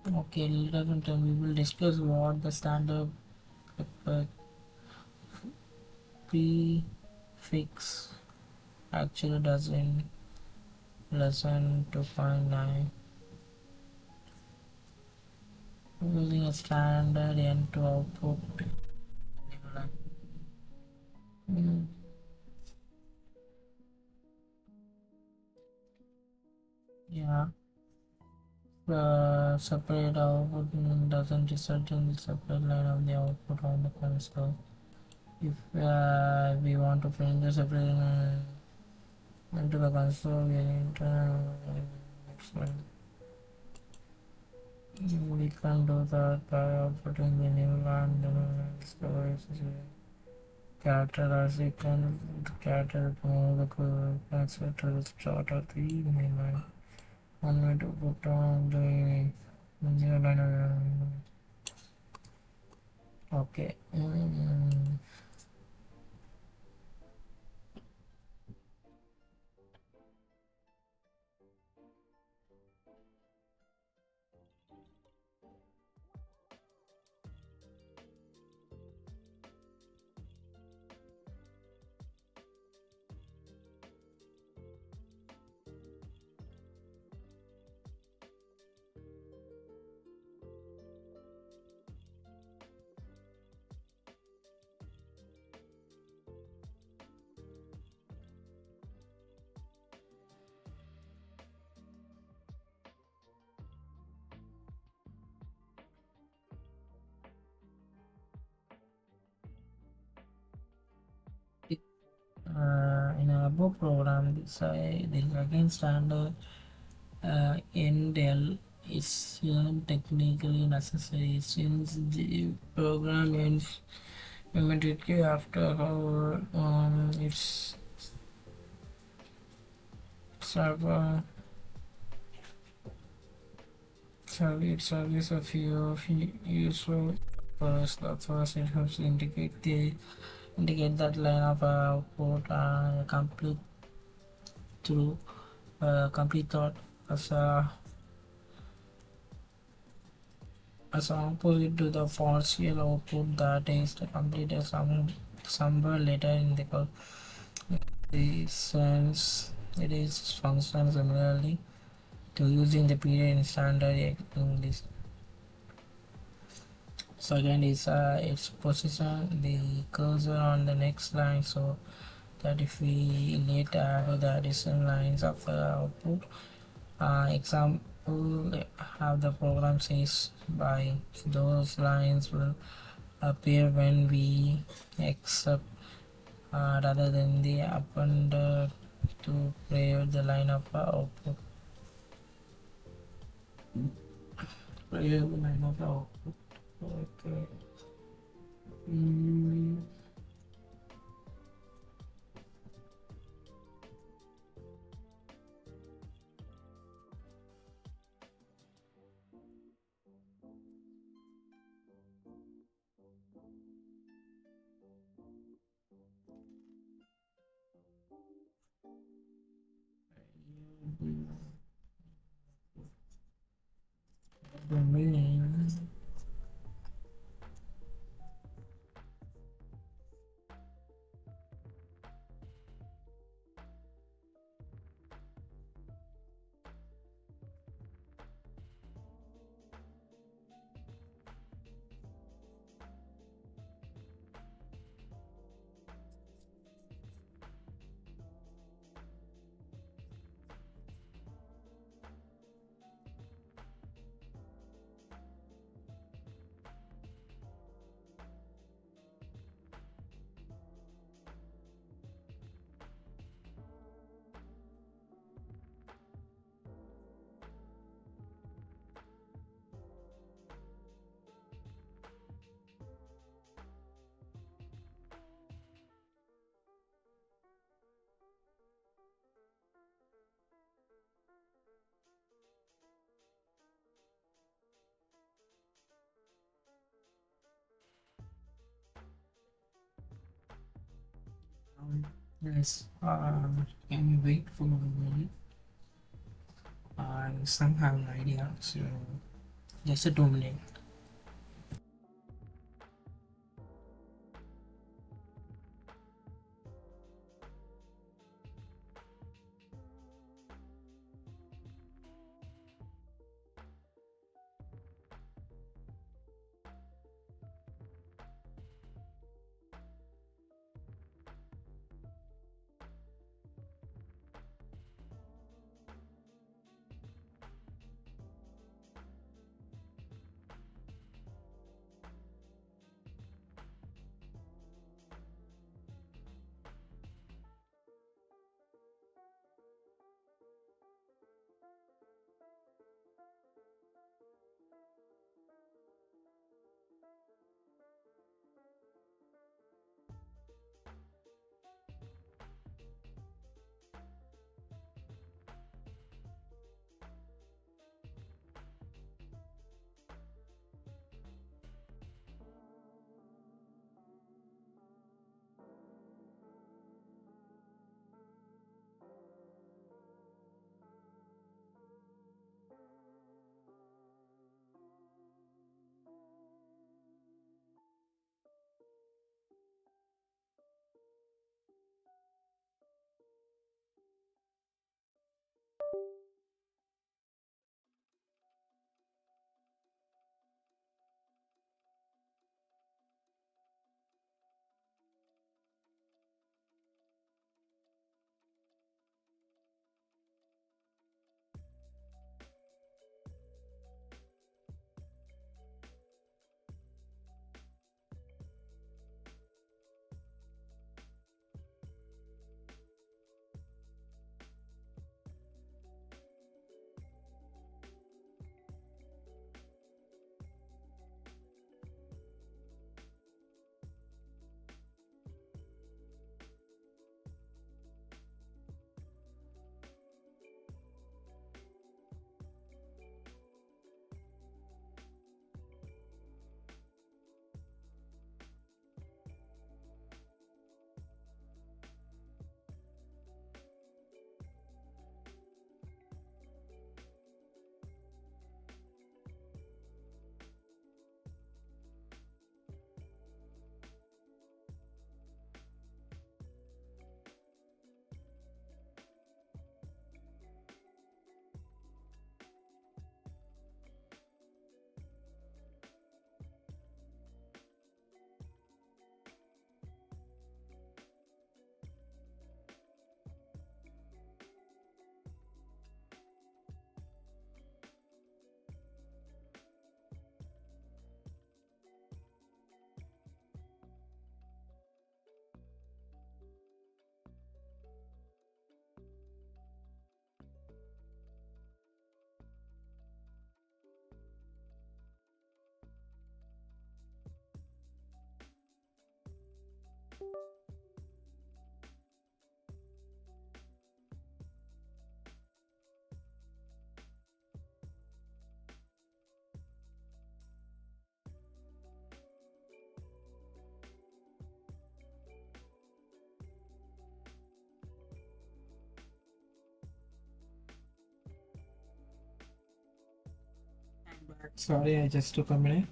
Okay, later content we will discuss what the standard prefix actually does in lesson 2.9. Using a standard end to output. Mm, yeah. Separate output doesn't result in the separate line of the output on the console. If we want to print the separate into the console, we need to we can do that by outputting the new line storage character as you can character to move the answer to the start of the main line. One way to put on the new line. Okay. In a above program, this again standard NDL is technically necessary since the program ends immediately after how its server So it serves a few useful purpose. The first, it helps indicate that line of output complete through complete thought as opposite to the partial output that is completed somewhere later in the code. The sense it is functions similarly to using the period in standard English. Second is its position the cursor on the next line so that if we later add the additional lines of output, example how the program says by those lines will appear when we accept rather than the append to prevent the line of output. Prevent the line of output. Okay. Mm, the meaning. Um, yes. Can you wait for a minute? I some have an idea. So just a 2 minute. Sorry, I just took a minute.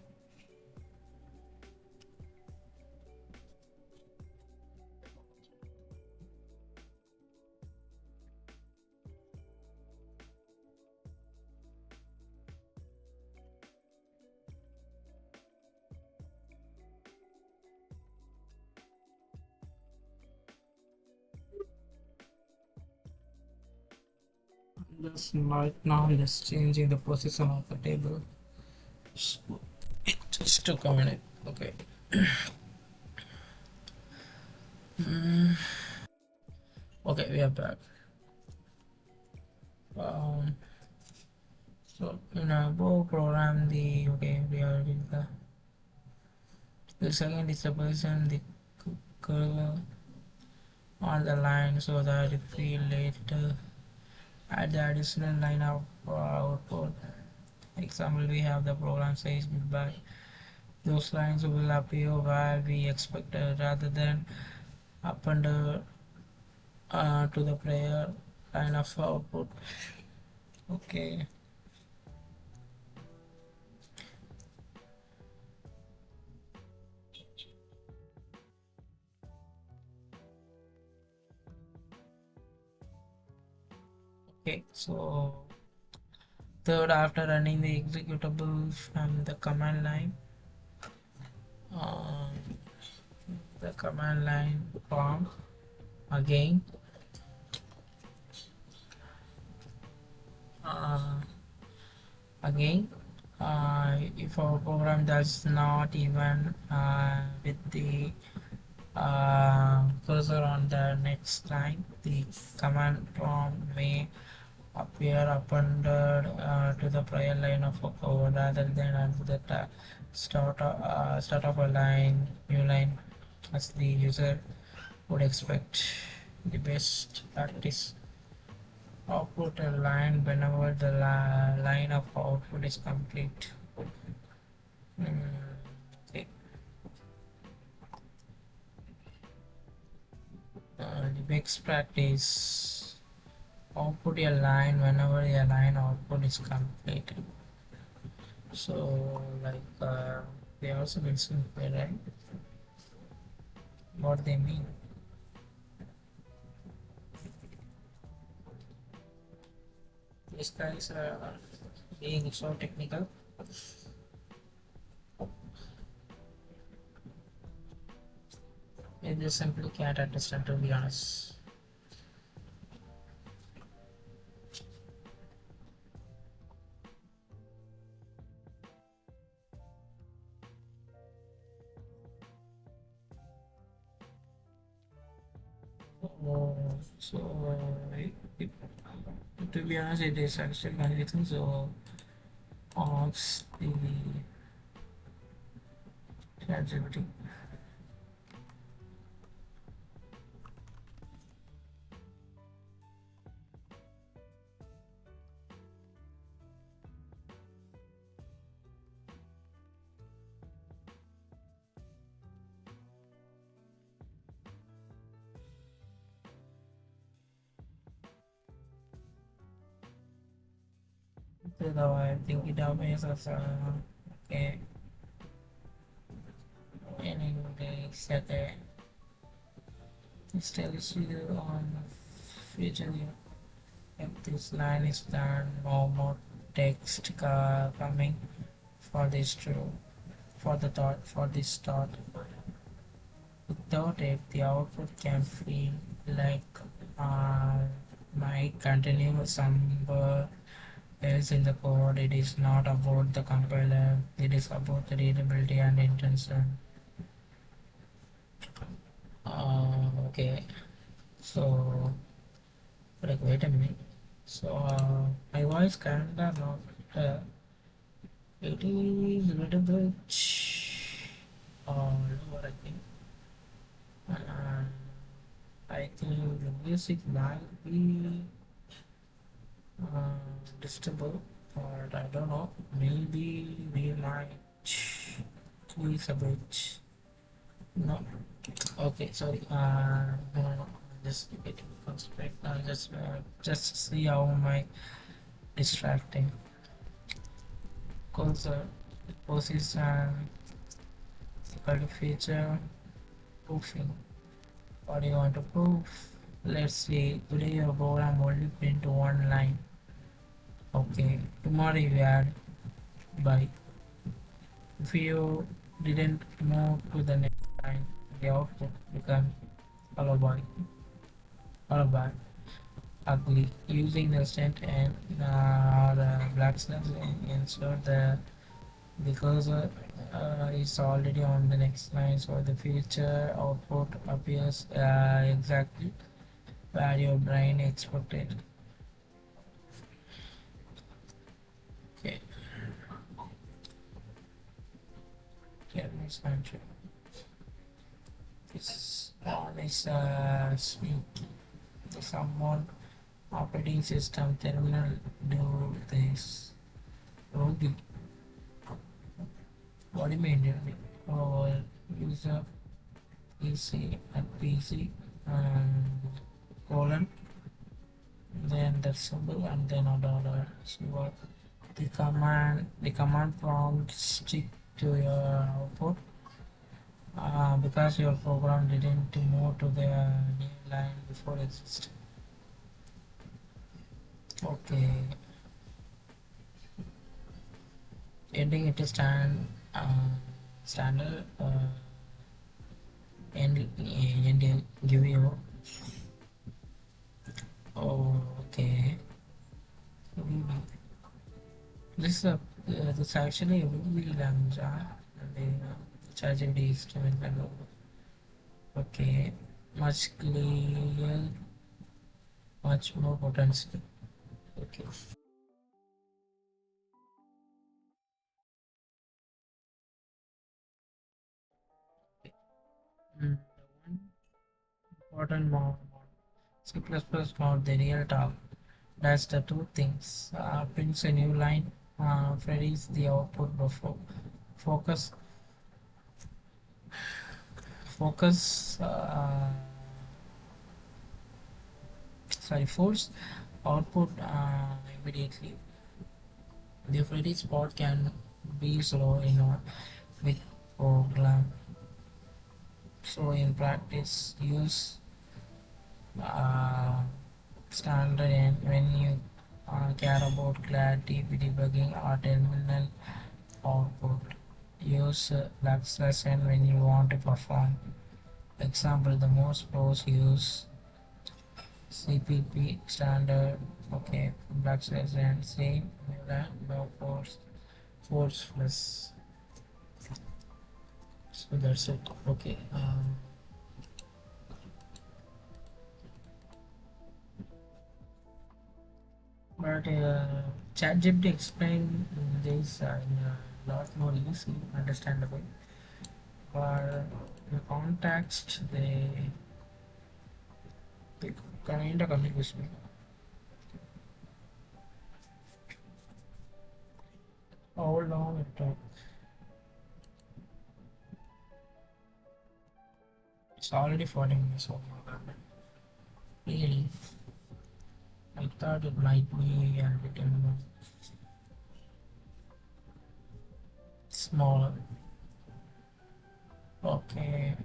Just right now, I'm just changing the position of the table. So it just took a minute. Okay. Okay, we are back. Um, so in our bow program, we are in the second is the person the curve on the line so that if we later add the additional line of output. Example, we have the program says goodbye. Those lines will appear where we expected rather than up under to the player line of output. Okay. Okay, so third, after running the executable from the command line, uh, the command line prompt again, uh, again, if our program does not even with the cursor on the next line, the command prompt may appear up under to the prior line of a code rather than at the start of a new line, as the user would expect. The best practice: output a line whenever the line of output is complete. Okay. The best practice: output a line whenever a line output is complete. So, like, they also mention here, right? What they mean. These guys are being so technical. They just simply can't understand, to be honest. Oh, so, it, to be honest, it is actually confusing. So, ops the ChatGPT. So, I think it always as okay. Anyway, okay. This tells you on future. If this line is done, no more text coming for this true for the thought for this thought. Without it, the output can feel like uh, might continue somewhere else in the code. It is not about the compiler, it is about the readability and intention. Okay, so like wait a minute. So my voice kinda not. It is a little bit lower, I think. Uh, I think the music might be uh, disturbed, or I don't know. Maybe we might tweak a bit. No. Okay, sorry. No, just getting concentrate. Just see how my distracting because it poses an equality feature proofing. What do you want to prove? Let's see. Today your program only print one line. Okay. Tomorrow you add by. If you didn't move to the next line, the output becomes hollow by hollow ugly. Using the stent and blacksmith instead the cursor is already on the next line, so the future output appears exactly where your brain expected. Okay, let me explain. This one is sweet. Someone operating system terminal do this. Ruby. What do you mean? Our user PC and PC colon then the symbol and then order. So the command prompt stick to your output because your program didn't move to the new line before exist. Okay, ending it is standard and give you. Okay, this actually a Ruby language. The charging is okay, much clear, much more potential. Okay. The one important C++ not the real talk. That's the two things. Prints a new line. Freeze the output before. Focus. Focus. Sorry. Force output immediately. The freeze spot can be slow in a big program. So in practice, use uh, standard and when you care about clarity, debugging or terminal output. Use backslash n when you want to perform. Example, the most pros use CPP standard, okay, backslash n, same, no force plus. So that's it, okay. But ChatGPT explain this in a lot more easy, understandable. For the context, they kind of confuse me. How long it took? It's already 40 minutes over. Really, I thought it might be a little more smaller. Okay.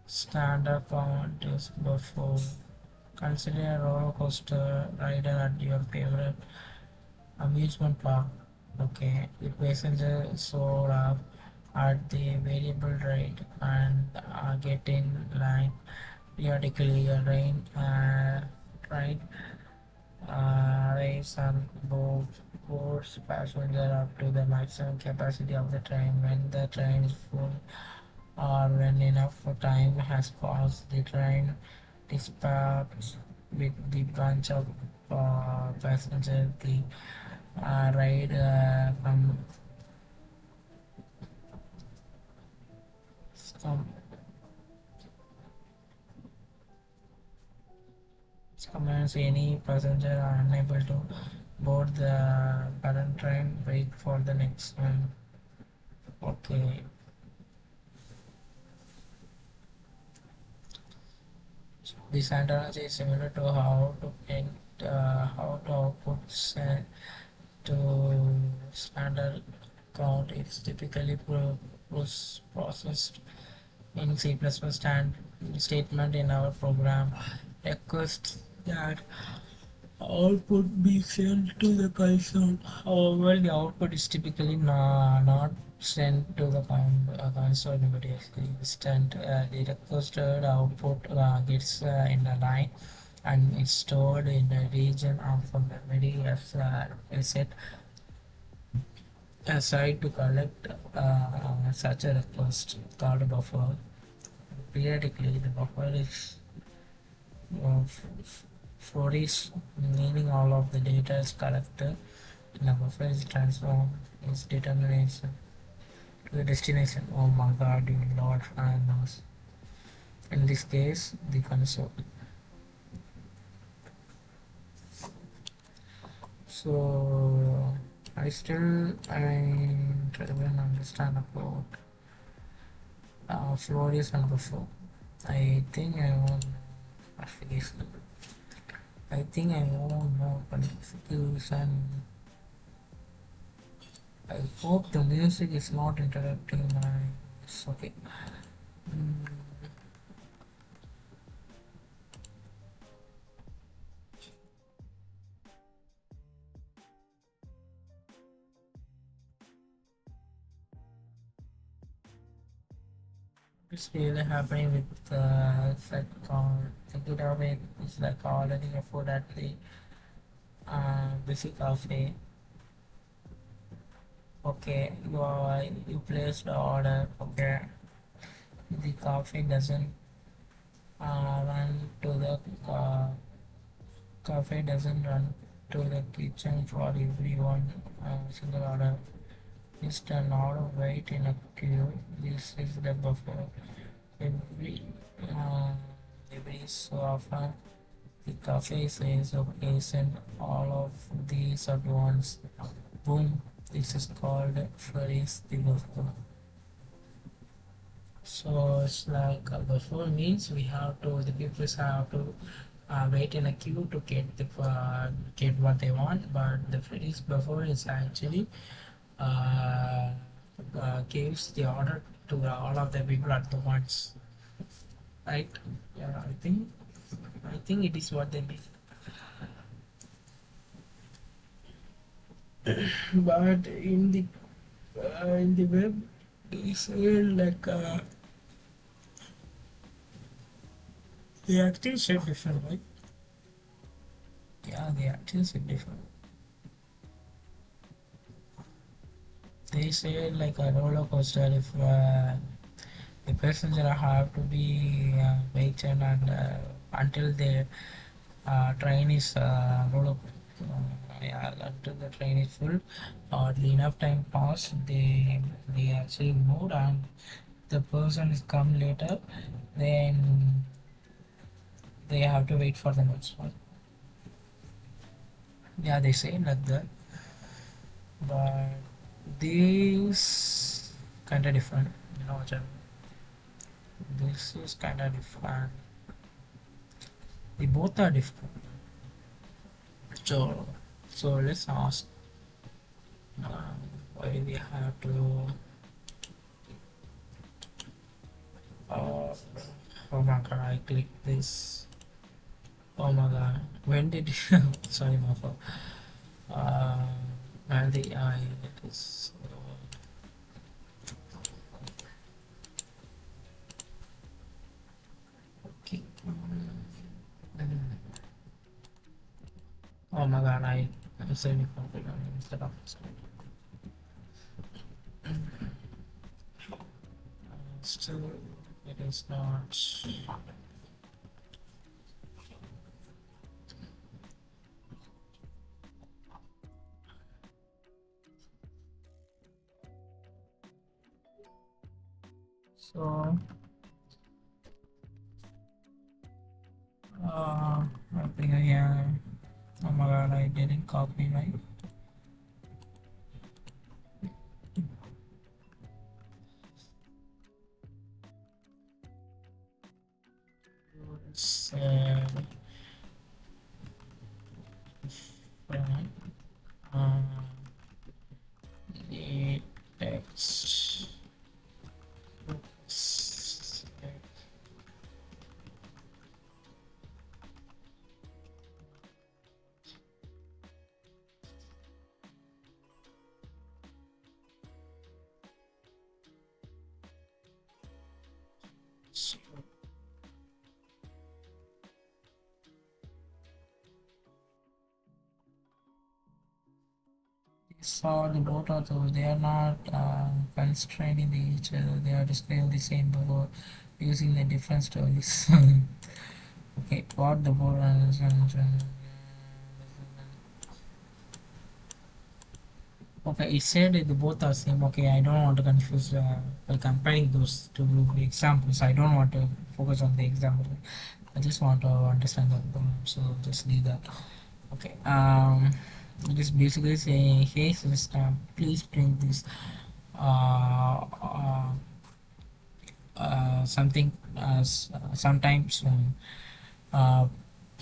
Standard font is before. Consider a roller coaster rider at your favorite amusement park. Okay, the passenger soar up at the variable rate and get in line periodically. A train race and boards passenger up to the maximum capacity of the train. When the train is full or when enough time has passed, the train dispatches with the bunch of passengers. The ride from comments any passenger are unable to board the current train, wait for the next one. Okay, this analogy is similar to how to output to standard count. It's typically processed in C++ stand statement in our program requests that output be sent to the console. However, the output is typically not sent to the console immediately. Instant, the requested output gets in a line and is stored in a region of the memory as a set aside to collect such a request called a buffer. Periodically, the buffer is flourished, meaning all of the data is collected. The buffer is transformed its determination to the destination. Oh my god, you Lord knows. In this case, the console. So I try to understand about flourish and buffer. I think I want application. I think I want more qualification. I hope the music is not interrupting my. It's okay. Mm, it's really happening with that Take it away. It's like ordering a food at the busy cafe. Okay, you placed the order. Okay, the coffee doesn't run to the cafe doesn't run to the kitchen for everyone single order. Just an order wait in a queue. This is the buffer. Every uh, every so often the cafe says okay send all of these at once. Boom. This is called freeze the buffer. So it's like before means we have to the people have to wait in a queue to get what they want, but the freeze buffer is actually uh, gives the order to all of the people at the once, right? Yeah, I think it is what they mean. But in the web, they say like they actually say different, right? Yeah, they actually say different. They say like a roller coaster if the passenger have to be waited and until the train is roll up. Yeah, until the train is full or enough time passed, they actually moved and the person is come later, then they have to wait for the next one. Yeah, they say like that, but this kind of different, you know, Jan. This is kind of different. They both are different. So, so let's ask why we have to. Uh, oh my god, I clicked this. Oh my god, when did you? Sorry, my fault. Uh, and the I it is. Okay. Oh my god, I said it completely instead of still it is not. So I think yeah. Oh my god, I didn't copy my. Uh, saw the both of those. They are not constrained in each other. They are describing the same before using the different stories. Okay, what the board okay, it said the both are same. Okay, I don't want to confuse by comparing those two examples. I don't want to focus on the example. I just want to understand the problem. So just leave that. Okay. It is basically saying, hey system, please print this uh, something sometime soon. Uh,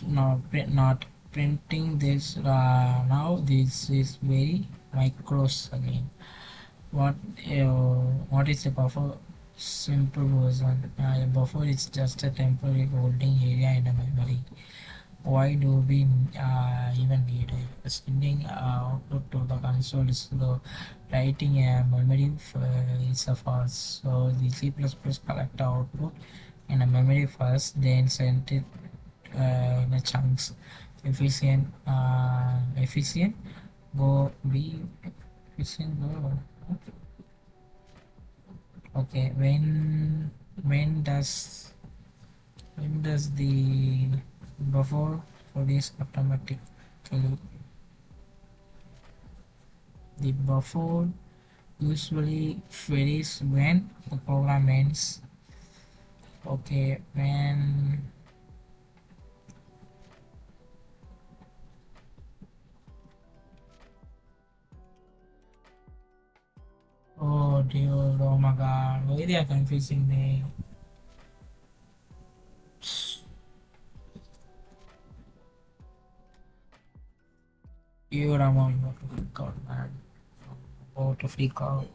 not printing this now. This is very micros again. What what is a buffer? Simple version. A buffer is just a temporary holding area in a memory. Why do we even need it? Sending output to the console is slow. Writing a memory is a fast. So the C++ collect output in a memory first, then send it in a chunks. Efficient. Go be efficient. Go. Okay. When does the buffer produce automatically? The buffer usually varies when the program ends. Okay, when oh dude, oh my god, why they are confusing me? Dude, I'm about to freak out, man. I'm about to freak out.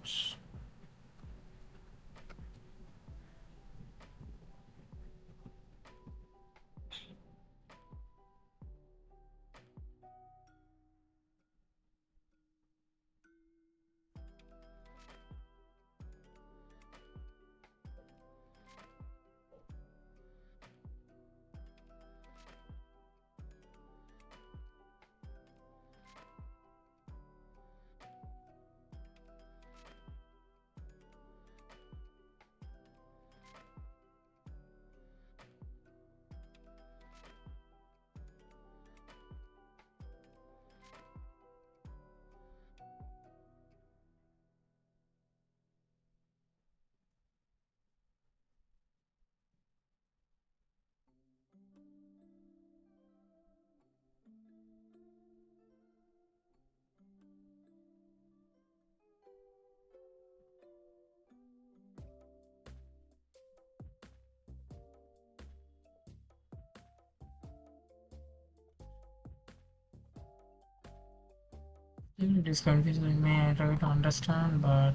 Still, it is confusing me. I try to understand, but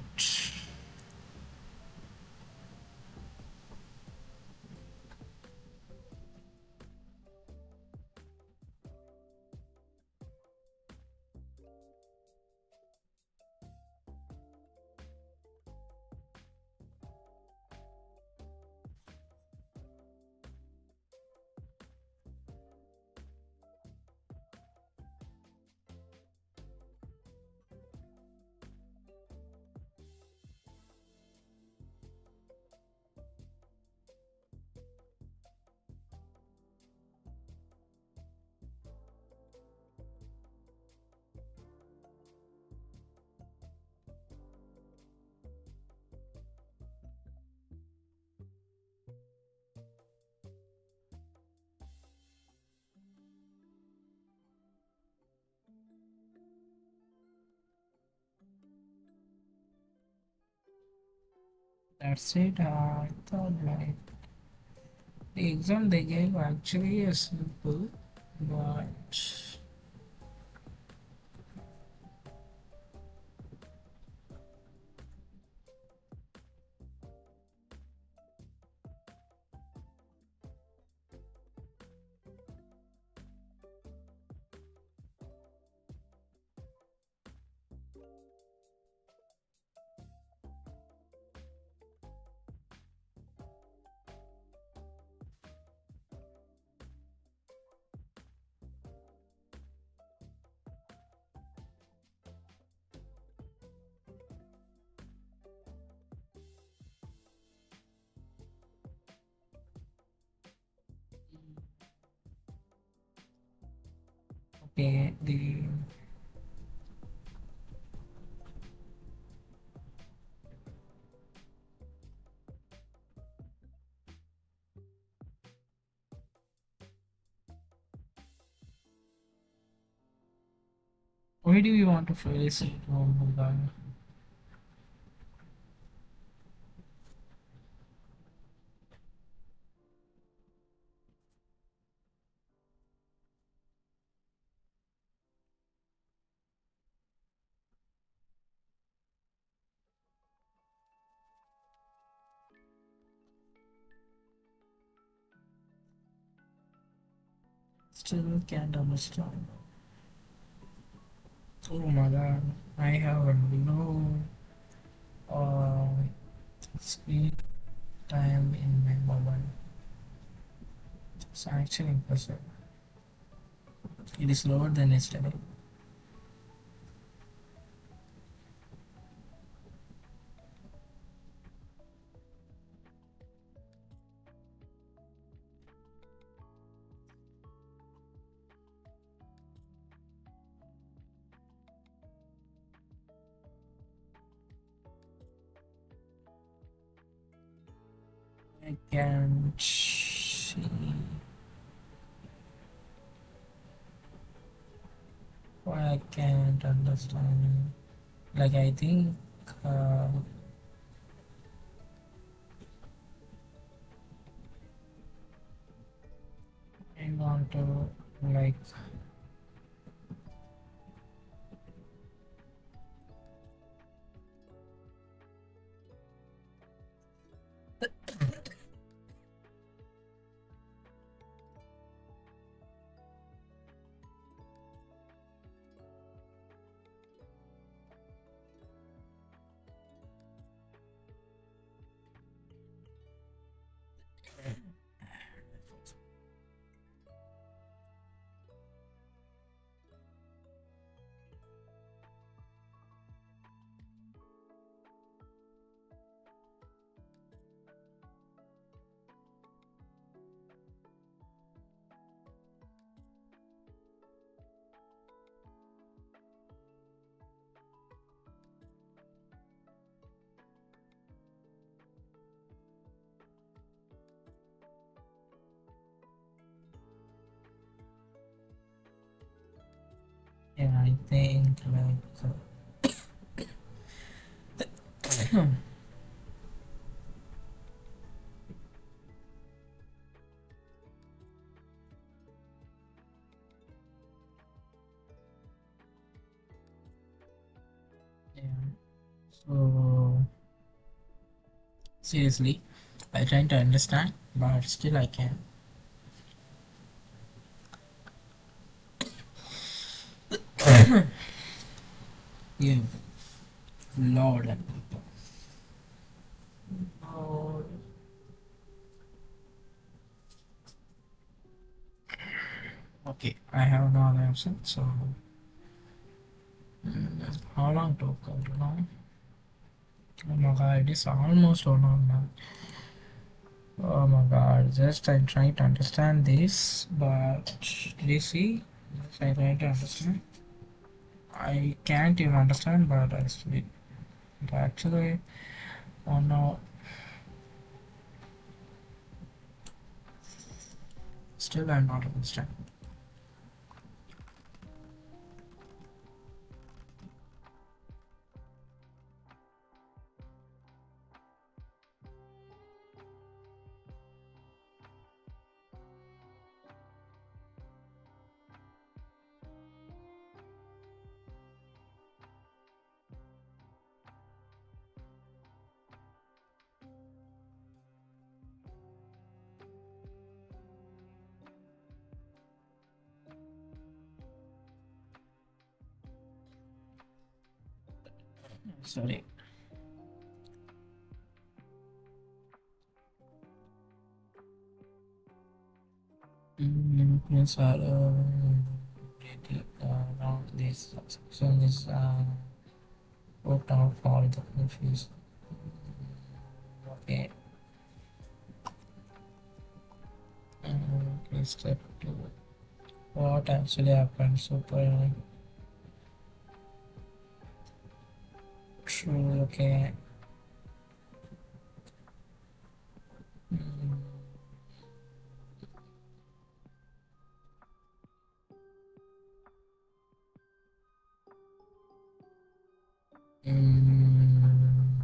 that's it. I thought like the exam they gave actually is simple, but the why do you want to face it? Oh my god. Still can't understand. Oh my god. I have a low uh, screen time in my mobile. It's actually impressive. It is lower than yesterday. I can't see why I can't understand. Like I think uh, I want to like yeah, I think like yeah. So seriously, I try to understand, but still I can. Yeah, Lord. Oh, okay, I have no other option. So how long to go? You know? Oh my god, it is almost 1 hour now. Oh my god, just I'm trying to understand this, but did you see? Just I trying to understand. I can't even understand, but I still actually, oh no, still I'm not understanding. Sorry. Prince are pretty around this section is put out for the confused. Okay. Please step 2. What actually happened? Super true. Okay. Mm, mm,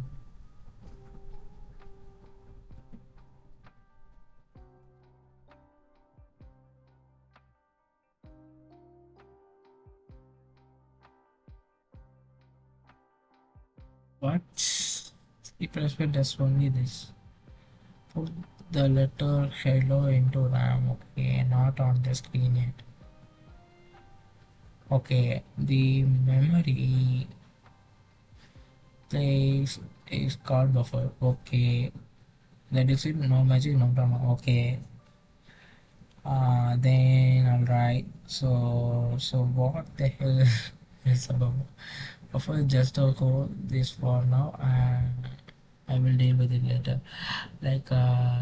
what? People does only this. Put the letter hello into RAM. Okay, not on the screen yet. Okay, the memory place is called buffer. Okay, that is it. No magic, no drama. Okay, then alright. So what the hell is about buffer? Just a code this for now, and I will deal with it later. Like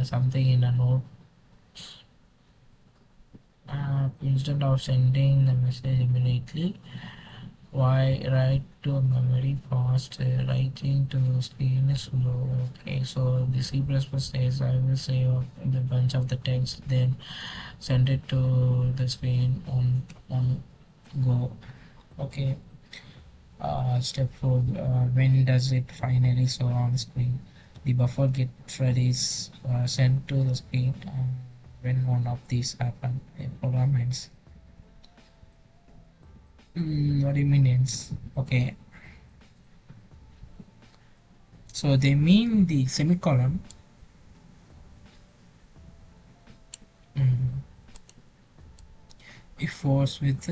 something in a note. Instead of sending the message immediately, why write to memory fast? Writing to the screen is slow. Okay, so the C++ says I will save the bunch of the text, then send it to the screen on go. Okay. Step 4. When does it finally show on screen? The buffer get ready is sent to the screen when one of these happen. A program ends. What do you mean ends? Okay, so they mean the semicolon. Mm, if was with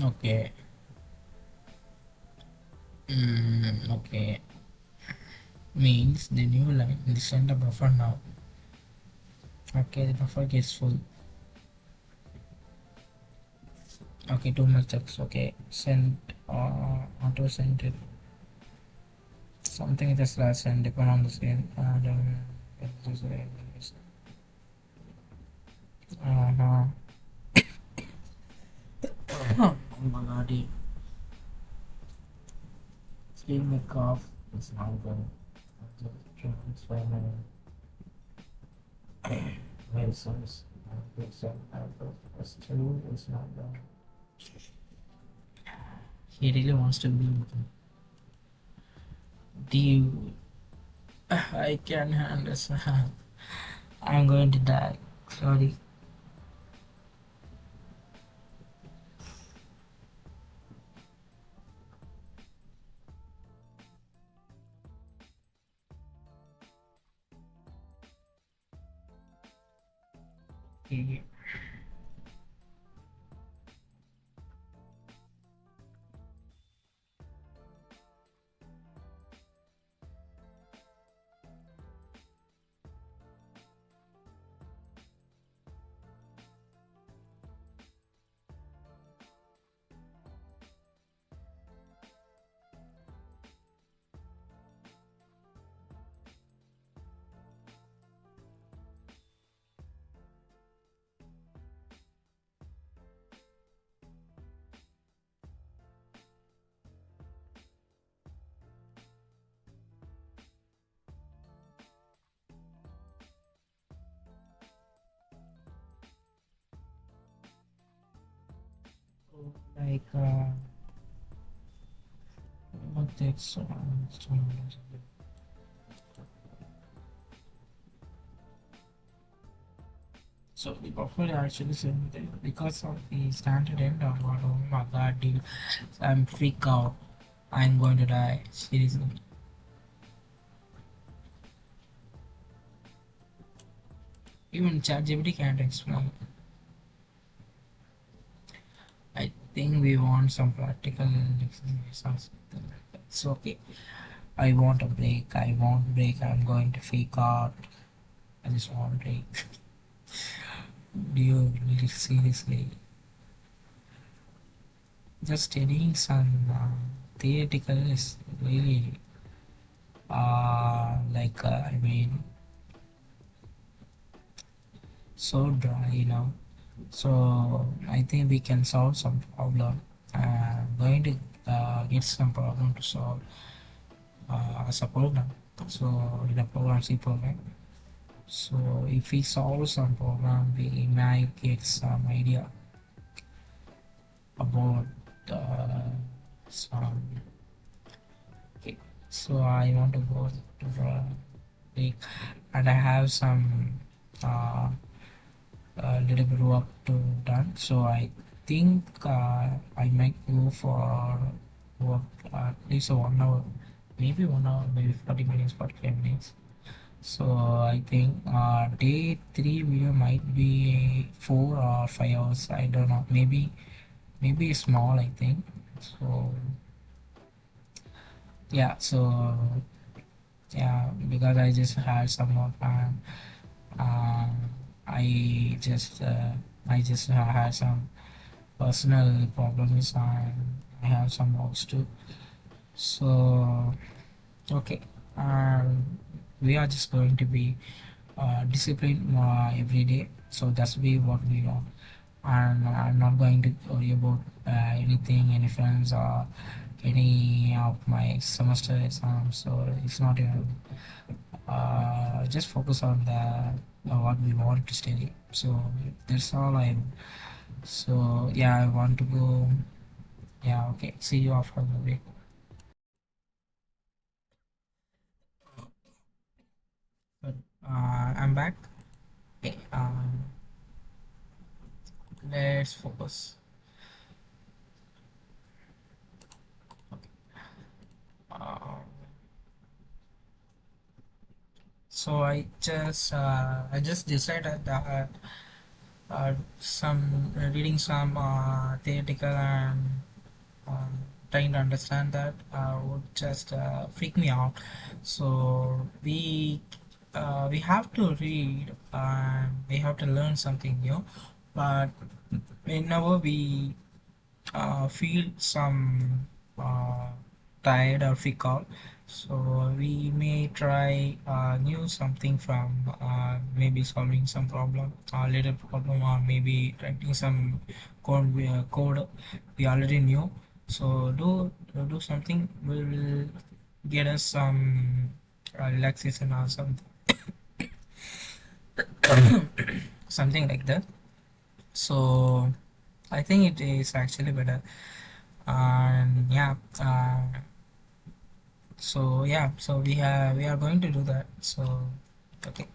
okay. Okay, means the new line in the center buffer now. Okay, the buffer gets full. Okay, too much text. Okay, send auto send it. Something just slash and depend on the screen. And uh-huh. Oh my god, dude. Still my cough. It's not good. Just transfer my medicines. Still it's not done. He really wants to be with me. Dude, I can understand. I'm going to die. Sorry. Like, what that's so the buffer actually said that because of the standard end of what, oh my god, dude, I'm freak out. I'm going to die. Seriously. Even ChatGPT can't explain. I think we want some practical exercise or something like that. So okay. I want a break. I want break. I'm going to freak out. I just want break. Do you really seriously? Just studying some theoretical is really I mean so dry, So I think we can solve some problem. Going to get some problem to solve as a program. So in a program C program. So if we solve some program, we might get some idea about uh, some. Okay. So I want to go to the lake, and I have some uh, little bit work to done. So I think I might go for work at least 1 hour, maybe 1 hour, maybe 40 minutes, 45 minutes. So I think day three video might be 4 or 5 hours. I don't know. Maybe small. I think. So yeah. So yeah, because I just had some more time. Uh, I just had some personal problems and I have some works too. So okay, we are just going to be disciplined every day. So that's be what we want. And I'm not going to worry about anything, any friends or any of my semester exams. So it's not even. Just focus on the what we want to study. So that's all I. So yeah, I want to go. Yeah, okay. See you after the break. But I'm back. Okay. Let's focus. Okay. Um, so I just decided that some reading some theoretical and um, trying to understand that would just freak me out. So we have to read and we have to learn something new, but whenever we feel some tired or freak out, so we may try new something from maybe solving some problem, little problem, or maybe writing some code we already knew. So do something will get us some relaxation or something, something like that. So I think it is actually better. And yeah, so yeah, so we are going to do that. So okay,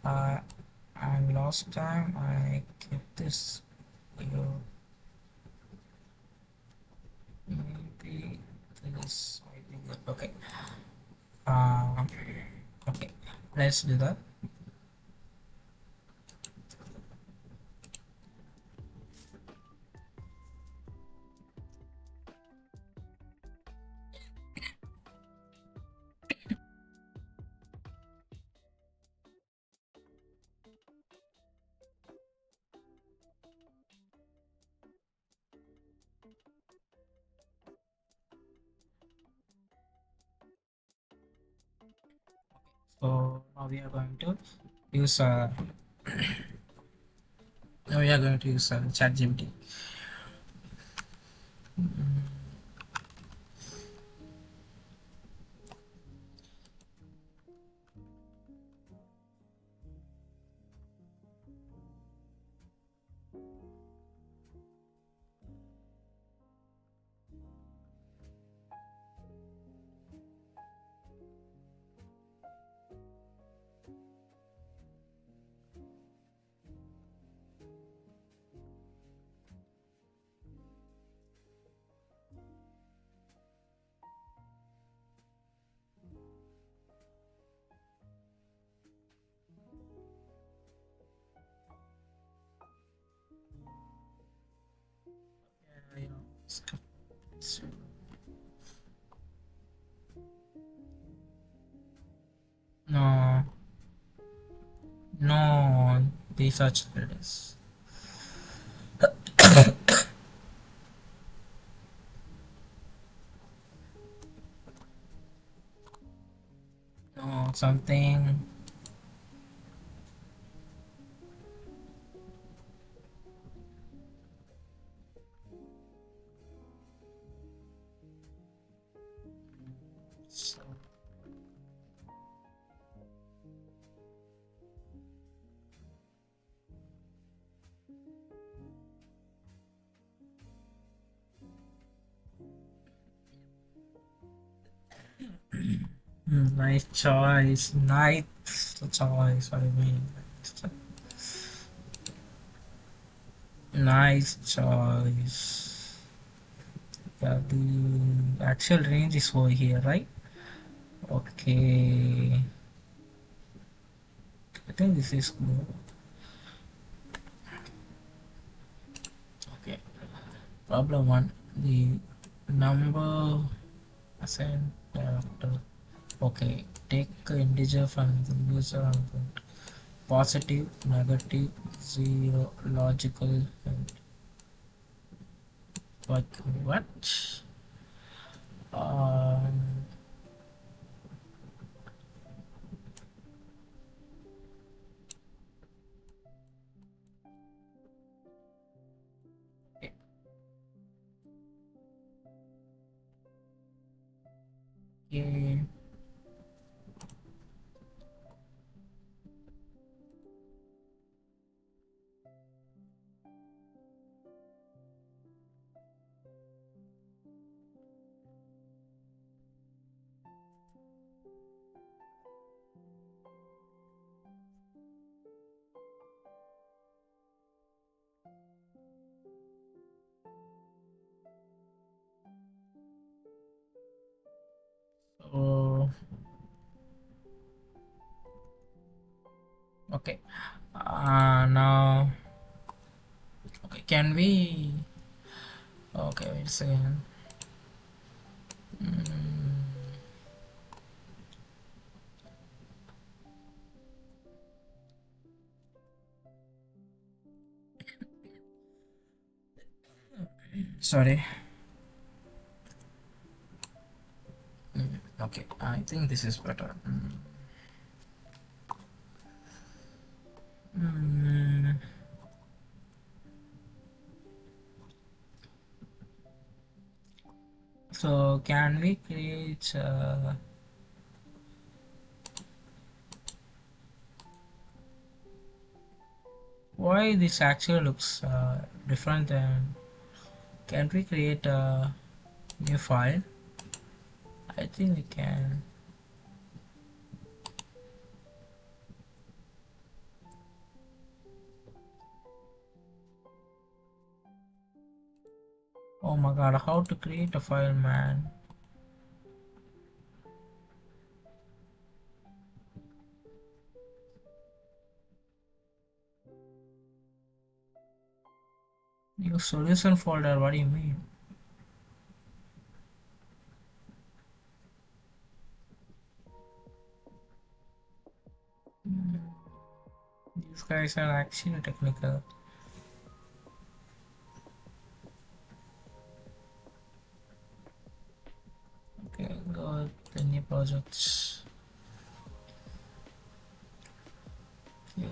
uh and last time I kept this, you know, maybe this might be good. Okay, uh okay, let's do that. So now we are going to use now we are going to use ChatGPT. No, no, these are childish. No, something. Nice choice. Nice choice. What do you mean? Nice choice. Yeah, the actual range is over here, right? Okay. I think this is good. Okay. Problem one. The number assigned after. Okay. Take an integer from the user input. Positive, negative, zero, logical, and like what? Um, okay. So okay. Now okay. Can we? Okay, wait a second. Mm, sorry. Okay, I think this is better. Mm, so can we create? Why this actually looks different than? Can we create a new file? I think we can. Oh my god, how to create a file, man? New solution folder, what do you mean? These guys are actually technical. Okay, go the new projects. Okay,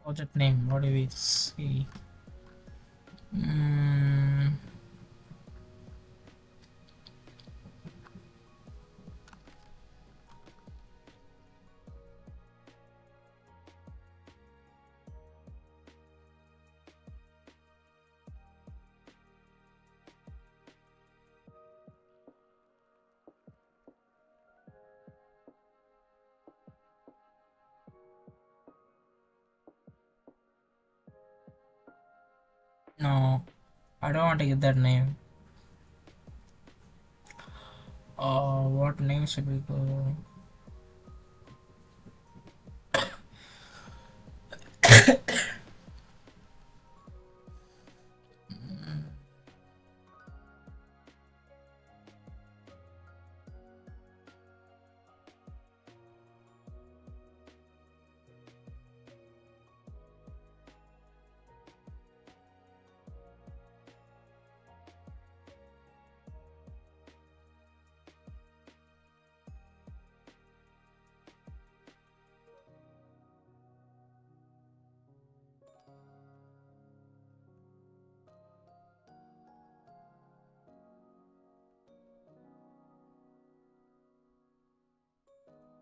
project name, what do we see? Mm, no, I don't want to give that name. What name should we go?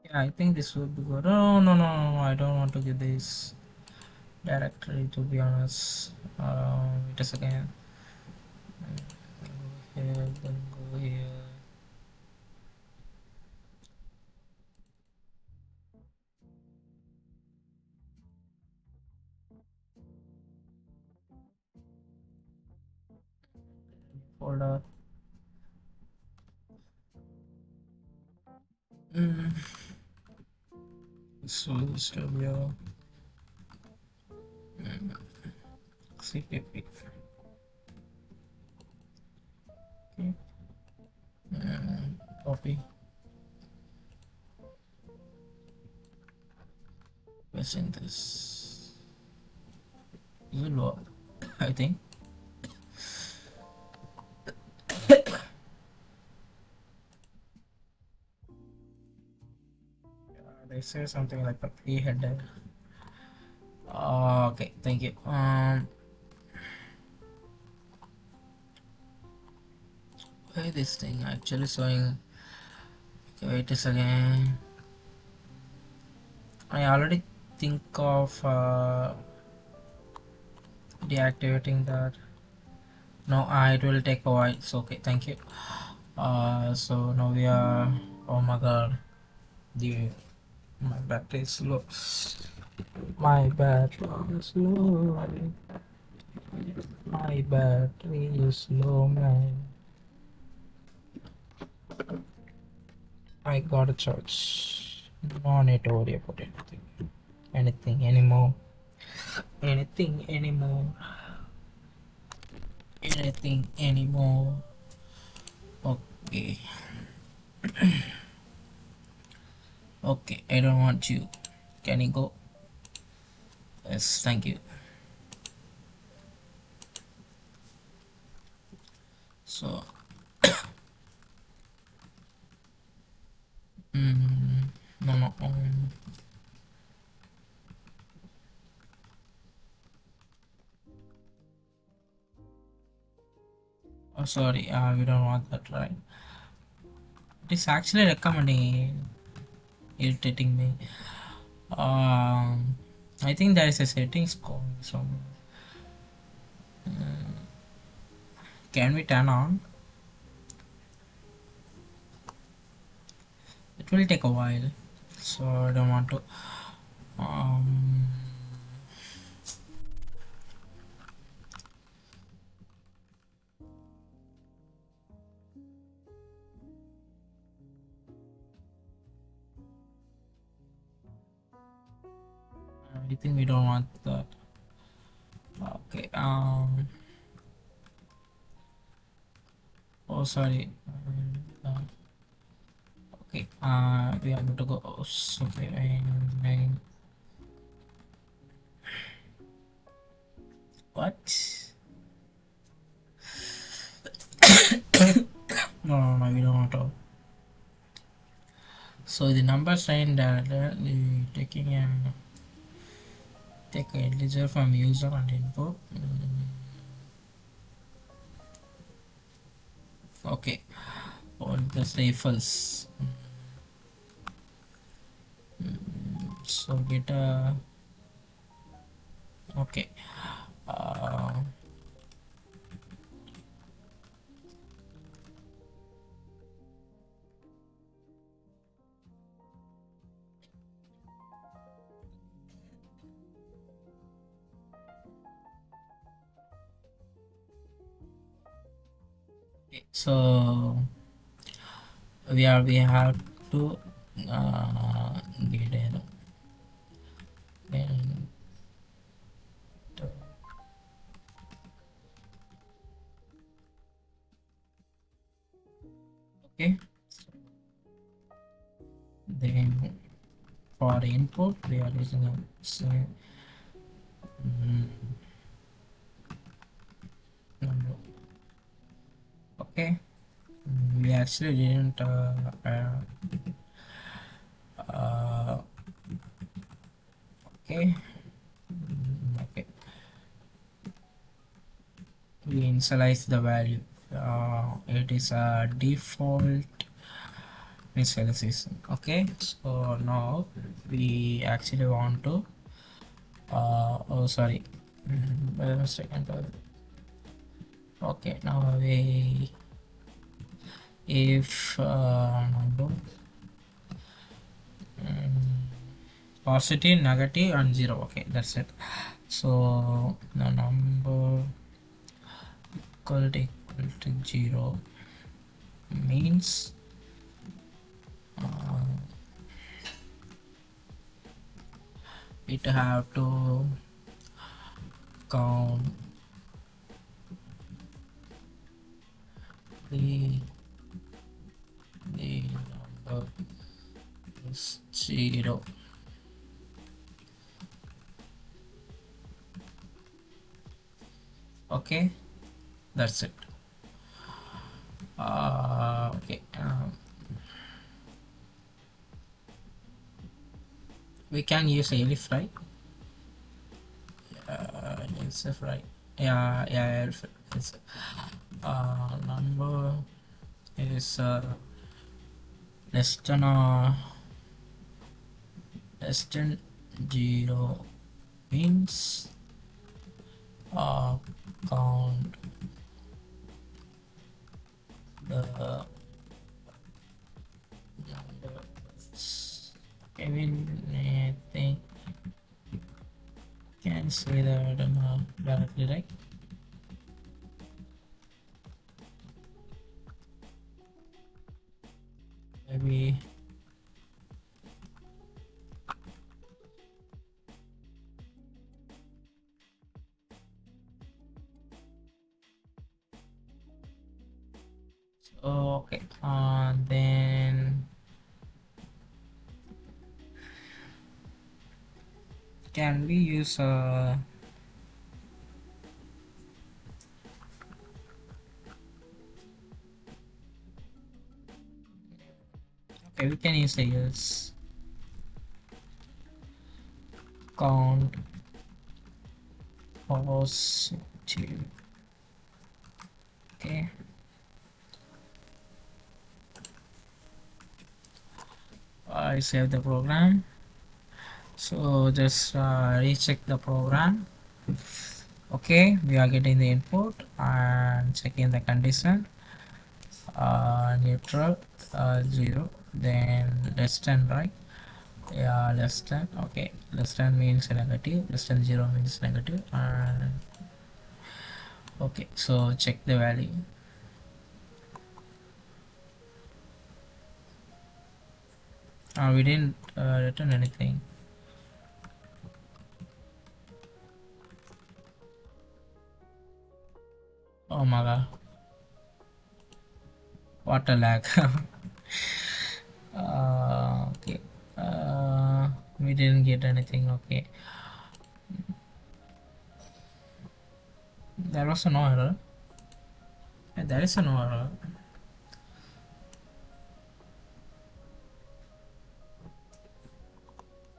Yeah, I think this would be good. No, no, no, no, I don't want to give this. directory, to be honest. Wait a second. Go here, then go here. Folder. Mm. So studio. Mm. CPP. Okay. Copy. Paste in this. This will work, I think. They say something like a pre-header. Okay, thank you. Why this thing actually showing? Okay, wait a second. I already think of deactivating that. No, it will take a while. So okay, thank you. So now we are. Oh my god, the my battery is low. My battery is low. My battery is low, man. I got a charge. No need to worry about anything. Anything anymore. Anything anymore. Anything anymore. Okay. Okay, I don't want you. Can you go? Yes, thank you. So, no, no. Oh, sorry. We don't want that, right? It is actually recommending irritating me. I think there is a settings call. So, can we turn on? It will take a while, so I don't want to. Um, I think we don't want that. Okay. Oh, sorry. Okay. We are going to go. Oh, okay. What? No, no, no. We don't want to. So the number sign that taking a take a integer from user and input. Okay. Or the say false. So get a okay. Uh, so we have to get an and okay. Then for input we are using a say number. Okay. We actually didn't uh, okay. Okay, we initialize the value. It is a default initialization. Okay, so now we actually want to Oh, sorry. By mistake. Okay, now we if number positive, negative, and zero. Okay, that's it. So the number equal to zero means uh, it have to count the the number is zero. Okay, that's it. Okay, we can use elif, right? Elif, right? Yeah, elif. It's, number is less than zero means uh, count the numbers. I mean, I think can say that directly, right? Maybe okay. Then can we use okay, we can use a use count positive. Okay, I save the program. So just recheck the program. Okay, we are getting the input and checking the condition. Neutral, zero, then less than, right? Yeah, less than. Okay, less than means negative, less than zero means negative, and okay, so check the value. We didn't return anything. Oh my god, what a lag. Okay, we didn't get anything. Okay, there was no error. There is no error.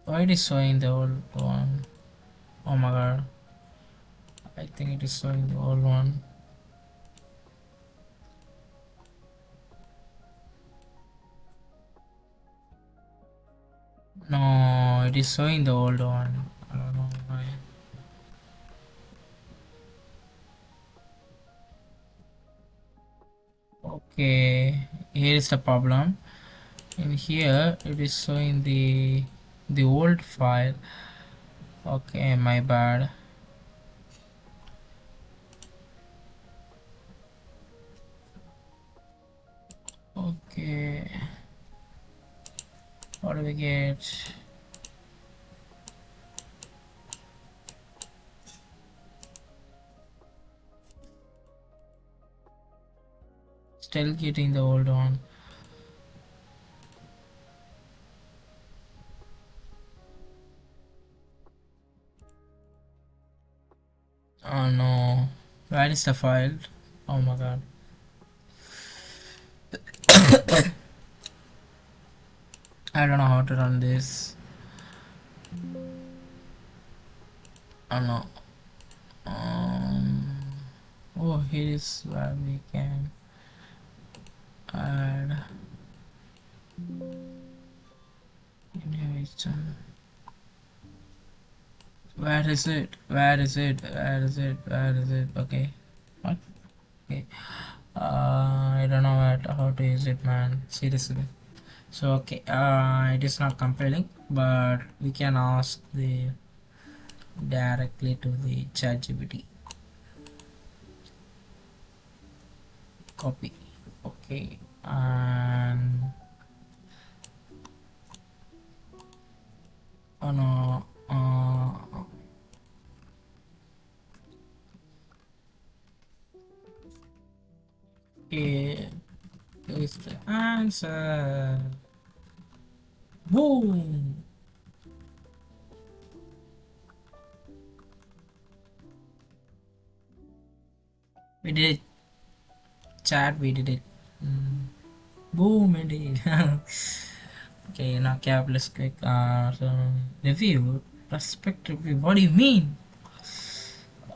Why it is showing the old one? Oh my god, I think it is showing the old one. No, it is showing the old one. I don't know why. Okay, here is the problem. In here, it is showing the old file. Okay, my bad. Okay, what do we get? Still getting the old one. Oh no, where is the file? Oh my god. I don't know how to run this. Oh no. Um, oh, here is where we can add inheritance. Where is it? Where is it? Where is it? Where is it? Okay. What? Okay. I don't know how to use it, man. Seriously. So okay. It is not compelling, but we can ask the directly to the ChatGPT. Copy. Okay. And oh no. Okay. Is the answer. Boom. We did it. Chat. We did it. Mm. Boom. Indeed. Okay, now capitalist quick. So review. Prospect review. What do you mean?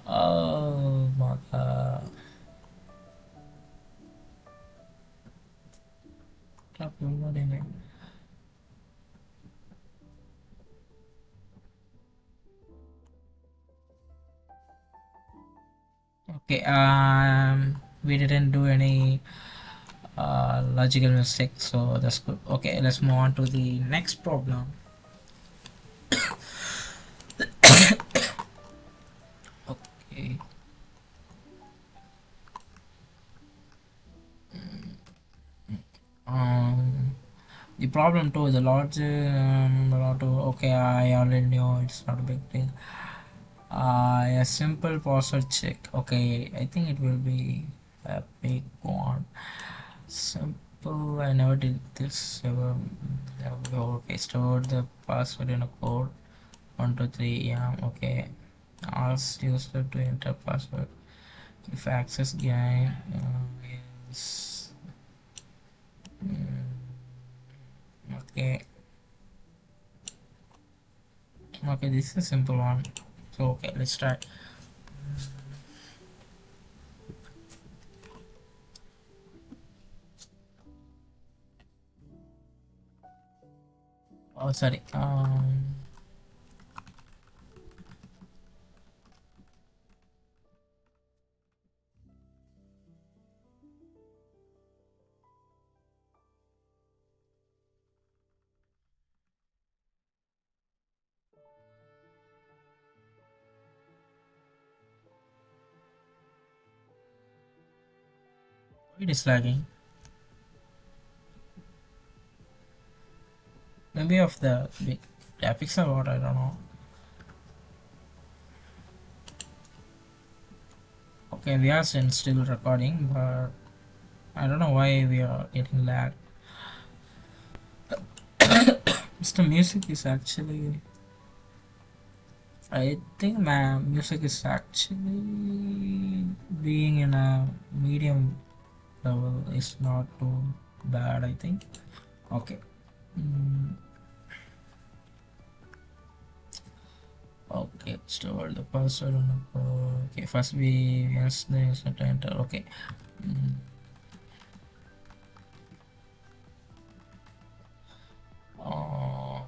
Oh my god. What do you mean? Okay, we didn't do any logical mistake, so that's good. Okay, let's move on to the next problem. Okay, um, the problem too, the logic, okay, I already know it's not a big thing. A simple password check. Okay, I think it will be a big one. Simple. I never did this ever. Okay, store the password in a code. 1 2 3. Yeah. Okay. Ask user to enter password. If access gain is okay. Okay, this is a simple one. So okay, let's try. Oh, sorry. It is lagging. Maybe of the big graphics or what, I don't know. Okay, we are still recording, but I don't know why we are getting lag. Mr. Music is actually, I think my music is actually being in a medium level is not too bad, I think. Okay. Mm, okay, store the password on the okay, first we ask the user to enter. Okay. Mm, uh,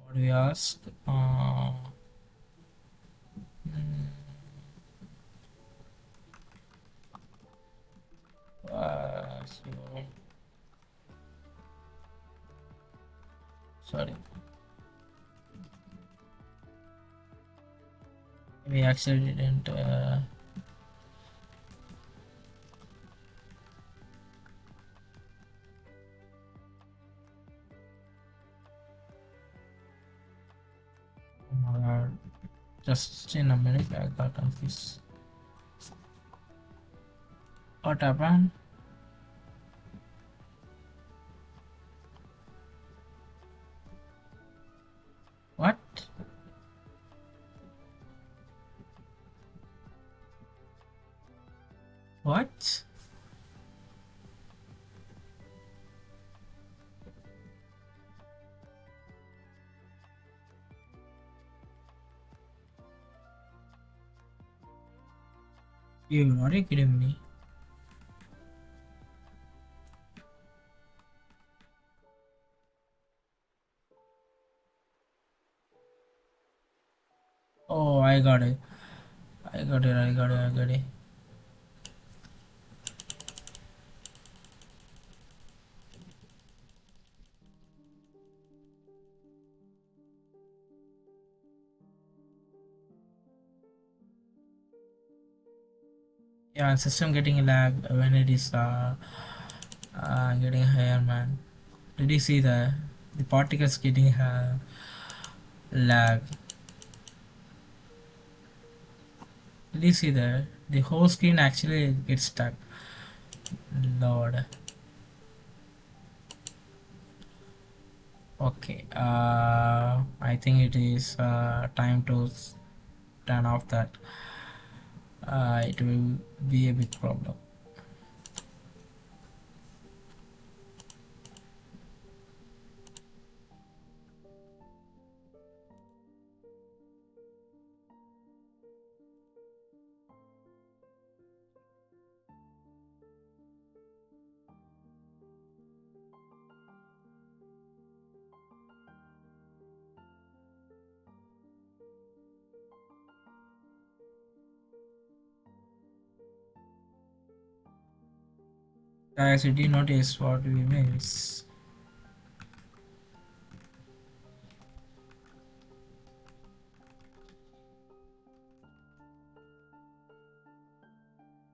what do we ask? So, sorry, we actually didn't. Oh my god. Just in a minute, I got confused. What happened? What? What? You are you kidding me? Oh, I got it. I got it. I got it. I got it. Yeah, system getting lag when it is getting higher, man. Did you see the particles getting lag? Did you see that? The whole screen actually gets stuck. Lord. Okay. I think it is time to turn off that. It will be a big problem. Guys, did you notice what we miss?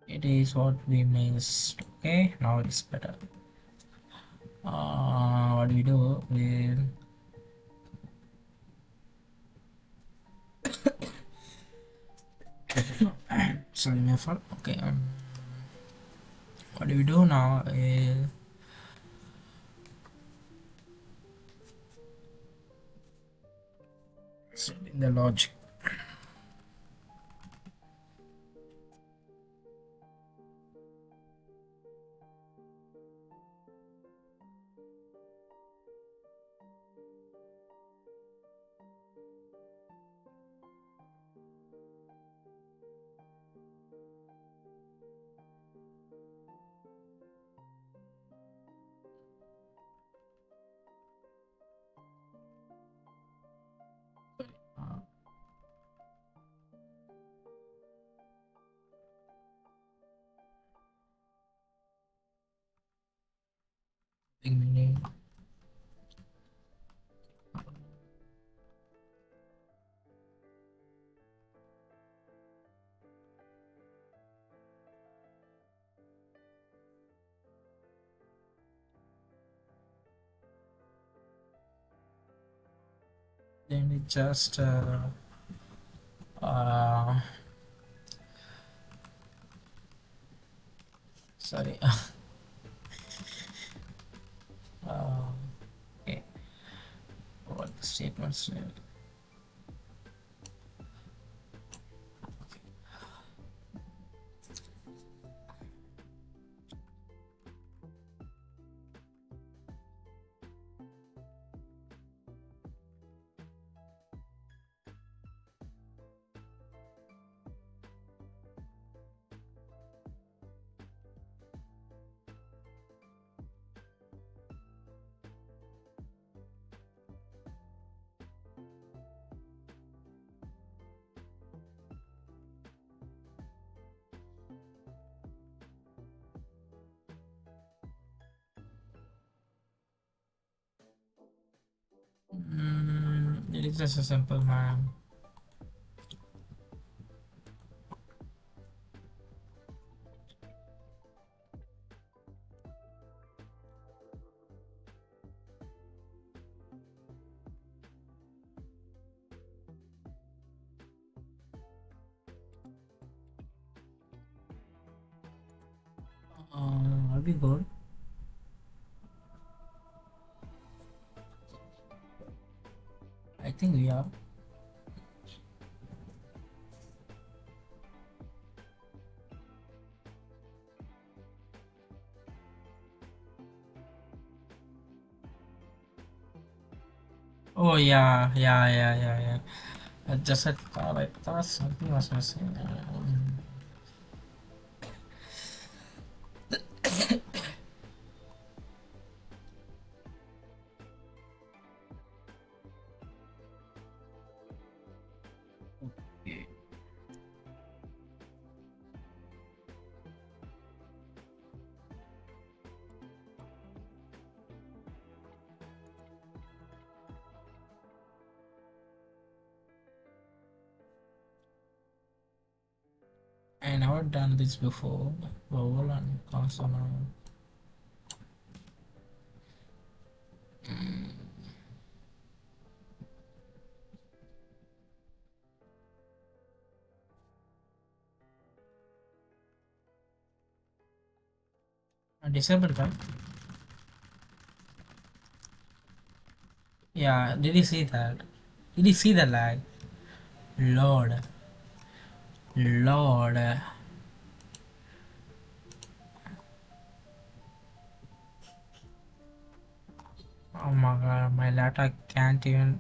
It is what we missed. Okay, now it's better. What do we do? Sorry, my fault. Okay. What do we do now? Set in the logic. Uh, then it just uh, sorry. uh, okay. What the statement said. It is just a simple man. Are we good? I think we are. Oh yeah, yeah, yeah, yeah, yeah. I thought something was missing. never done this before. Vowel and consonant. Disabled, right? Yeah, did you see that? Did you see the lag? Lord. Lord. Oh my god, my laptop can't even.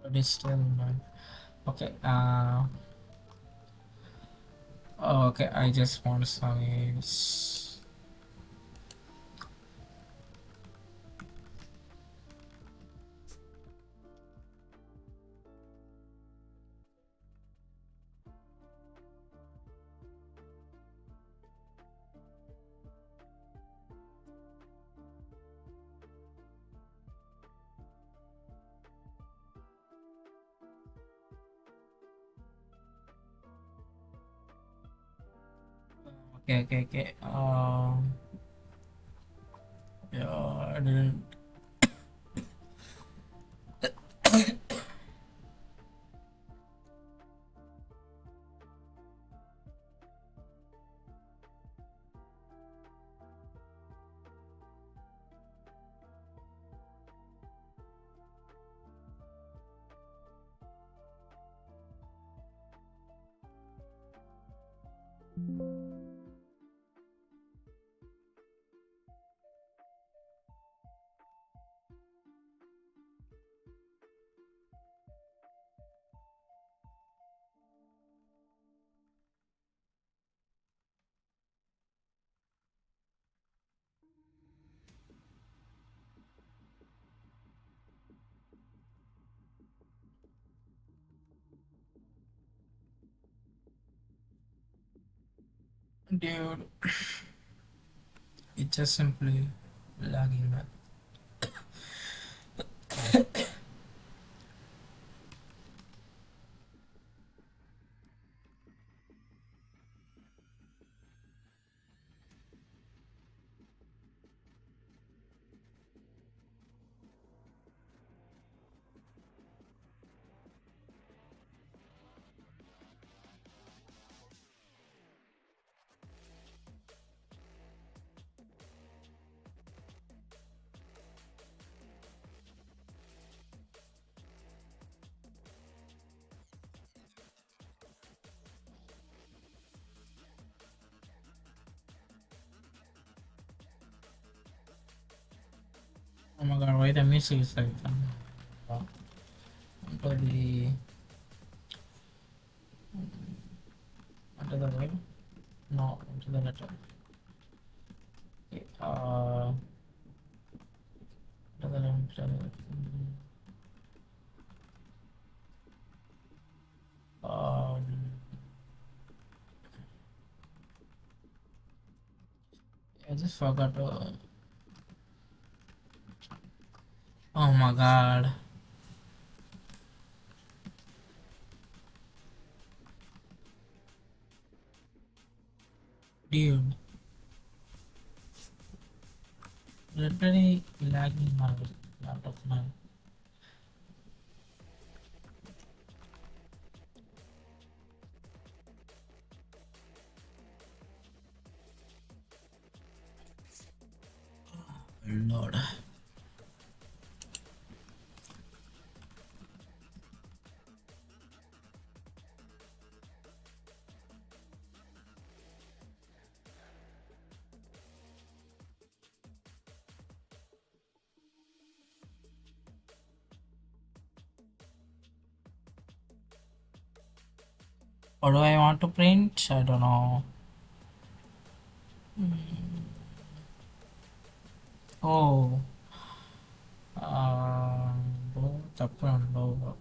It is still not. Okay, oh, okay, I just want some. Okay, okay, okay. Yeah, I didn't. Dude, it's just simply lagging, man. Oh my god, why the music is like that? Under the under the way? No, into the letter. Okay, under the letter. Um, I just forgot. Oh my god, dude, literally lagging my laptop, man. Lord. What do I want to print? I don't know. Oh, both up and lower.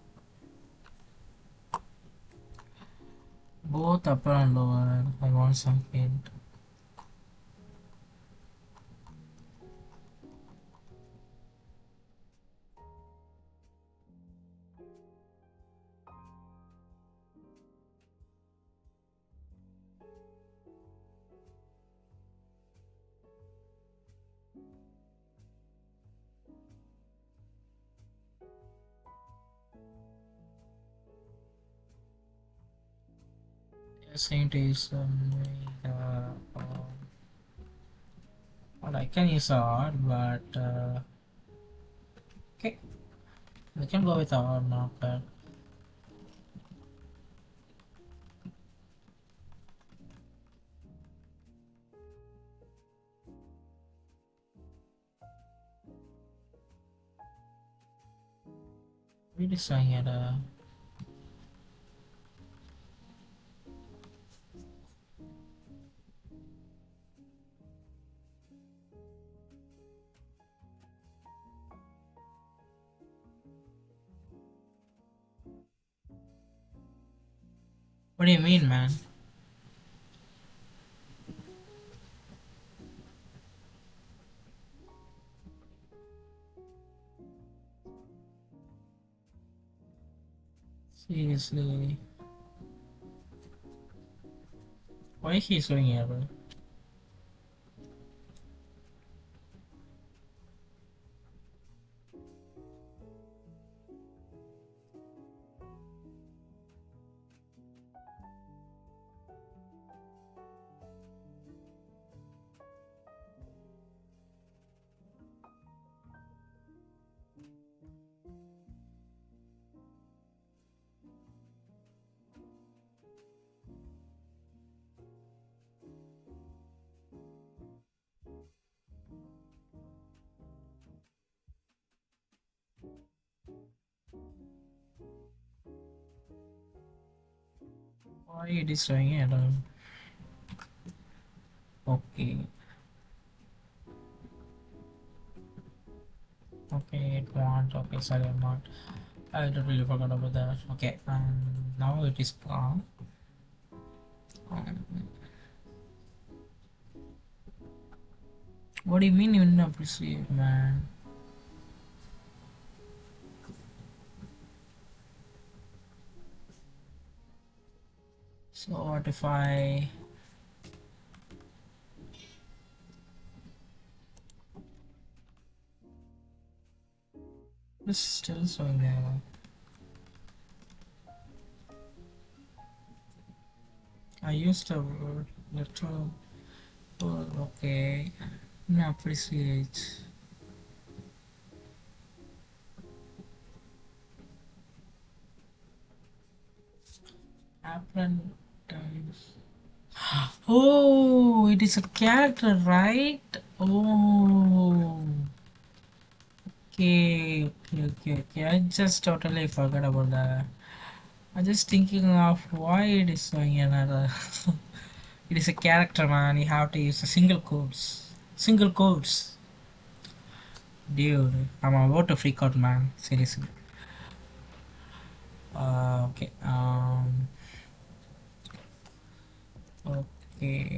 Both upper and lower. I want some hint. Yes, hint is well, I can use R, but okay, we can go with R, not bad. We decided, what do you mean, man? Seriously, why he's doing error? Why it is doing error? Okay, okay, it won't. Okay, sorry, I'm not. I totally forgot about that. Okay, now it is gone. Um, what do you mean you didn't appreciate, man? So what if I this is still showing there? I used a word little word, okay. No appreciate. Apprentice. Oh, it is a character, right? Oh, okay. I just totally forgot about that. I'm just thinking of why it is showing another. It is a character, man. You have to use a single quotes. Single quotes. Dude, I'm about to freak out, man. Seriously. Okay. Okay.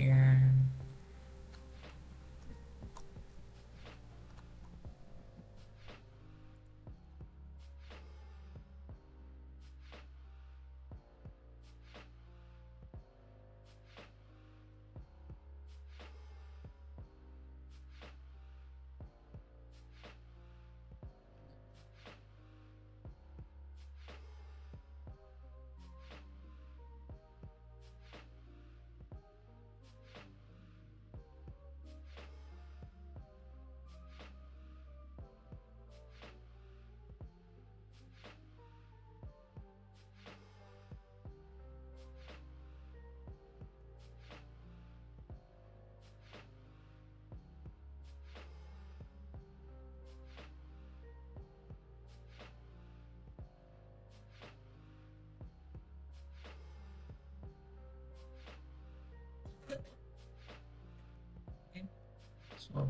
So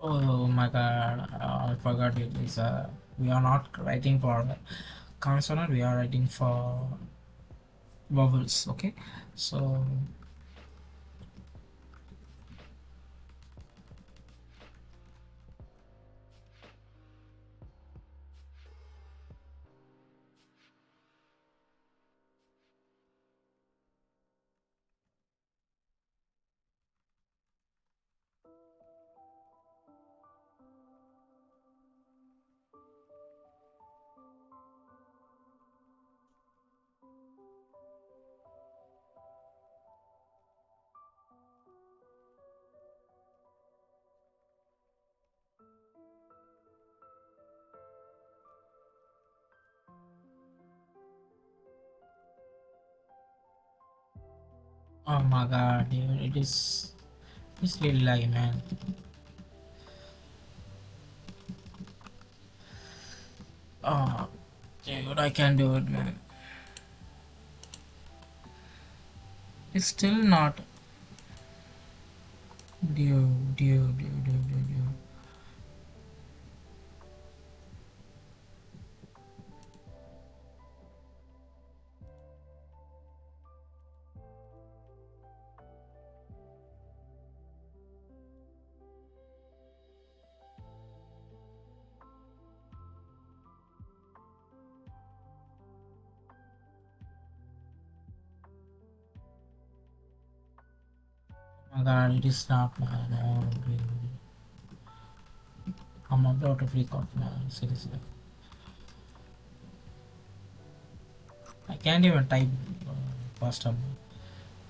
Oh my god, I forgot it. Is we are not writing for consonant, we are writing for vowels. Okay, so oh my god, dude, it's really like man. Oh, dude, I can do it, man. It's still not. Dude. Oh my god, it is not, man. Oh, dude. I'm about to freak out, man. Seriously, I can't even type faster, man,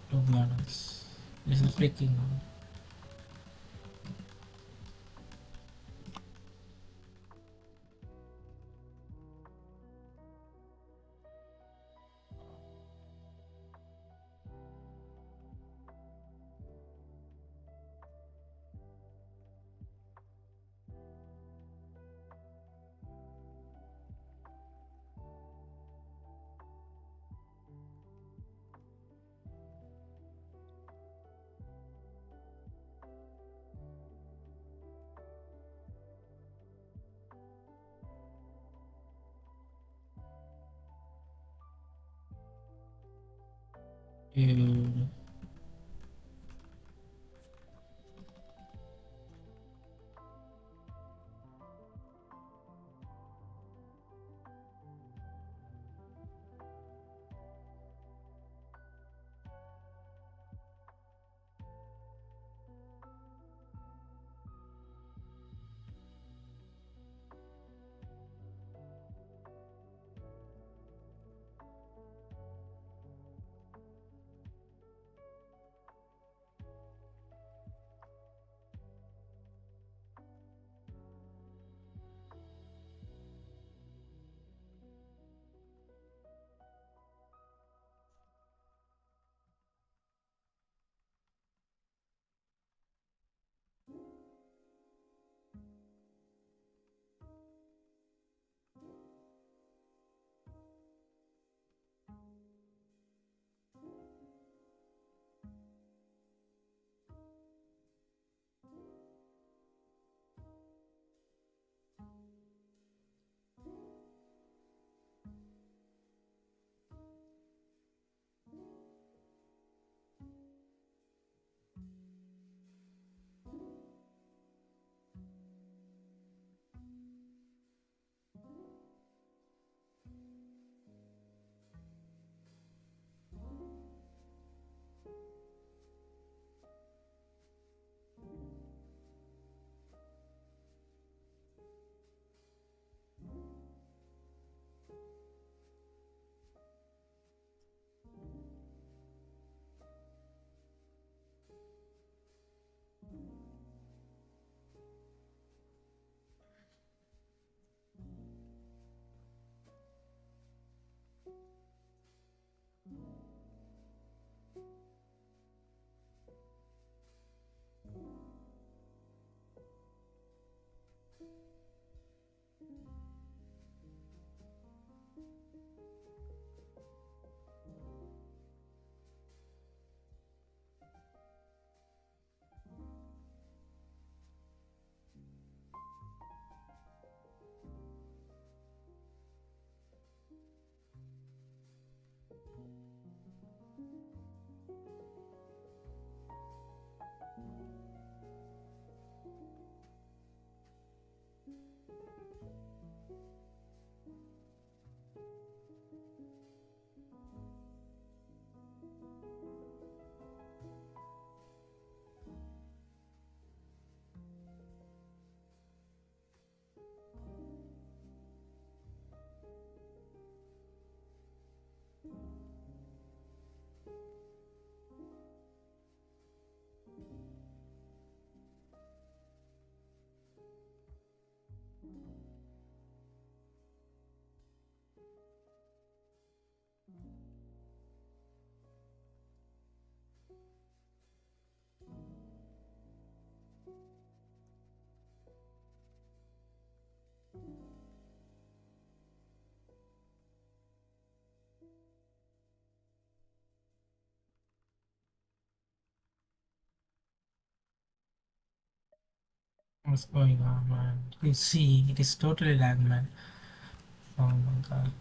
to be honest. This is freaking out. Dude. What's going on, man? You see, it is totally lag, man. Oh my god.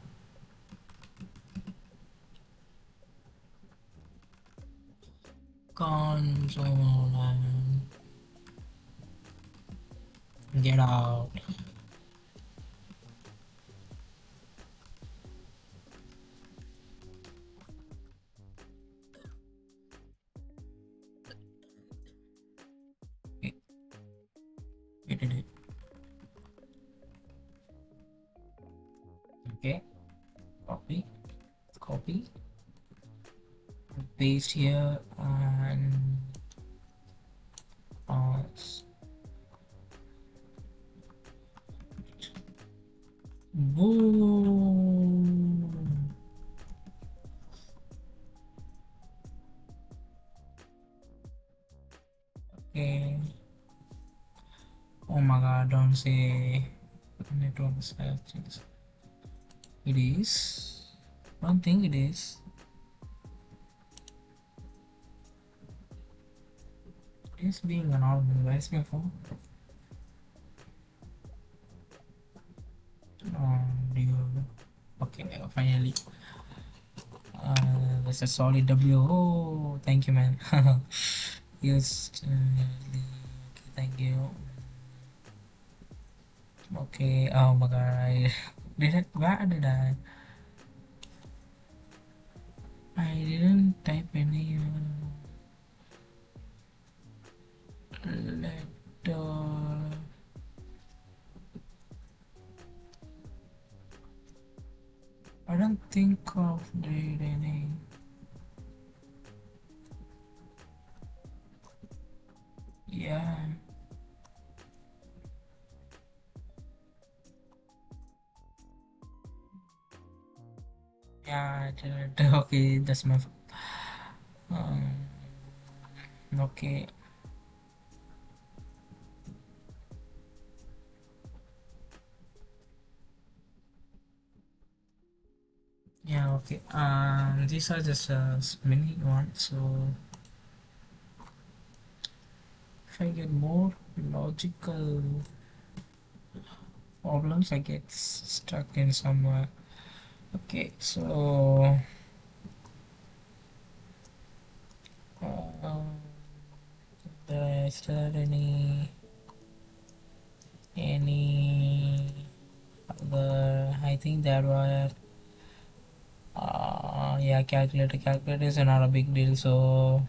Console, man. Get out. Okay, we did it. Okay, copy, copy, paste here, and uh, boom. Okay. Oh my god, don't say network searches. It is. I don't think it is. It is being an normal. Where's my phone? Do you? Okay, finally. That's a solid W. Oh, thank you, man. Yes. Okay, thank you. Okay. Oh my god. I didn't. Where did I? I didn't type any letter. I don't think of did any. Yeah. Yeah. I didn't. Okay, that's my. Um, okay. Yeah. Okay. These are just mini ones. So if I get more logical problems, I get stuck in somewhere. Okay. So. Uh, is there any other? I think there were. Yeah, calculator is not a big deal, so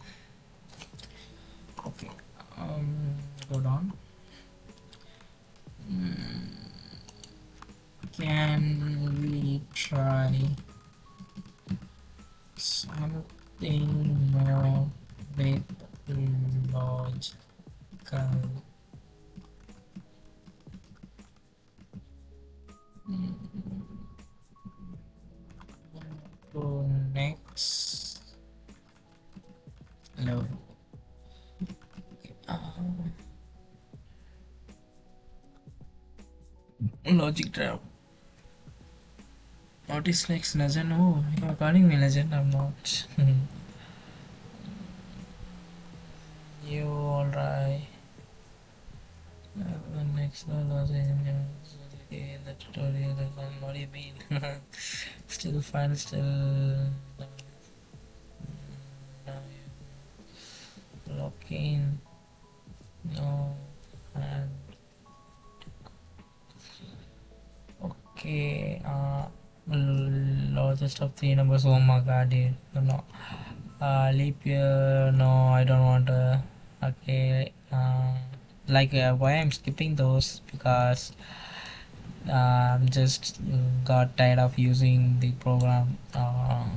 okay. Go down. Can we try something more with logical? To next level. Logic trap. Notice like legend. Oh, you are calling me legend. I'm not. You alright? The next level was in the tutorial. What do you mean? Still fine. Still. Login. No. And okay. Largest of three numbers. Oh my god, dude. No. Leap year. No, I don't want to. Okay. Like why I'm skipping those because just got tired of using the program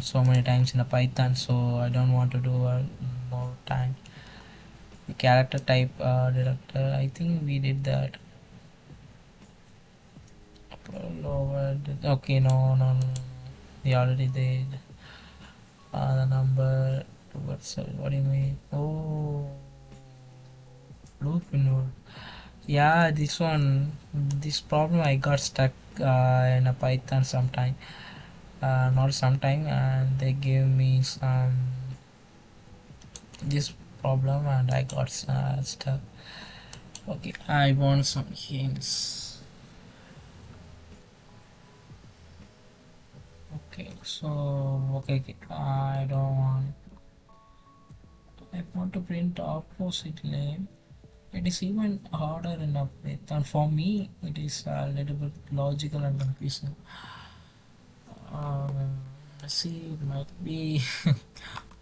so many times in a Python, so I don't want to do more time. The character type deductor. I think we did that. Okay, no, no, no, no. We already did. The number towards what do you mean? Oh, loop inward. Yeah, this problem I got stuck in a Python sometime. Not sometime, and they gave me some this problem, and I got stuck. Okay, I want some hints. Okay, so okay, I don't want. I want to print opposite name. It is even harder enough with, and for me, it is a little bit logical and confusing. Um, see, it might be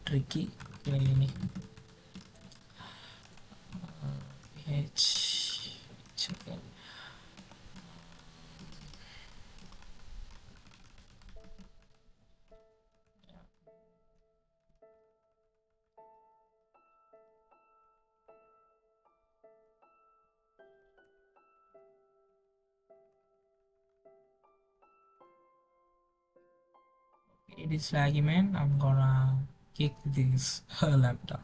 tricky. Okay, okay. It is laggy, man. I'm gonna kick this laptop.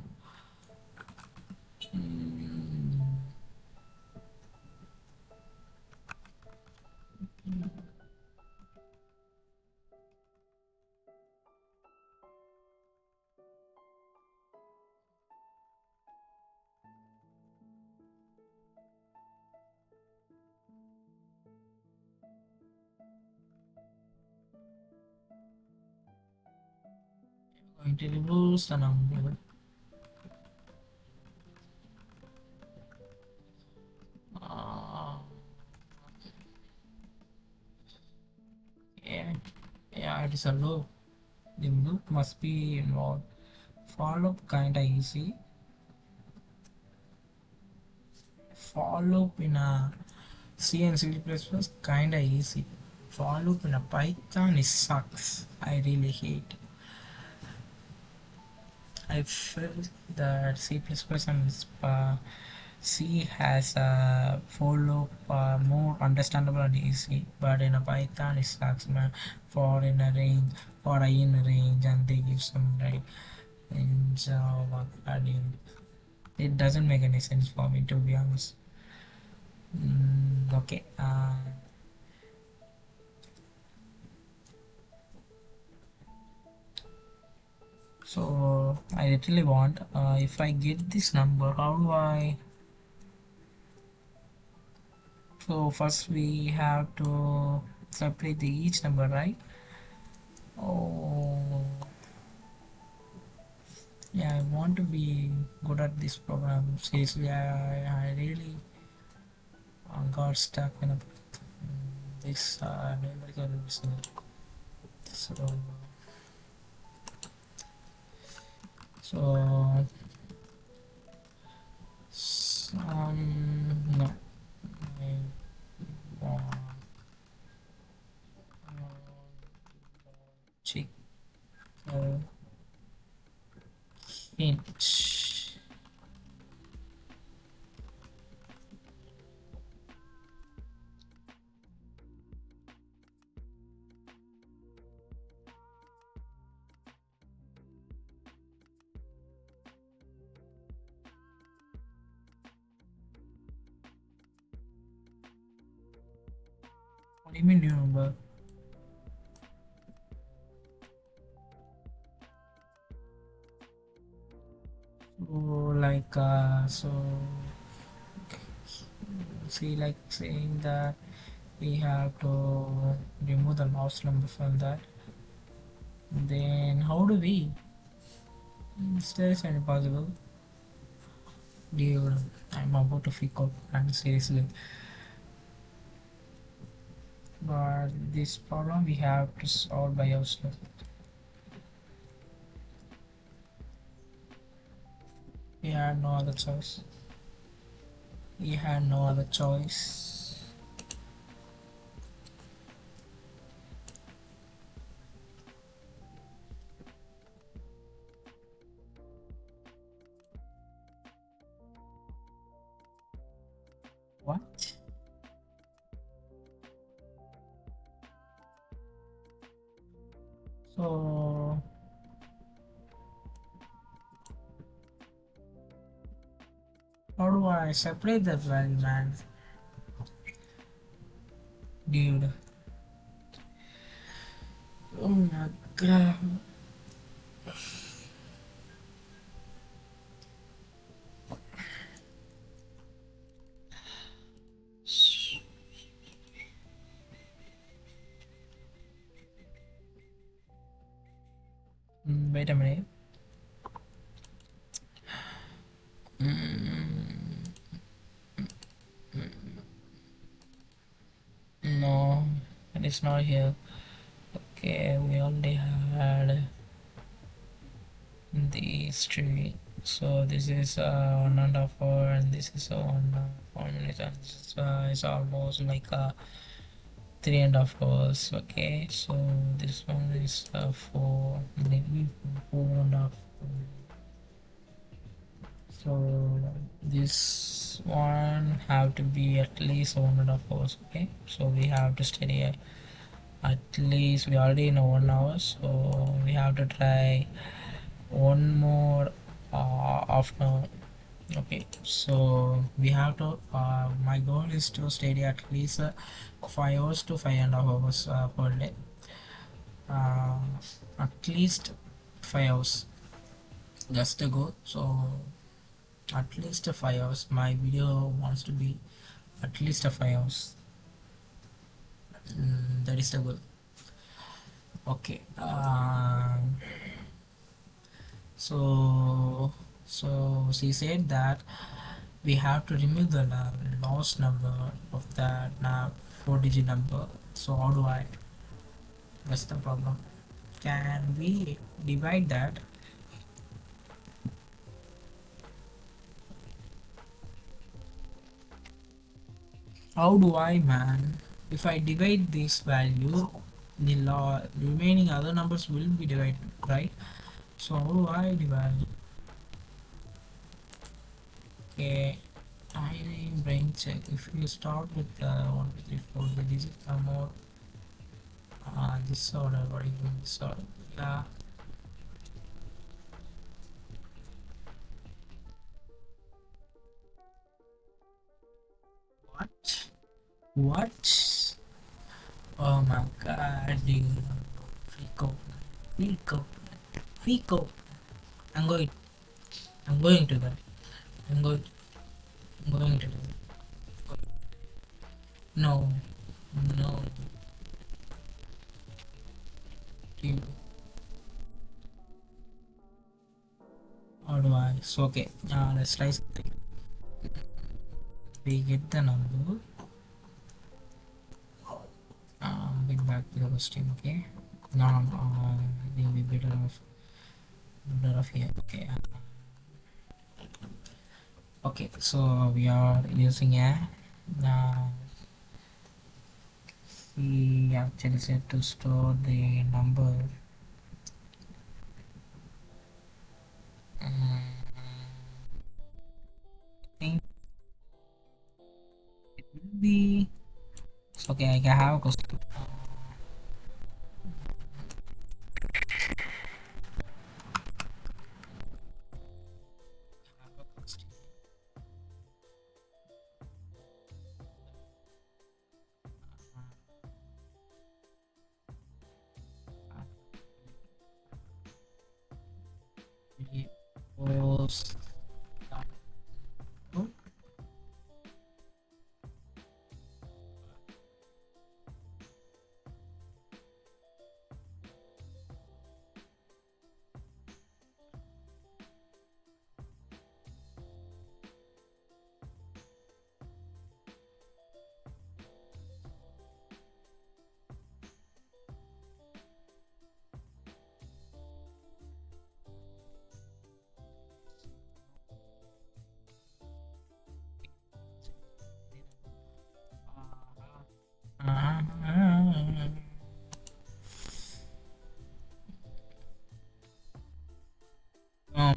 Mm, going to reverse the number. Uh, yeah, yeah, it is a loop. The loop must be involved. For loop kinda easy. For loop in a C and C++ kinda easy. For loop in a Python it sucks. I really hate. I felt that C++ and C has a for loop more understandable and easy, but in a Python it sucks, man. For in a range, for I in a range, and they give some right in Java adding. It doesn't make any sense for me to be honest. Okay. So I literally want if I get this number, how do I? So first we have to separate the each number, right? Oh, yeah, I want to be good at this program. Seriously, I really got stuck in this numerical reasoning. So, so, no, I want check hint. What do you mean, do you remember? So, like, so, see, like saying that we have to remove the mouse number from that. Then, how do we? Still, it's impossible. Dude, I'm about to freak out, and seriously. But this problem we have to solve by ourselves. We had no other choice. We had no other choice. What? So, how do I separate that value, man? Dude. Oh my god. Wait a minute. Mm, no, it is not here. Okay, we already had the history. So this is 1.5 hour, and this is 1.4 minutes, and this is it's almost like 3.5 hours. Okay, so this one is four, maybe 4.5. So this one have to be at least 1.5 hours. Okay, so we have to study at least, we already know 1 hour, so we have to try one more afternoon. Okay, so we have to my goal is to study at least 5 hours to 5.5 hours per day, uh, at least 5 hours. That's the goal. So at least 5 hours, my video wants to be at least 5 hours. That is the goal. Okay, so she said that we have to remove the last number of that 4-digit number. So how do I? That's the problem. Can we divide that? How do I, man? If I divide this value, the remaining other numbers will be divided, right? So how do I divide? Okay, I brain check. If you start with 1, 2, 3, 4, the digits are more this order, or even this order. Yeah. What? What? Oh my god, dude. Fico. Fico. Fico. I'm going. I'm going to that. I'm going. I'm going to that. No. No. Dude. How do I? So okay. Let's try something. We get the number. Get back to the question. Okay. Now I think we better off here. Okay. Okay. So we are using a. Uh, we actually said to store the number. I think it will be. So, okay. I can have a question. Was no, we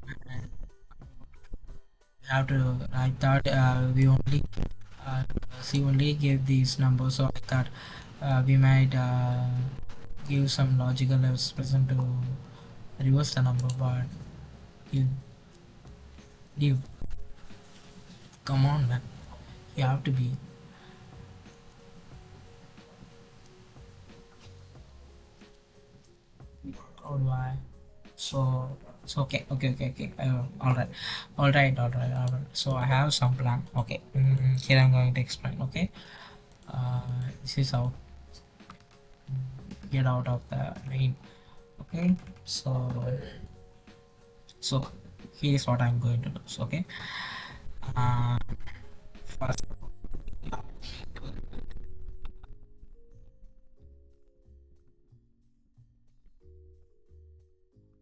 have to. I thought we only uh, she only gave these numbers, so I thought we might give some logical expression to reverse the number, but you, you, come on, man, you have to be. How do I? So, okay, okay, okay, okay. All right, all right, all right, all right. So I have some plan. Okay, here I'm going to explain. Okay, this is how get out of the rain. Okay, so So here's what I'm going to do. So, okay, uh, first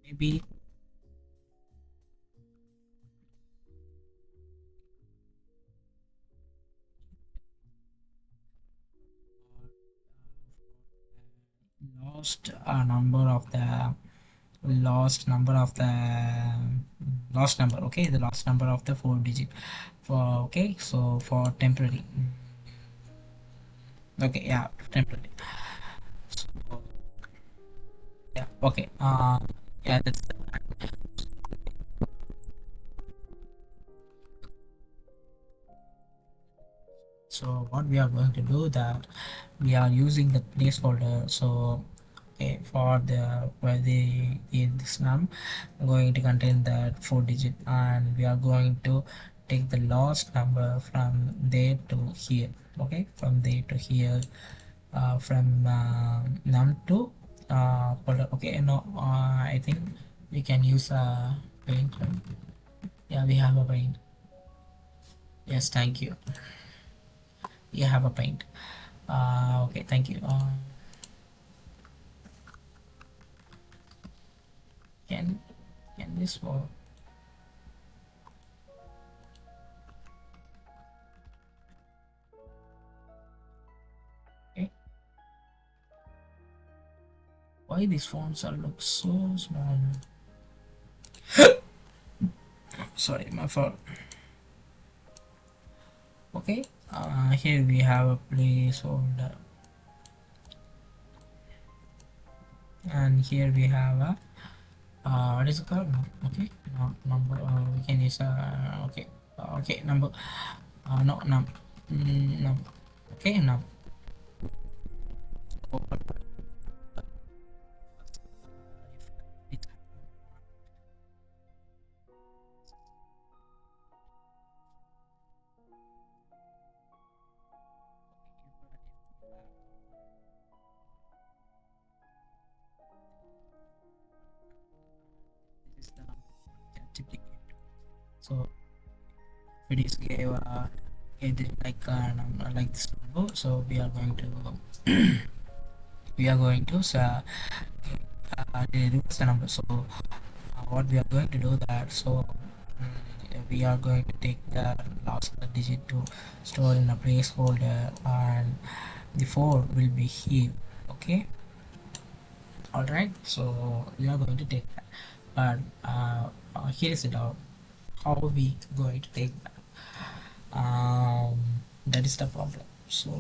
maybe lost number of the lost number of the lost number. Okay, the last number of the four digit for, okay, so for temporary. Okay, yeah, temporary. So, yeah, okay, yeah, that's so what we are going to do that we are using the placeholder. So okay, for the where the in this num going to contain that four digit, and we are going to take the last number from there to here. Okay, from there to here, from num to folder. Okay, no, I think we can use a paint. Yeah, we have a paint. Yes, thank you. You have a paint. Okay, thank you. Can can this work? Okay. Why these fonts are look so small? Sorry, my fault. Okay. Here we have a placeholder, and here we have a what is it called? No, okay, no number. We can use okay, okay, number. No num. Num. Okay, num. This is the number. Can duplicate. So it is gave it is like like this number. So we are going to we are going to reverse the number. So what we are going to do that, so we are going to take the last digit to store in a placeholder, and the 4 will be here. Okay, all right, so we are going to take that, but here is it out how we going to take that. That is the problem. So,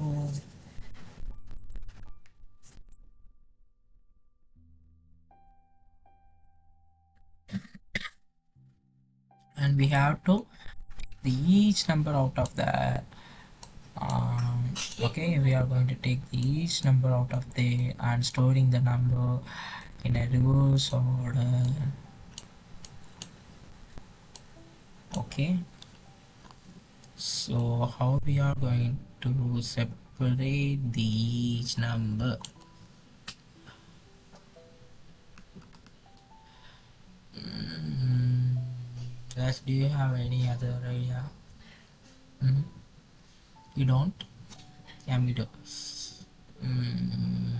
and we have to the each number out of the okay, we are going to take each number out of the and storing the number in a reverse order. Okay, so how we are going to separate the each number? mm, Guys, do you have any other idea? mm, you don't? Yeah, me too. mm,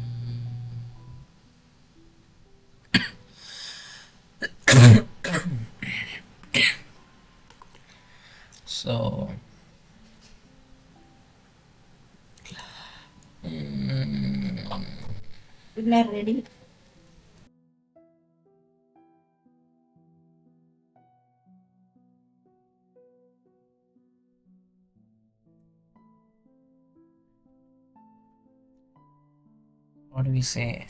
so mm, ready. What do we say?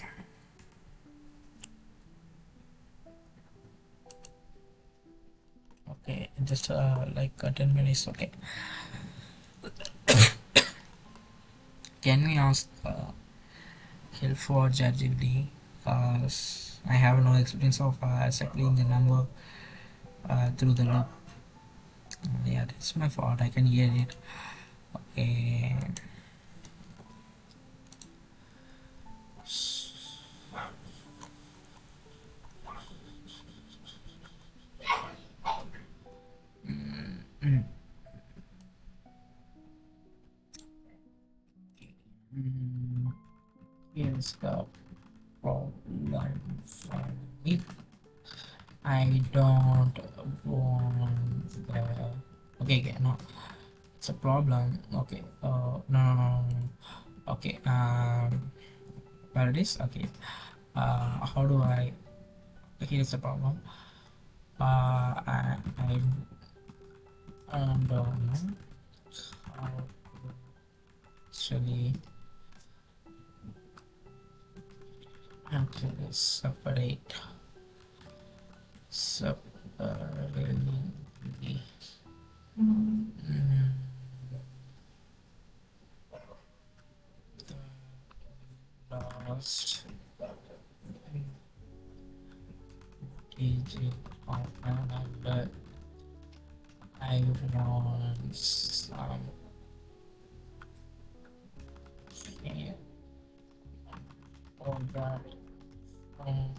Okay, just like 10 minutes. Okay, can we ask help for JetGPT? Because I have no experience of cycling the number through the loop. Yeah, that's my fault. I can hear it. Okay. is the problem for me. I don't want the. Okay, okay, no, it's a problem. Okay, no, no, no, no, no. Okay, where it is? Okay, how do I? Here's the problem. I don't know how to actually separate mm, the last digit of a number. I want some share of that from.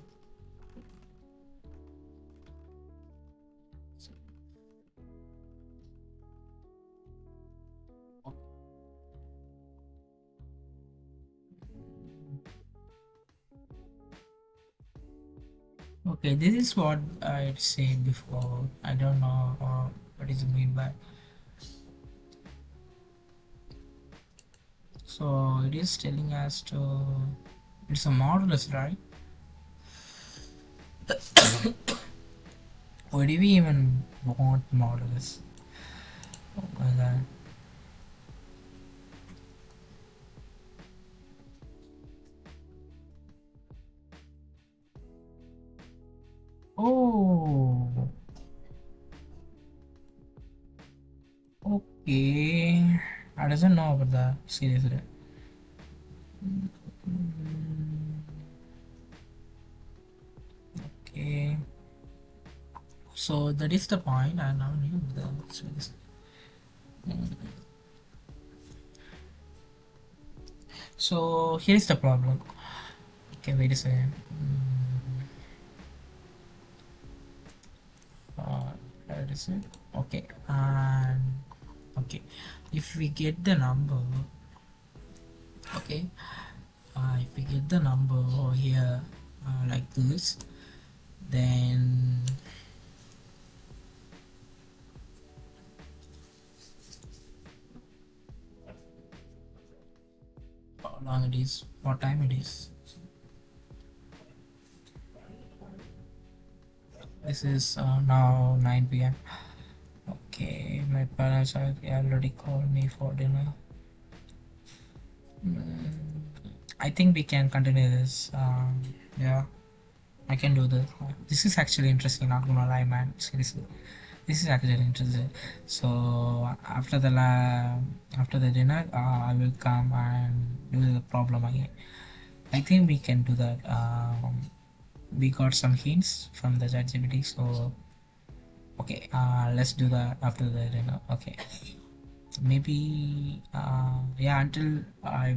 Okay, this is what I said before. I don't know what is mean by. So it is telling us to. It's a modulus, right? Why do we even want modulus? Oh my god. Oh, okay. I doesn't know about that. Seriously. Mm, okay. So that is the point. I now knew the seriously. Mm. So here's the problem. Okay, wait a second. Where is it? Okay, and okay, if we get the number, okay, if we get the number over here like this, then how long it is, what time it is. This is now 9 p.m. Okay, my parents have already called me for dinner. I think we can continue this. Yeah, I can do this. This is actually interesting, not gonna lie, man. Seriously, this is actually interesting. So after the dinner, I will come and do the problem again. I think we can do that. We got some hints from the ChatGPT, so okay. Let's do that after the dinner. Okay. Maybe yeah, until I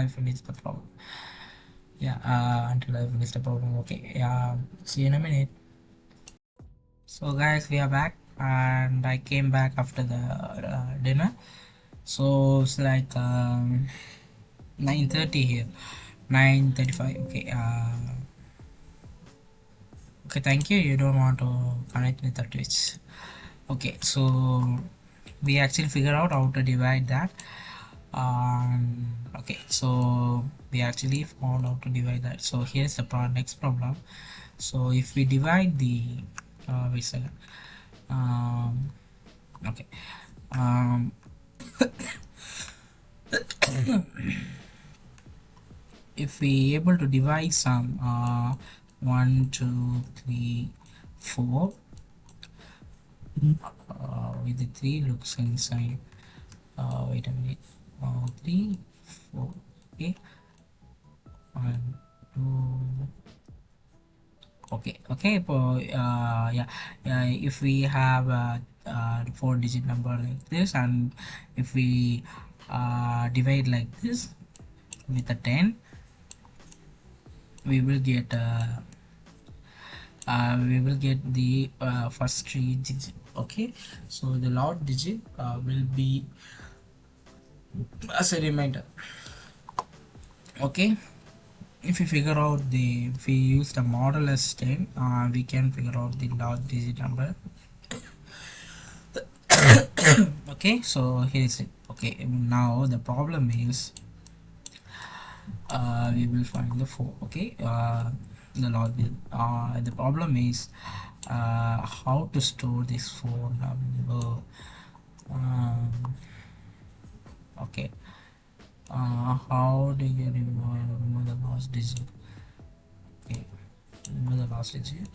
finish the problem. Yeah, until I finish the problem. Okay. Yeah. See you in a minute. So guys, we are back, and I came back after the dinner. So it's like 9:30 here. 9:35. Okay. Okay. Thank you. You don't want to connect with the Twitch. Okay. So we actually figure out how to divide that. Okay. So we actually found out to divide that. So here's the next problem. So if we divide the wait a second. Um, okay. Um, if we able to divide some 1 2 3 4 with the 3 looks inside. Wait a minute. 3 4. Okay. 1 2. Okay, okay. Yeah, yeah, if we have four digit number like this, and if we divide like this with a 10, we will get the first three digit. Okay, so the last digit will be as a reminder. Okay, if we figure out the if we use the model as 10, we can figure out the last digit number. Okay, so here is it. Okay, now the problem is we will find the 4. Okay, the log the problem is how to store this 4 number. um, okay, how do you remove the last digit? Okay, remove the last digit.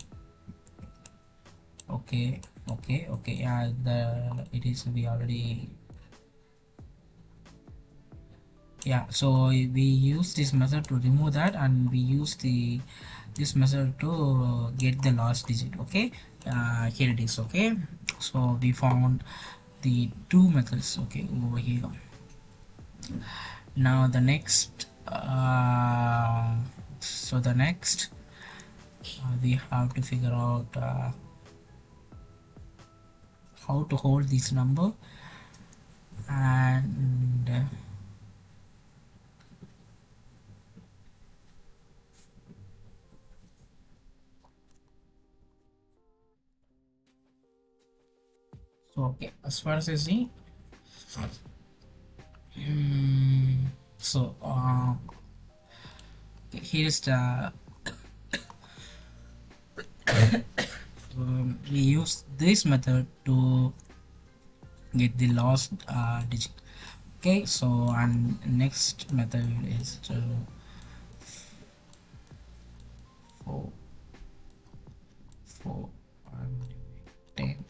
Okay, okay, yeah, the it is we already, yeah, so we use this method to remove that, and we use the this method to get the last digit. Okay, here it is. Okay, so we found the two methods. Okay, over here. Now the next so the next we have to figure out how to hold this number, and so okay, as far as I see, so here's the we use this method to get the last digit. Okay, so and next method is to 4 4 and 10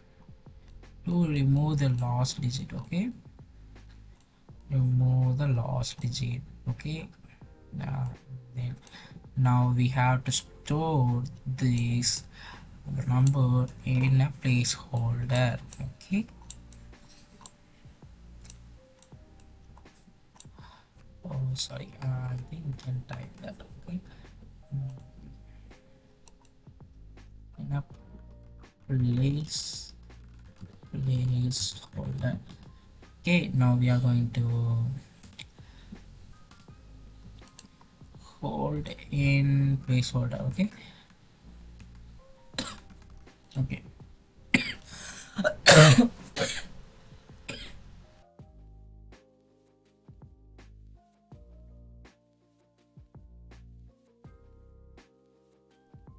to remove the last digit. Okay, remove the last digit. Okay, then now we have to store this number in a placeholder. Okay, oh sorry, I think we can type that. Okay, in a placeholder. Okay, now we are going to hold in placeholder. Okay, okay,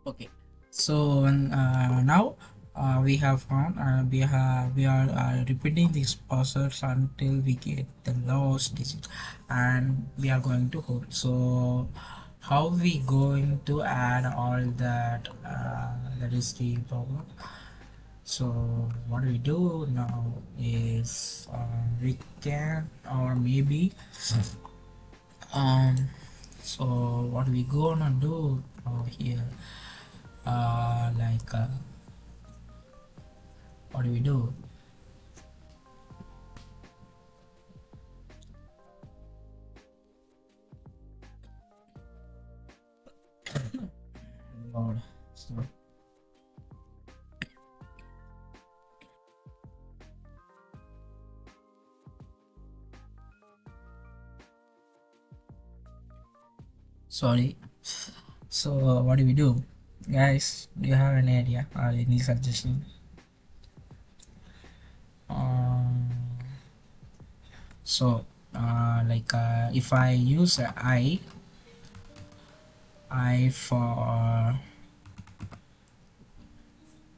okay. So now we have found we are repeating these process until we get the last digit, and we are going to hold. So how we going to add all that, that is the problem. So what we do now is we can, or maybe um so what we gonna do here, like what do we do? Lord, sorry. So what do we do, guys? Do you have any idea or any suggestion? um so like if I use I for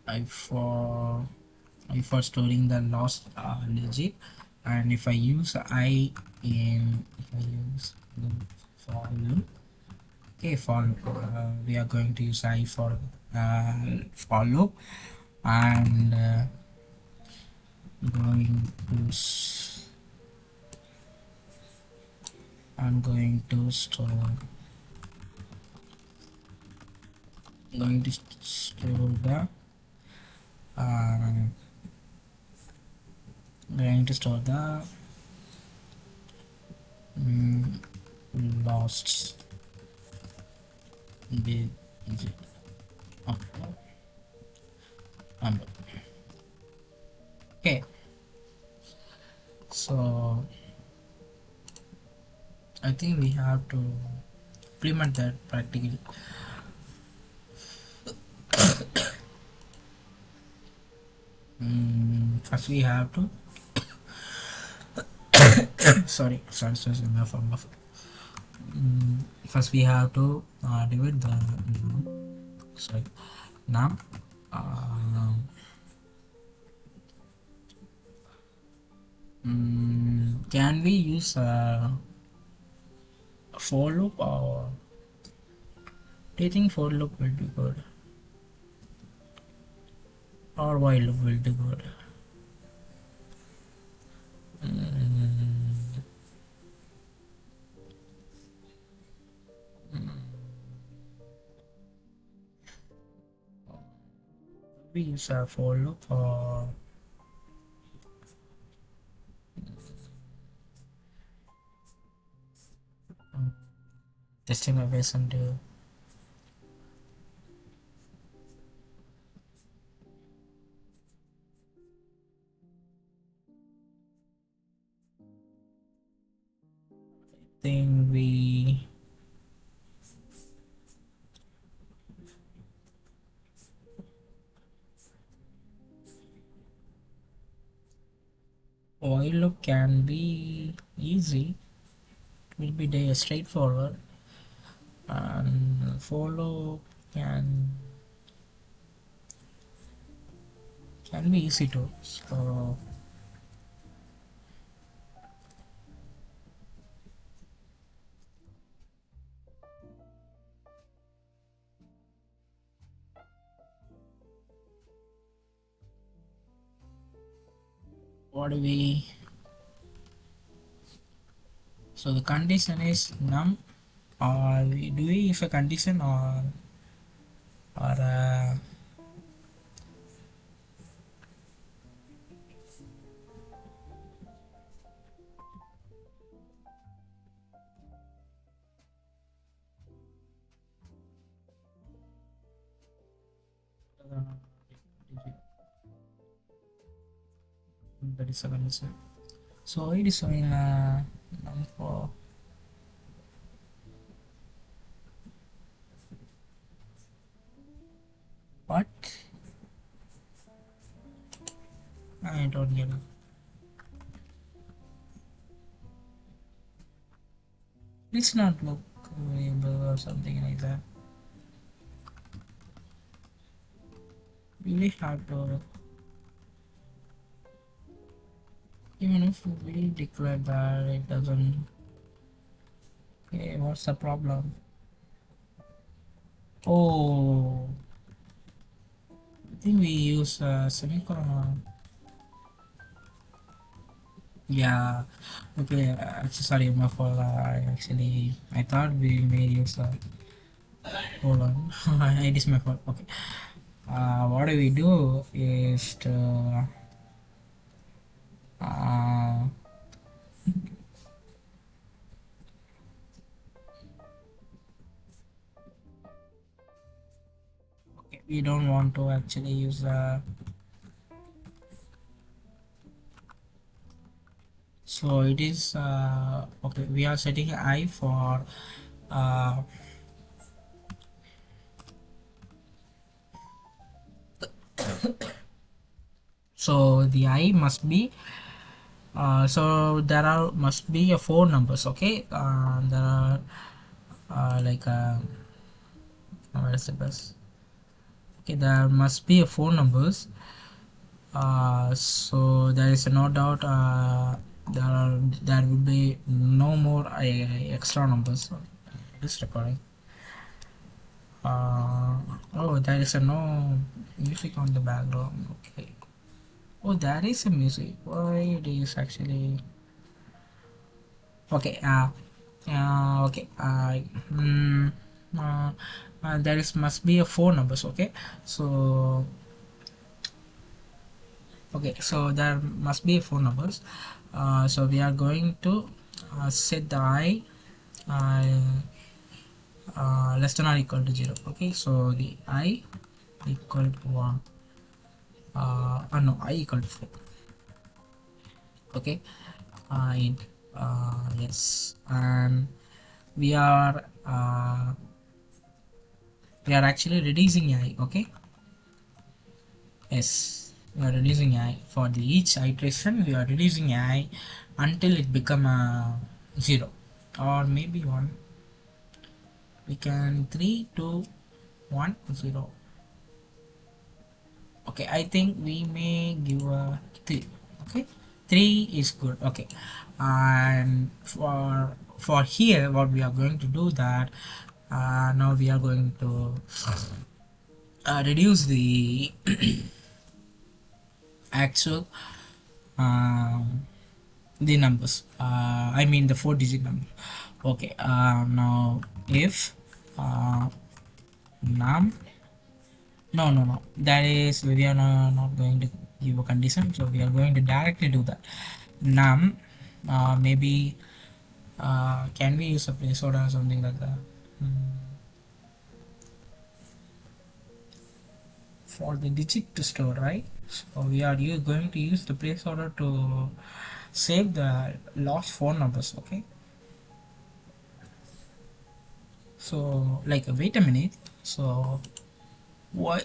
I for for storing the lost digit, and if I use I in if I use for loop. Okay, for we are going to use I for loop, and going to I'm going to store the uh, going to store the mm, lost digit of the number. Okay, so I think we have to implement that practically. First we have to sorry, enough. First we have to divide the sorry now can we use a for loop, or do you think for loop will be good, or while loop will be good? mm, we use a for loop, or um, testing my base and think we while loop can be easy, will be straightforward, and follow can be easy too. So what do we? So the condition is num, or do we use a condition, or that is a condition. So it is showing num for what? I don't get it. It's not look variable or something like that. Really hard to, even if we declare that, it doesn't. Okay, what's the problem? Oh, I think we use semicolon. Yeah. Okay. Sorry, my fault. I thought we may use. Hold on. It is my fault. Okay. What we do is to uh, okay, we don't want to actually use so it is okay, we are setting I for uh, so the I must be so there are must be a four numbers. Okay, there are like what is the best? Okay, there must be a four numbers. So there is no doubt there will be no more extra numbers on this recording. Oh, there is a no music on the background. Okay. Oh, there is a music. Why it is actually okay. Okay. Mm, uh, there is must be a four numbers. Okay. So okay. So there must be four numbers. So we are going to set the I uh, less than or equal to 0. Okay, so the I equal to 1, no, I equal to 4. Okay, int yes, and we are actually reducing AI. Okay, yes, we are reducing AI for the each iteration. We are reducing AI until it become a zero or maybe one. We can 3 2 1 0. Okay, I think we may give a 3. Okay, 3 is good. Okay, and for here what we are going to do that, now we are going to reduce the actual um, the numbers, I mean the 4-digit number. Okay, now if num, no, that is we are not going to give a condition, so we are going to directly do that. Num, maybe can we use a placeholder or something like that? For the digit to store, right? So we are you going to use the placeholder to save the lost phone numbers. Okay, so like wait a minute, so why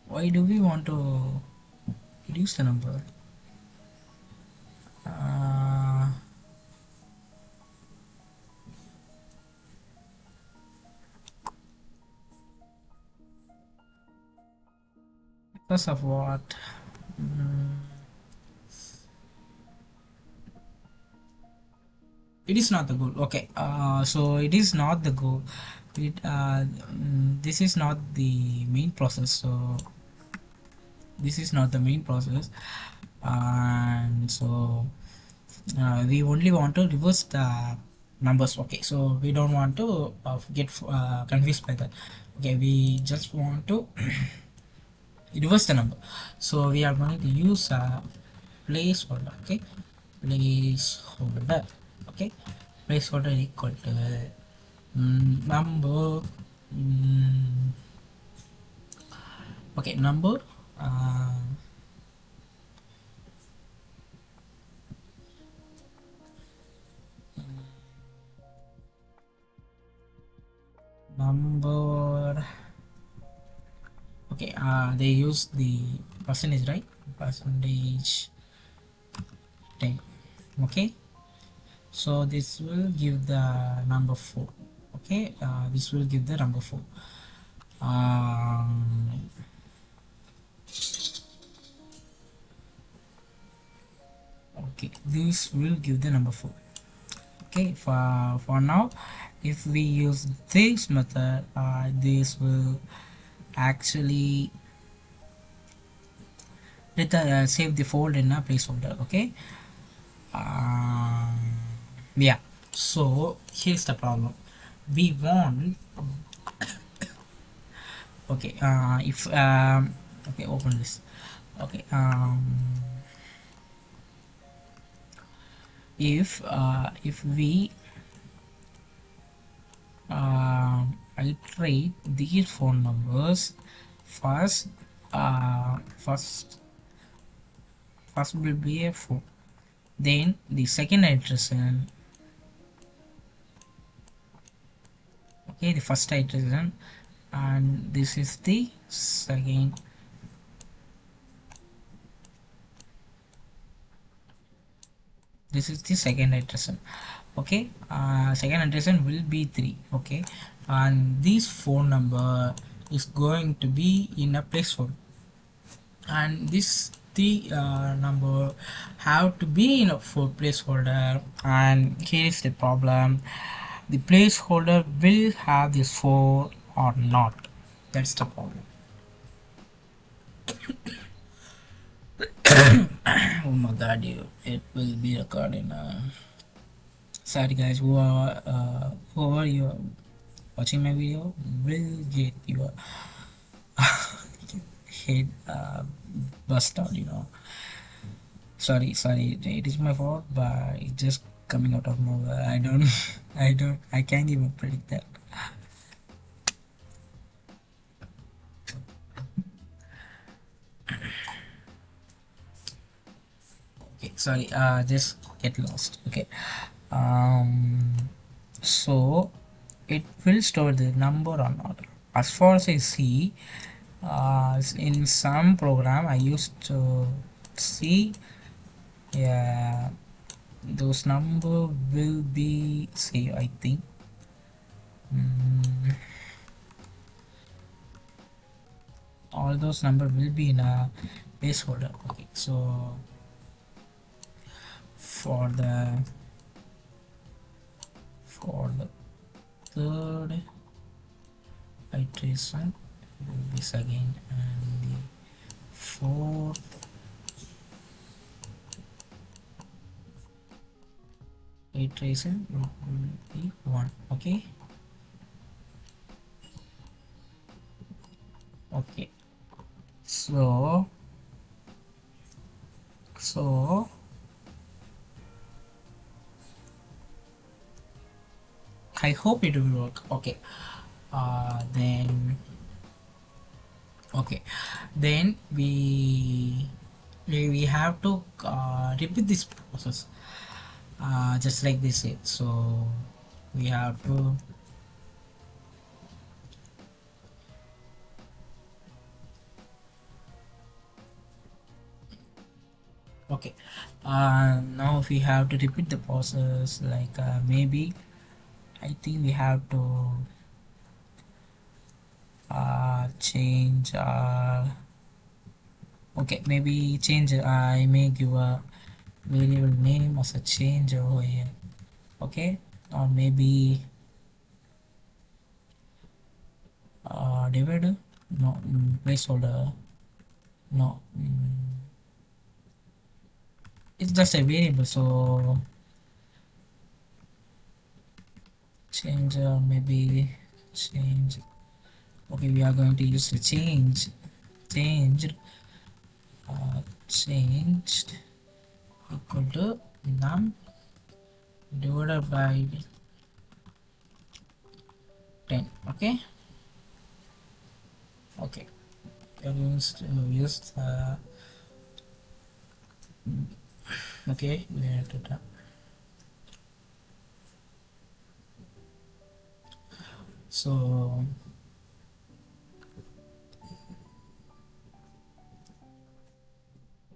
why do we want to reduce the number? uh, because of what? Mm, it is not the goal. Okay, so it is not the goal. This is not the main process, so this is not the main process. And so we only want to reverse the numbers. Okay, so we don't want to get confused by that. Okay, we just want to reverse the number, so we are going to use a placeholder. Okay, placeholder. Okay, placeholder equal to number. mm, okay, number, uh, number. Okay, they use the percentage, right? Percentage 10. Okay, so this will give the number 4. Okay, this will give the number 4. um, okay, this will give the number 4. Okay, for now, if we use this method, this will actually save the fold in a placeholder. Okay, um, yeah, so here's the problem. We want, okay, if okay, open this. Okay, if we iterate these phone numbers, first uh, first first will be a 4, then the second iteration. Okay, the first iteration, and this is the second. This is the second iteration. Okay, second iteration will be 3. Okay, and this phone number is going to be in a placeholder, and this the number have to be in a for placeholder. And here is the problem: the placeholder will have this 4 or not. That's the problem. Oh my god, you, it will be recording. Sorry guys, whoever you are watching my video will get your head bust out, Sorry, it is my fault, but it's just coming out of nowhere. I don't I can't even predict that. sorry, just get lost. Okay. um so it will store the number or not. As far as I see, in some program I used to see, yeah, those number will be say, I think, mm, all those number will be in a base folder. Okay, so for the third iteration will be this again, and the fourth iteration will be one. Okay. Okay, so so I hope it will work. Okay. Then okay, then we have to repeat this process, just like this. So we have to, okay, now we have to repeat the process, like maybe I think we have to change, okay, maybe change, I may give a variable name as a change over here. Okay, or maybe divider, no, placeholder, no, it's just a variable. So change, maybe change. Okay, we are going to use the changed, changed equal to num divided by 10. Okay. Okay, we are going to use okay, we have to do. So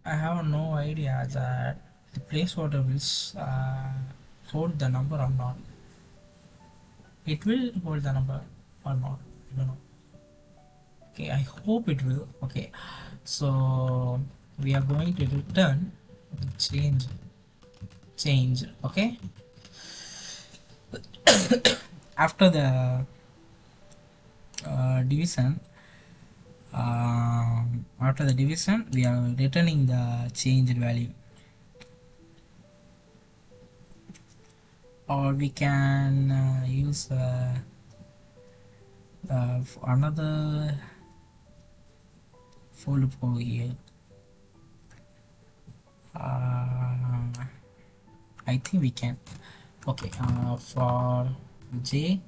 I have no idea that the placeholder will hold the number or not. It will hold the number or not, I don't know. Okay, I hope it will. Okay, so we are going to return the change. Okay, after the division, after the division we are returning the changed value, or we can use another folder over here. I think we can. Okay, for j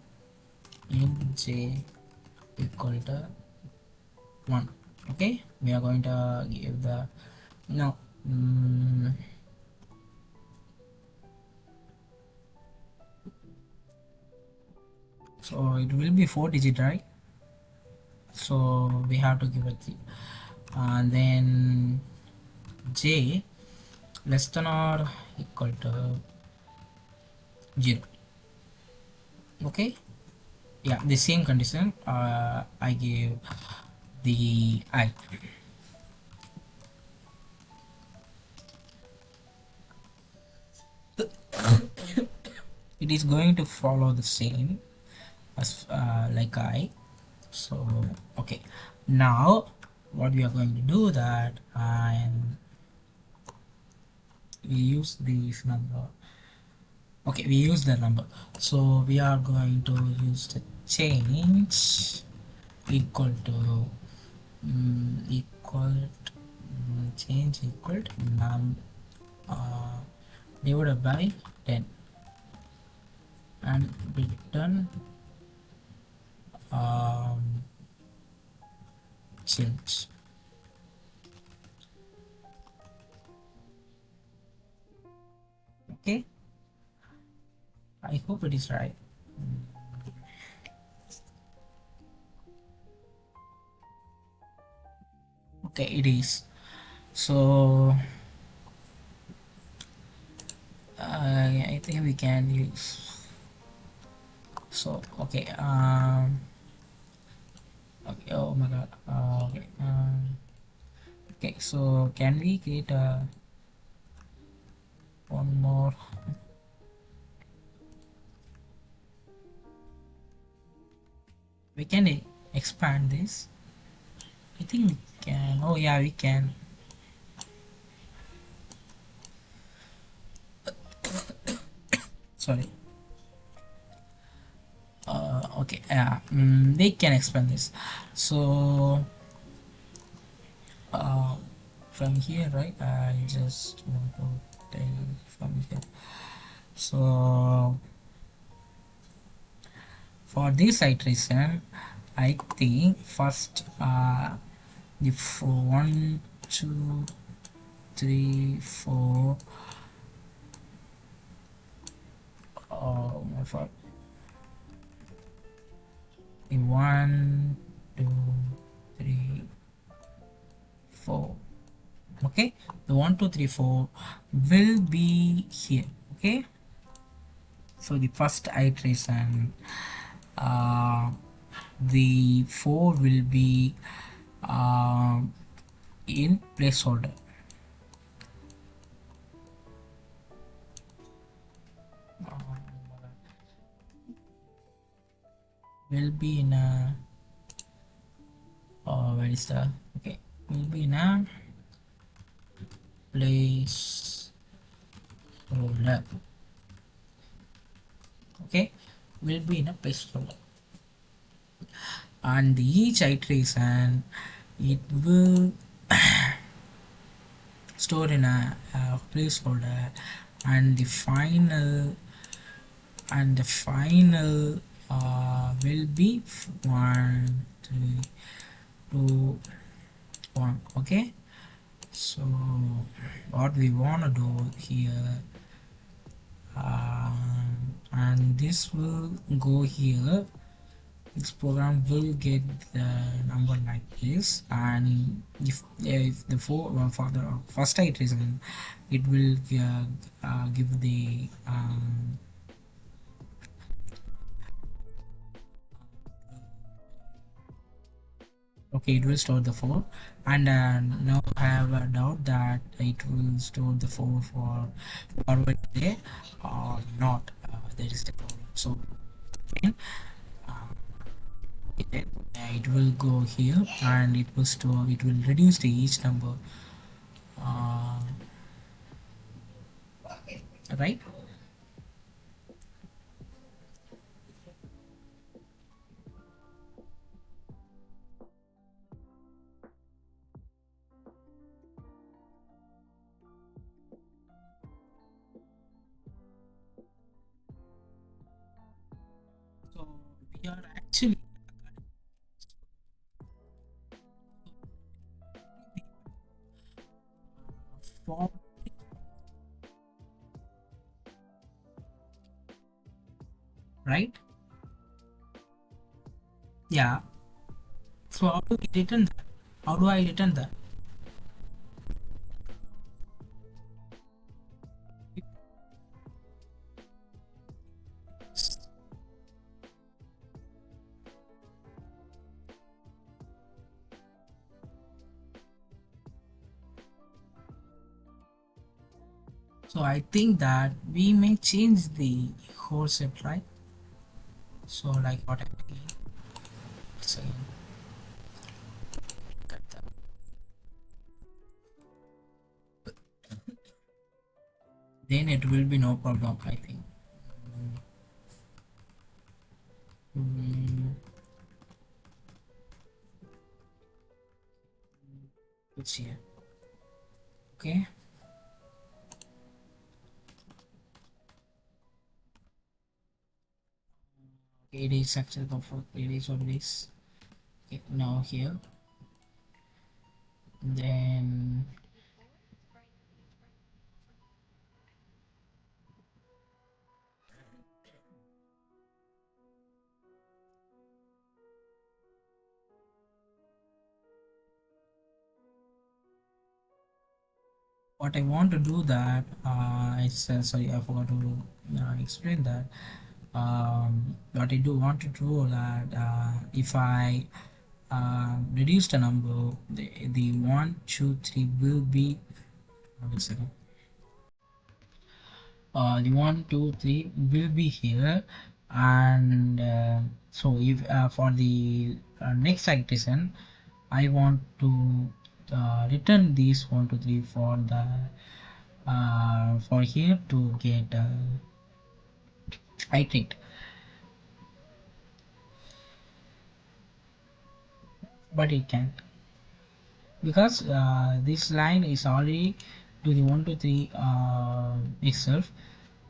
in j equal to 1. Okay, we are going to give the no, so it will be 4 digit, right? So we have to give it 3, and then j less than or equal to 0. Okay, yeah, the same condition, I give the I. It is going to follow the same as like I. So okay, now what we are going to do that, and we use this number. Okay, we use the number, so we are going to use the change equal to equal to, change equal to num divided by 10, and return um, change. Okay, I hope it is right. Okay, it is. So I think we can use. So okay. Okay. Oh my God. Okay. Okay. So can we create one more? We can expand this. I think we can. Oh yeah, we can. Sorry. Okay. Yeah. We can expand this. So uh, from here, right? I just want to tell you from here. So for this iteration, I think first if 1, 2, 3, 4. Oh my god. 1, 2, 3, 4. Okay, the 1, 2, 3, 4 will be here. Okay, so the first iteration, uh, the 4 will be uh, in placeholder. Will be in a where is the okay? Will be in a placeholder. Okay, will be in a placeholder, and each iteration it will store in a placeholder, and the final will be 1, 3, 2, 1. Okay, so what we want to do here, and this will go here. This program will get the number like this, and if the for the first iteration, it will give the okay, it will store the 4, and now I have a doubt that it will store the 4 for forward there or not. That is the problem. So again, uh, it will go here, and it will store. It will reduce the each number. Uh, right. So we are actually for right. Yeah. So how do we return that? How do I return that? So I think that we may change the whole set, right? So like what I'm doing, so cut that. Then it will be no problem, I think. Mm, it's here. Okay. It is actual buffer. It is what it is. Okay. Now here. Then what I want to do that it's sorry, I forgot to explain that. What I do want to do that if I reduce the number, the one, two, three will be. Wait a second. The one, two, three will be here, and so if for the next iteration, I want to return these one, two, three for the for here to get iterate, but it can't because this line is already to the one, two, three itself,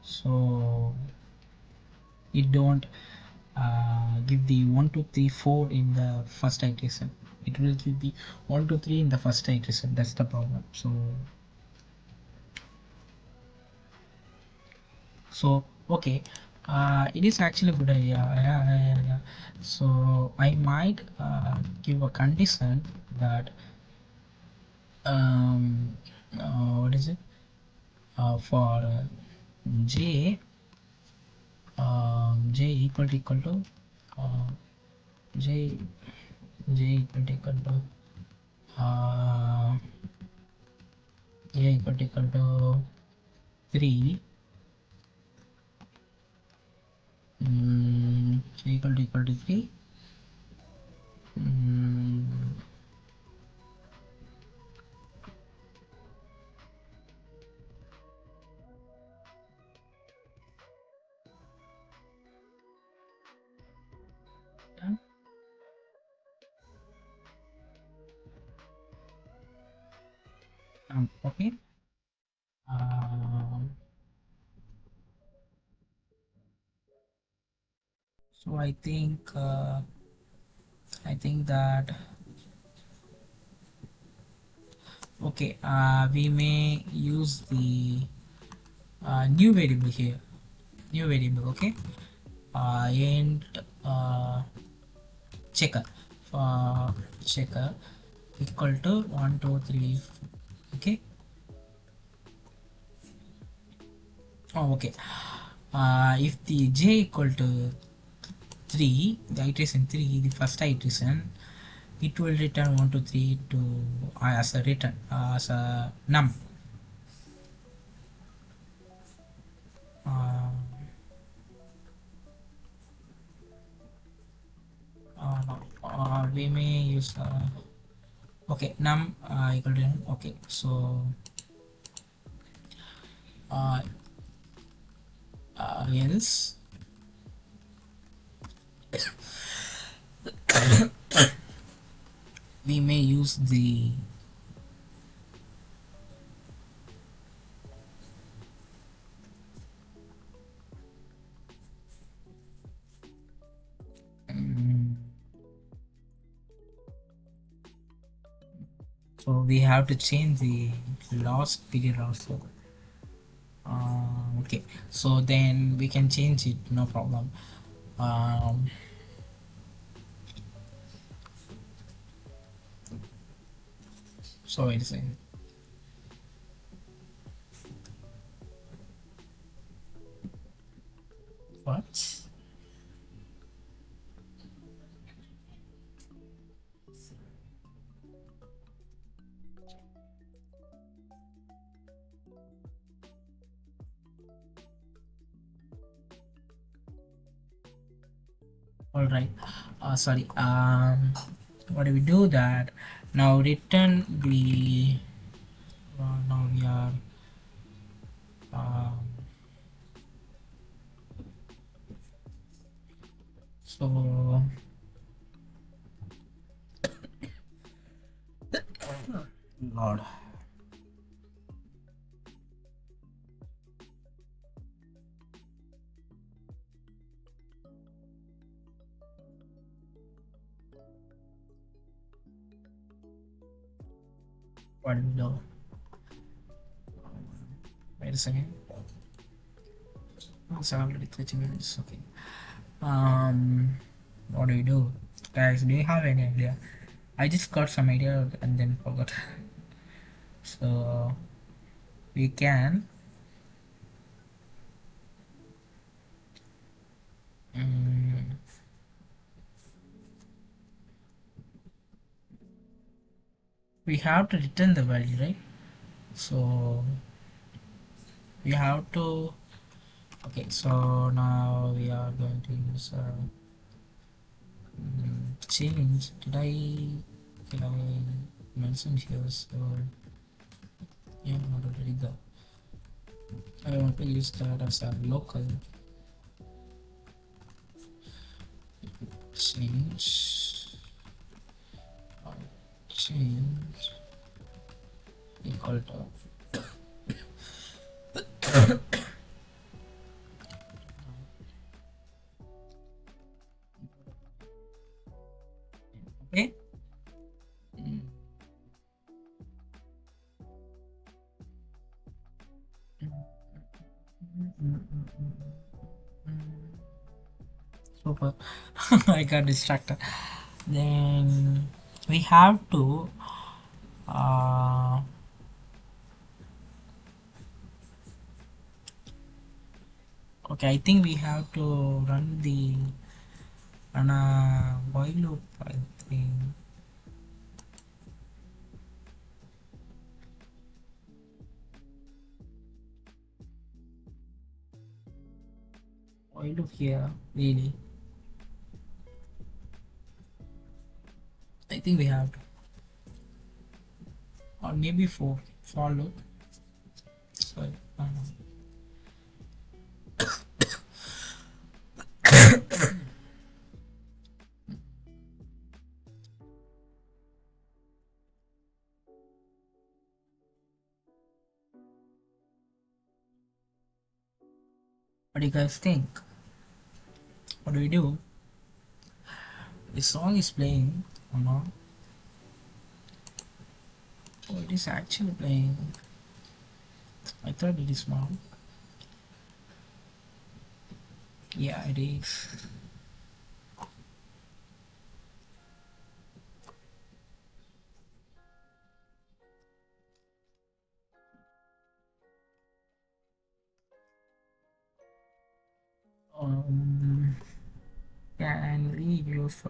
so it don't give the one, two, three, four in the first iteration. It will give the one, two, three in the first iteration. That's the problem. So okay, it is actually a good idea. Yeah. So I might give a condition that um, what is it for j j equal to uh, j j equal to uh, j equal to 3, j equal to 3. mm, Done. Okay. um, so I think that okay, we may use the new variable here, new variable, okay, and checker for checker equal to 1 2 3 okay. Oh, okay. If the j equal to 3, the iteration 3, the first iteration, it will return 1 2 3 to as a return as a num. uh, we may use okay, num equal to okay. So uh, else we may use the mm, so we have to change the last period also. Okay, so then we can change it, no problem. um, so it's what. All right, sorry, what do we do that now? Return the now we are um, so lord, what do we do? Wait a second. It's already 30 minutes. Okay. What do we do, guys? Do you have any idea? I just got some idea and then forgot. So we can mm, we have to return the value, right? So we have to. Okay, so now we are going to use change. Did I mention here? So yeah, not already there. I want to use that as a local change. Change equal to. Okay. Mm, mm, mm, mm, mm. Super. I got distracted. Then we have to uh, okay, I think we have to run a while loop, I think. While loop here, really. I think we have to, or maybe for loop. Sorry, I don't know. What do you guys think? What do we do? The song is playing or not? Oh, it is actually playing. I thought it is not. Yeah, it is. Um, can we use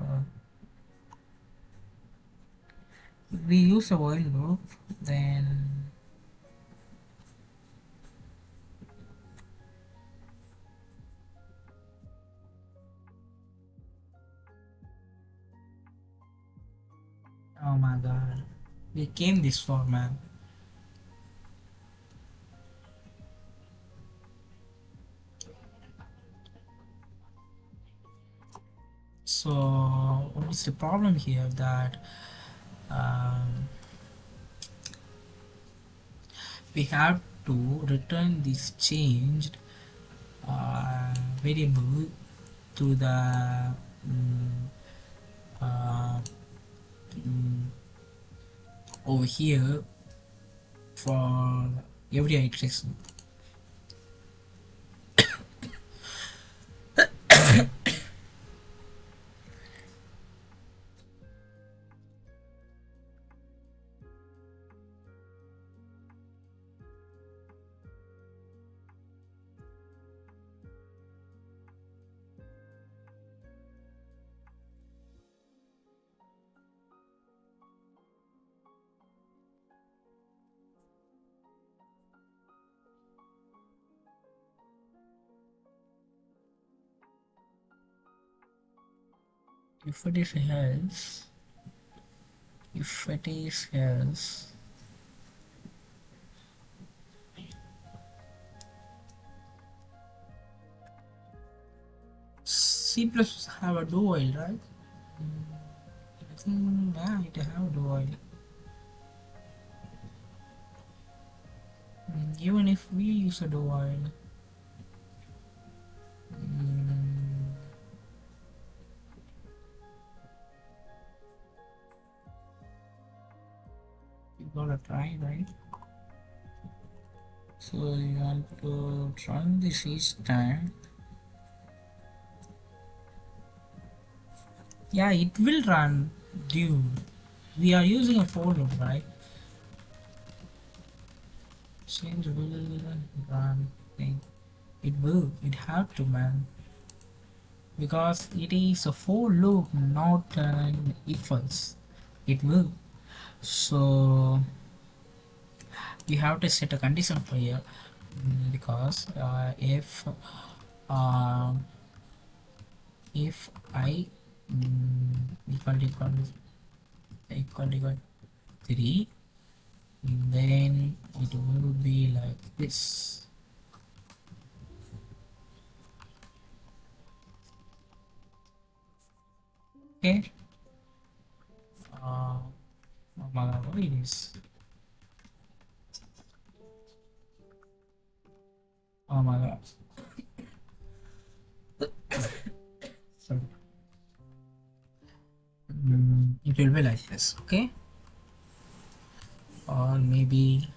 if we use a while loop, then oh my god, we came this far, man. So what is the problem here that um, we have to return this changed variable to the mm, uh, mm, over here for every iteration. If it is else, if it is else, C plus have a do while, right? I think yeah, it have a do while. Even if we use a do while, mm, you gotta try, right? So you want to run this each time. Yeah, it will run, dude. We are using a for loop, right? Change will run thing. It will. It have to, man. Because it is a for loop, not an if else. It will. So we have to set a condition for here. Because um, if I equal equal 3, then it will be like this. Okay. uh, oh my god, what it is? Oh my god. Sorry. It will be like this, okay? Or maybe,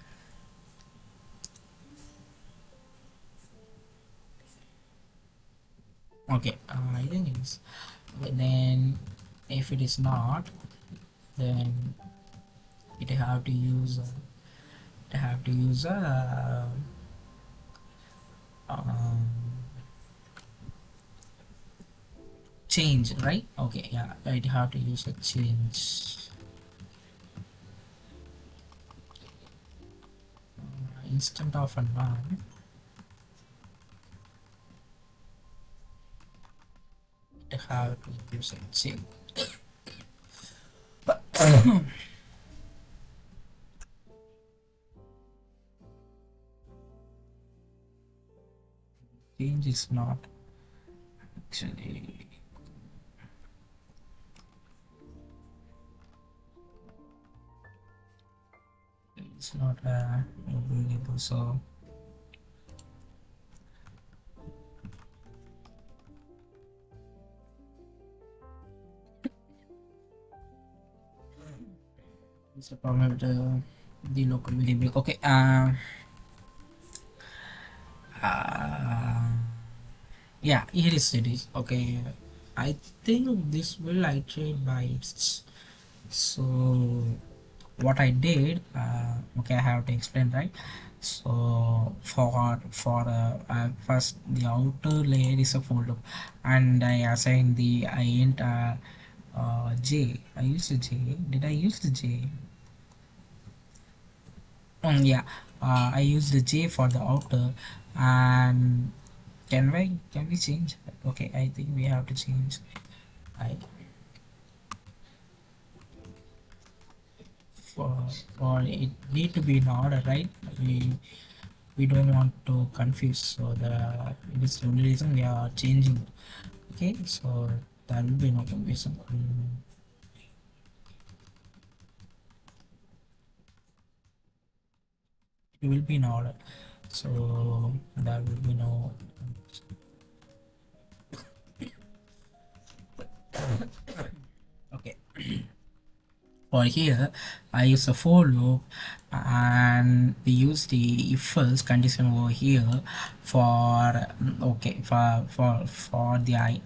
okay, I think it is. Okay, then if it is not, then it have to use um, change, right? Okay, yeah, it have to use a change instead of a none. It have to use a change. Change is not actually, it's not a variable, so it's a problem with the local variable. Okay, uh, yeah, here is it is okay. I think this will iterate by its. So what I did, okay, I have to explain, right? So first the outer layer is a for loop, and I assign the int j. I used the j. Did I use the j? Yeah, I use the j for the outer. And can we change that? Okay, I think we have to change. I for it need to be in order, right? We don't want to confuse, so it is the only reason we are changing. Okay, so there will be no confusion. It will be in order, so there will be no okay. For here I use a for loop, and we use the if else condition over here for okay for the I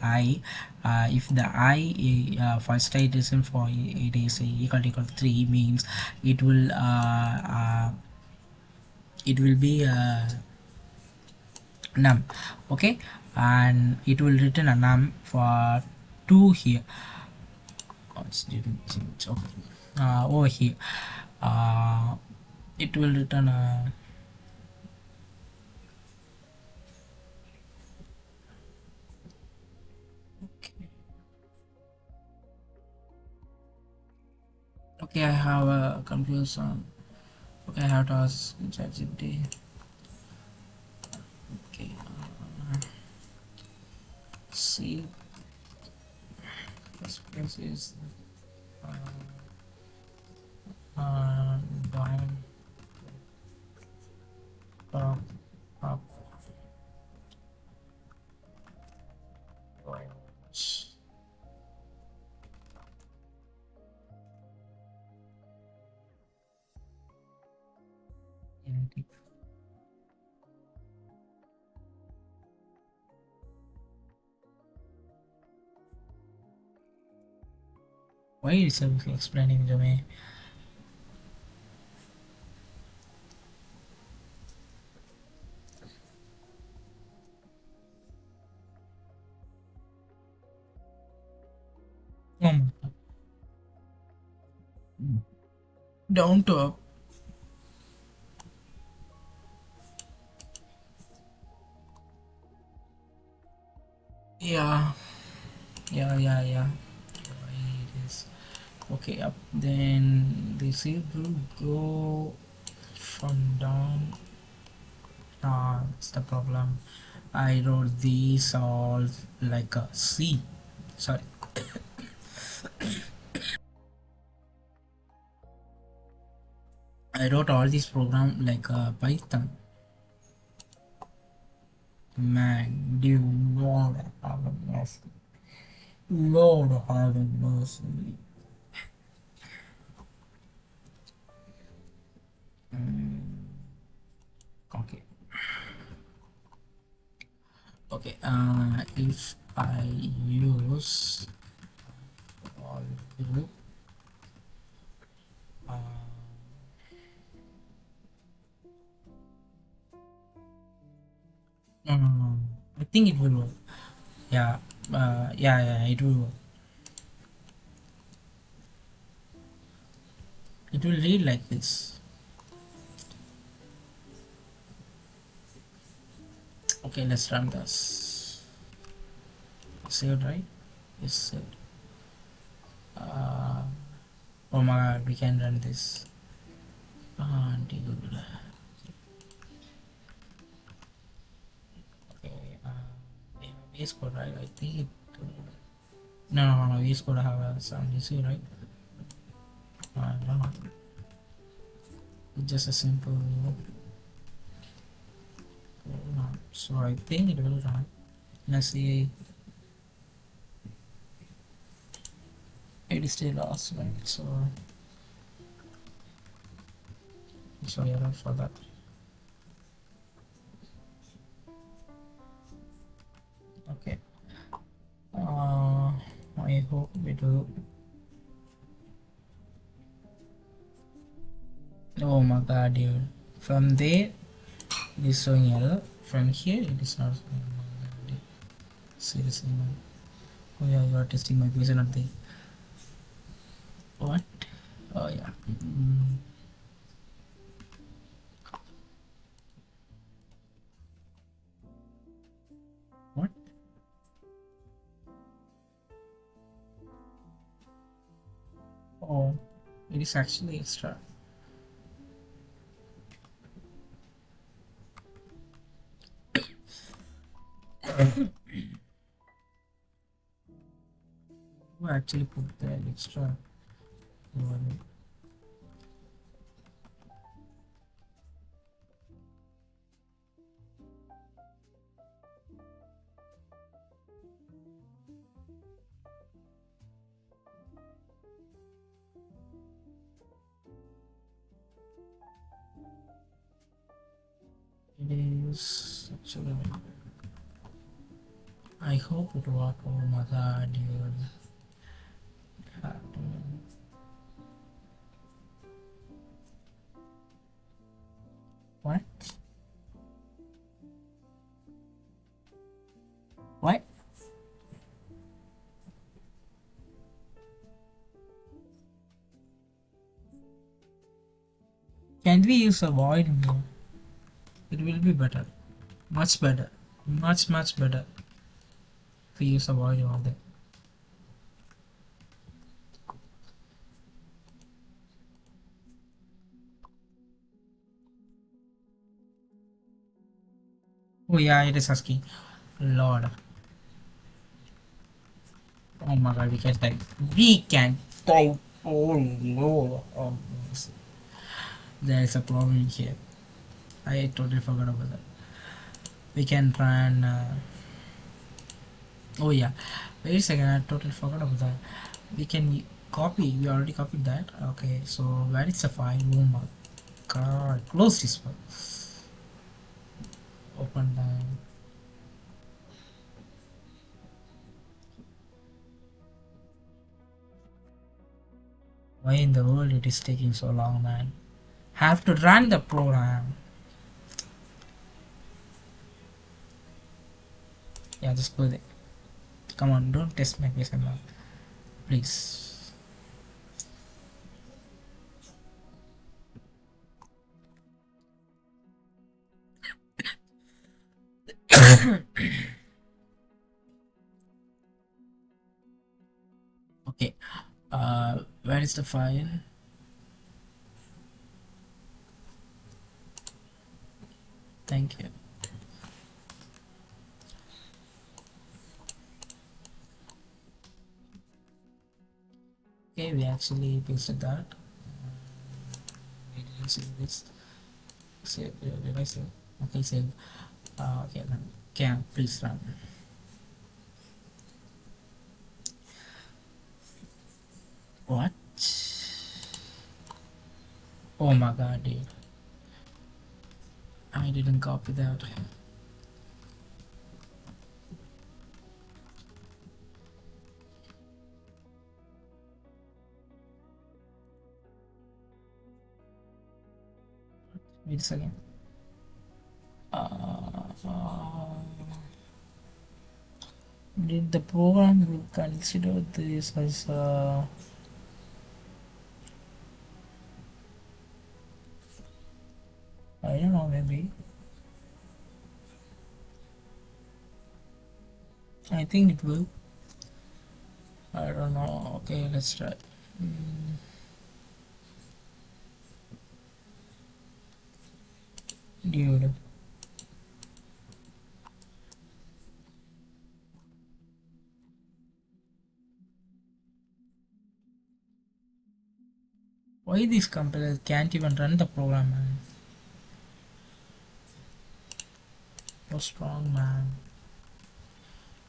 if the first iteration for it is equal to 3 means it will be num, okay, and it will return a num for 2 here. Oh, it's didn't change. Okay, over here it will return a okay. Okay, I have a confusion. Okay, I have to ask ChatGPT. Okay, see, this place is uh, down, top, up, right. Yeah, why is everything explaining to me? Down to up. Yeah, yeah. Why it is okay up. Then this it will go from down. Ah, that's the problem. I wrote these all like a C. Sorry. I wrote all these program like a Python. Man, do Lord have mercy. Lord have mercy. Okay. Okay. If I use all group, uh, no. I think it will work. Yeah. Yeah. It will work. It will read like this. Okay. Let's run this. Saved, right? Yes, saved. Uh, oh my God, we can run this. Dude. Okay. We have a base code, right? I think it. No. Base code have a some issue, right? No. It's just a simple. So I think it will run. Let's see. It is still lost, right? So sorry for that. Okay. I hope it will. Oh my God, dude! From there, it is showing error. From here, it is not showing. Seriously, man. Oh yeah, you are testing my patient at the what? Oh yeah. What? Oh, it is actually extra. Who actually put that extra over it? It is actually. I hope it worked. Oh my God, dude. What? What? Can we use a void in here? It will be better. Much better. Much better. If we use a void over there. Oh yeah, it is asking. Lord. Oh my God, we can type. We can type. Oh Lord. Oh, there is a problem here. I totally forgot about that. We can run. Oh yeah. Wait a second. I totally forgot about that. We can copy. We already copied that. Okay. So where is the file? Oh my God. Close this one. Open that. Why in the world it is taking so long, man? Have to run the program. Yeah, just go there. Come on, don't test my patient now. Please. Okay, where is the file? Thank you. Okay, we actually pasted that. We didn't save this. Save, did I save? Okay, save. Okay, then. Can please run. What? Oh my god, dude. I didn't copy that. Wait a second. Uh, did the program will consider this as I don't know, maybe. I think it will. I don't know. Okay, let's try. Dude, why these compilers can't even run the program, man? So strong, man.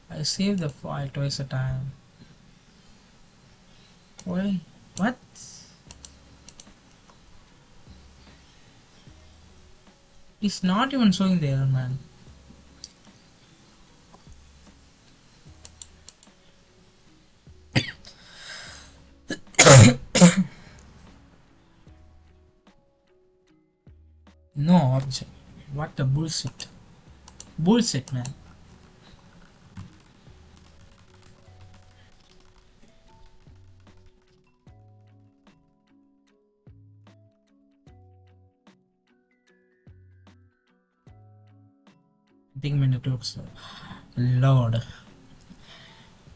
I save the file twice a time. Why? What? It's not even showing there, man. No object. What the bullshit. Bullshit, man. I think when it looks. Lord.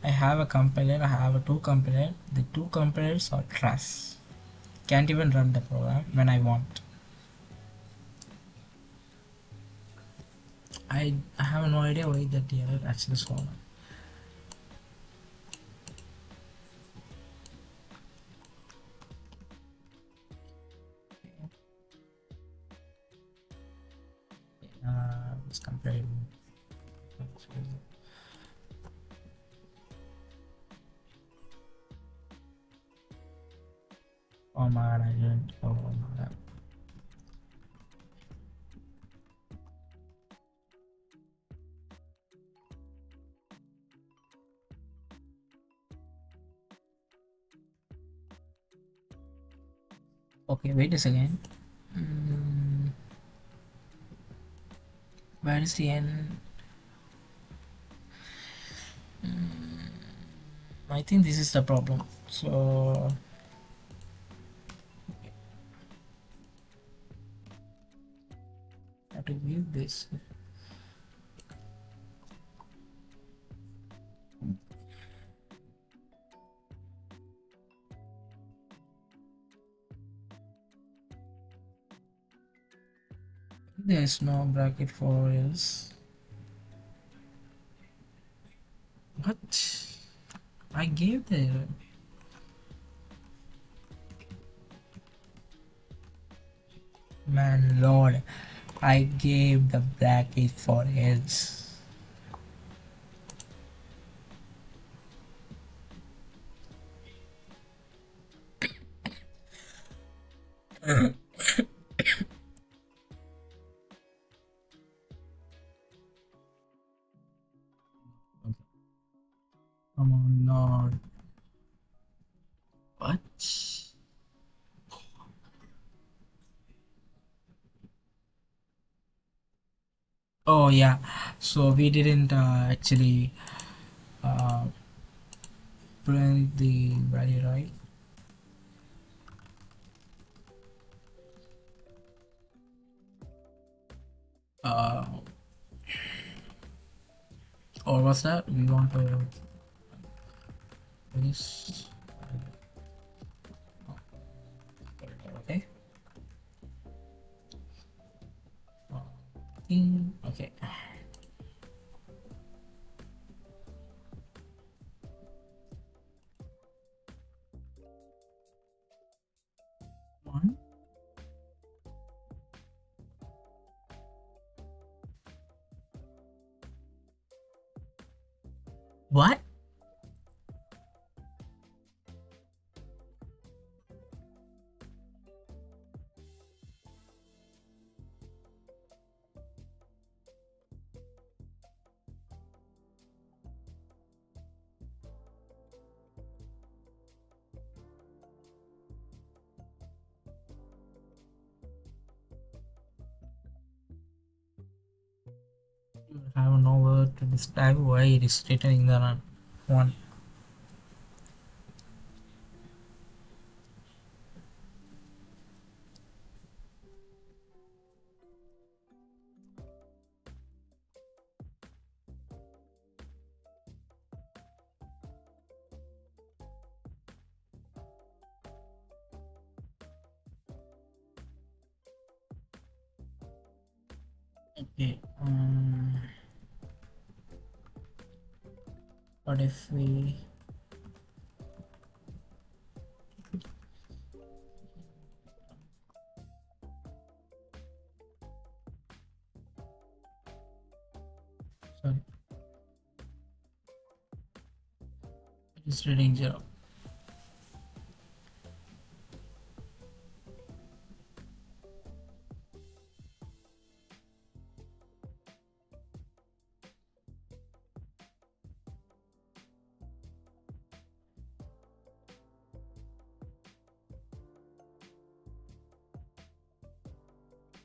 I have a compiler, I have a two compiler. The two compilers are trash. Can't even run the program when I want. I have no idea why that error actually solved. Let's compare it. Oh my god, I didn't. Oh my god. Okay, wait a second. Mm, where is the end? I think this is the problem. So I have to view this. There's no bracket for else. What? I gave the man lord. I gave the bracket for else. Come on, lord. What? Oh yeah. So we didn't actually uh, print the value, right? Uh, or was that we want to this? Okay. Okay. One. What? I have no word to describe why it is written in the run. One. Okay. What if we sorry, it is reading zero.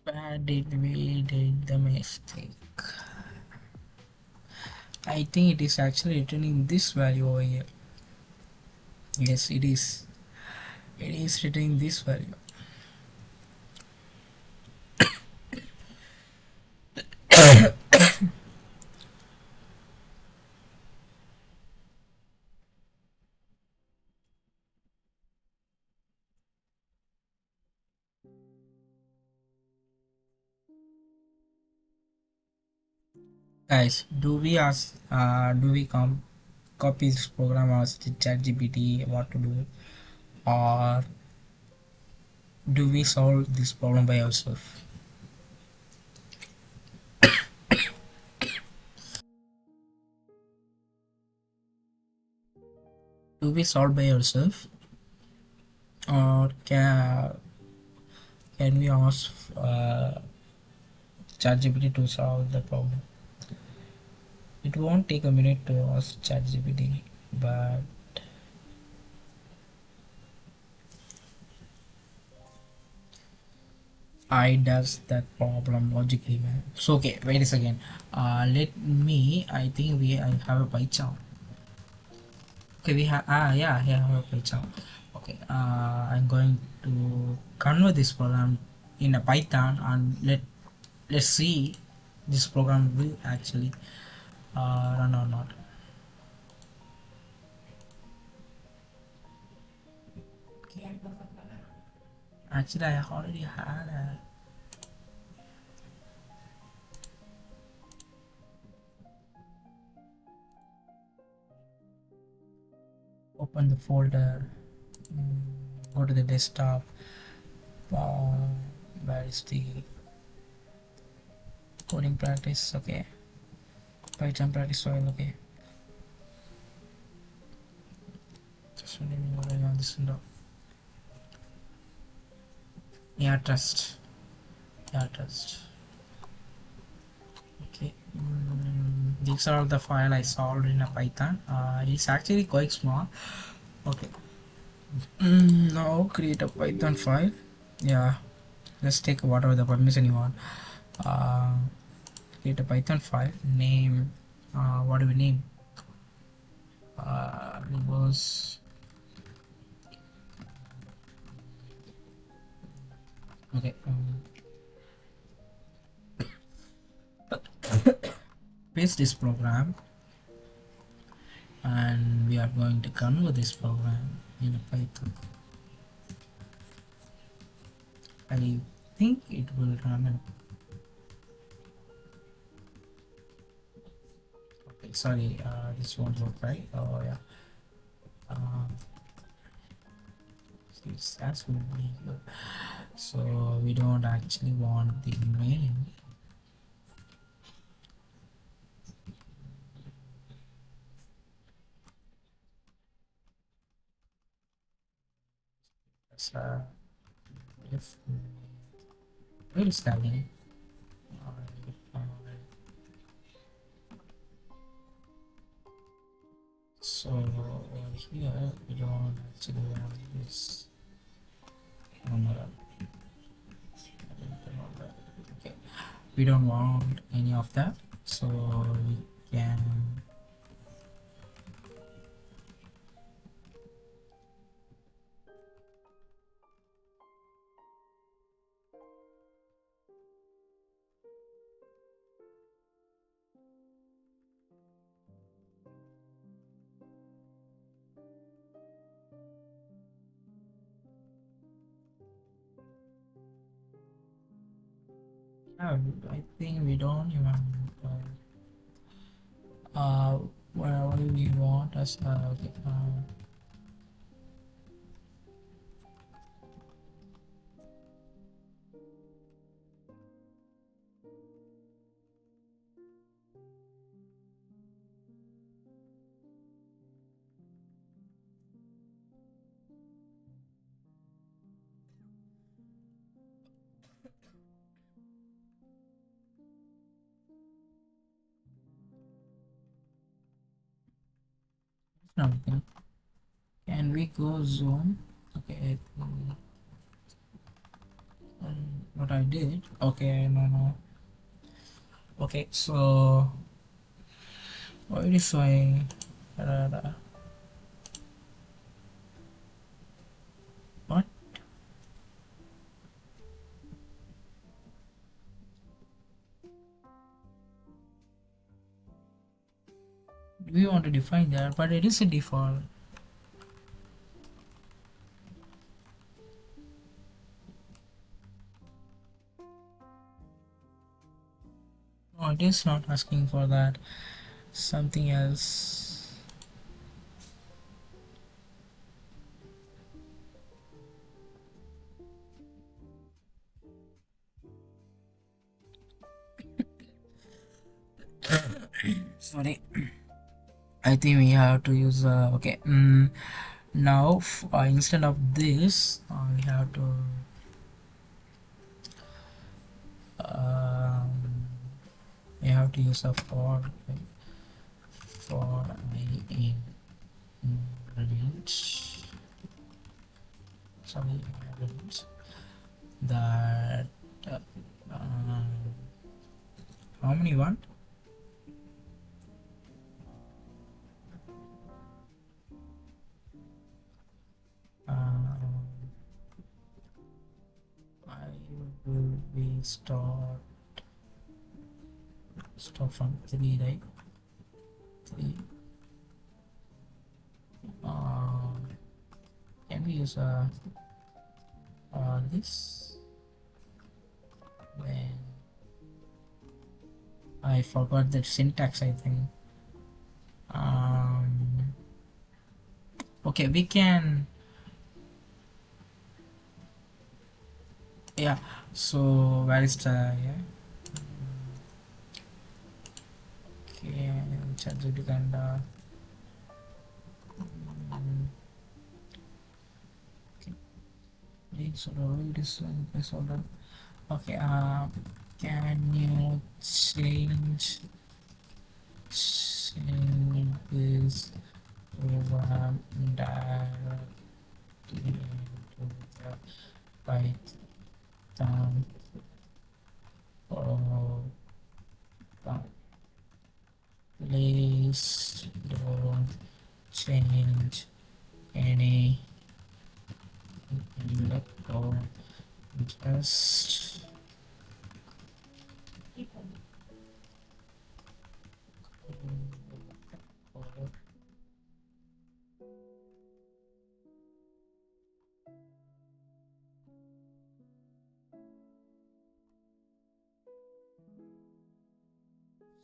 Where did we did the mistake? I think it is actually returning this value over here. Yes, it is. It is returning this value. Guys, do we copy this program as the ChatGPT what to do, or do we solve this problem by ourselves? Do we solve by ourselves, or can we ask ChatGPT to solve the problem? It won't take a minute to ask ChatGPT, but I does that problem logically, man. So okay, wait a second. Let me. I think I have a Python. Okay, we have yeah, yeah, I have a Python. Okay, I'm going to convert this program in a Python, and let's see this program will actually run or not. Okay. Actually, I already had a open the folder, go to the desktop. uh, where is the coding practice? Okay, Python practice file. Okay, just running on this window. Yeah, trust. Okay, these are the file I solved in a Python. It's actually quite small. Okay, now create a Python file. Yeah, let's take whatever the permission you want. uh, Create a Python file, name, what do we name? It was okay. Paste this program. and we are going to convert this program in a Python. I think it will run in. Okay, sorry, this won't work, right? Oh yeah. Uh, that's will be good. So we don't actually want the main. So if we're studying, so over here we don't actually want this. Oh, no, okay, we don't want any of that, so we can yeah, I think we don't even what do we want as okay, something. Can we go zoom? Okay, what I did. Okay, no, no. Okay, so what if I what do we want to define that? But it is a default. No, it is not asking for that. Something else. Sorry. I think we have to use okay. Now instead of this, we have to um, we have to use a for I in range. Sorry, range that uh, um, how many want? Um, I will be start from 3, right? 3. Um, can we use this? Then I forgot that syntax, I think. Um, okay, we can, yeah. So where is the yeah? Okay, ChatGPT and okay, so it is disorder. Okay, can you change this program directly into the Python program? Please don't change any electron, just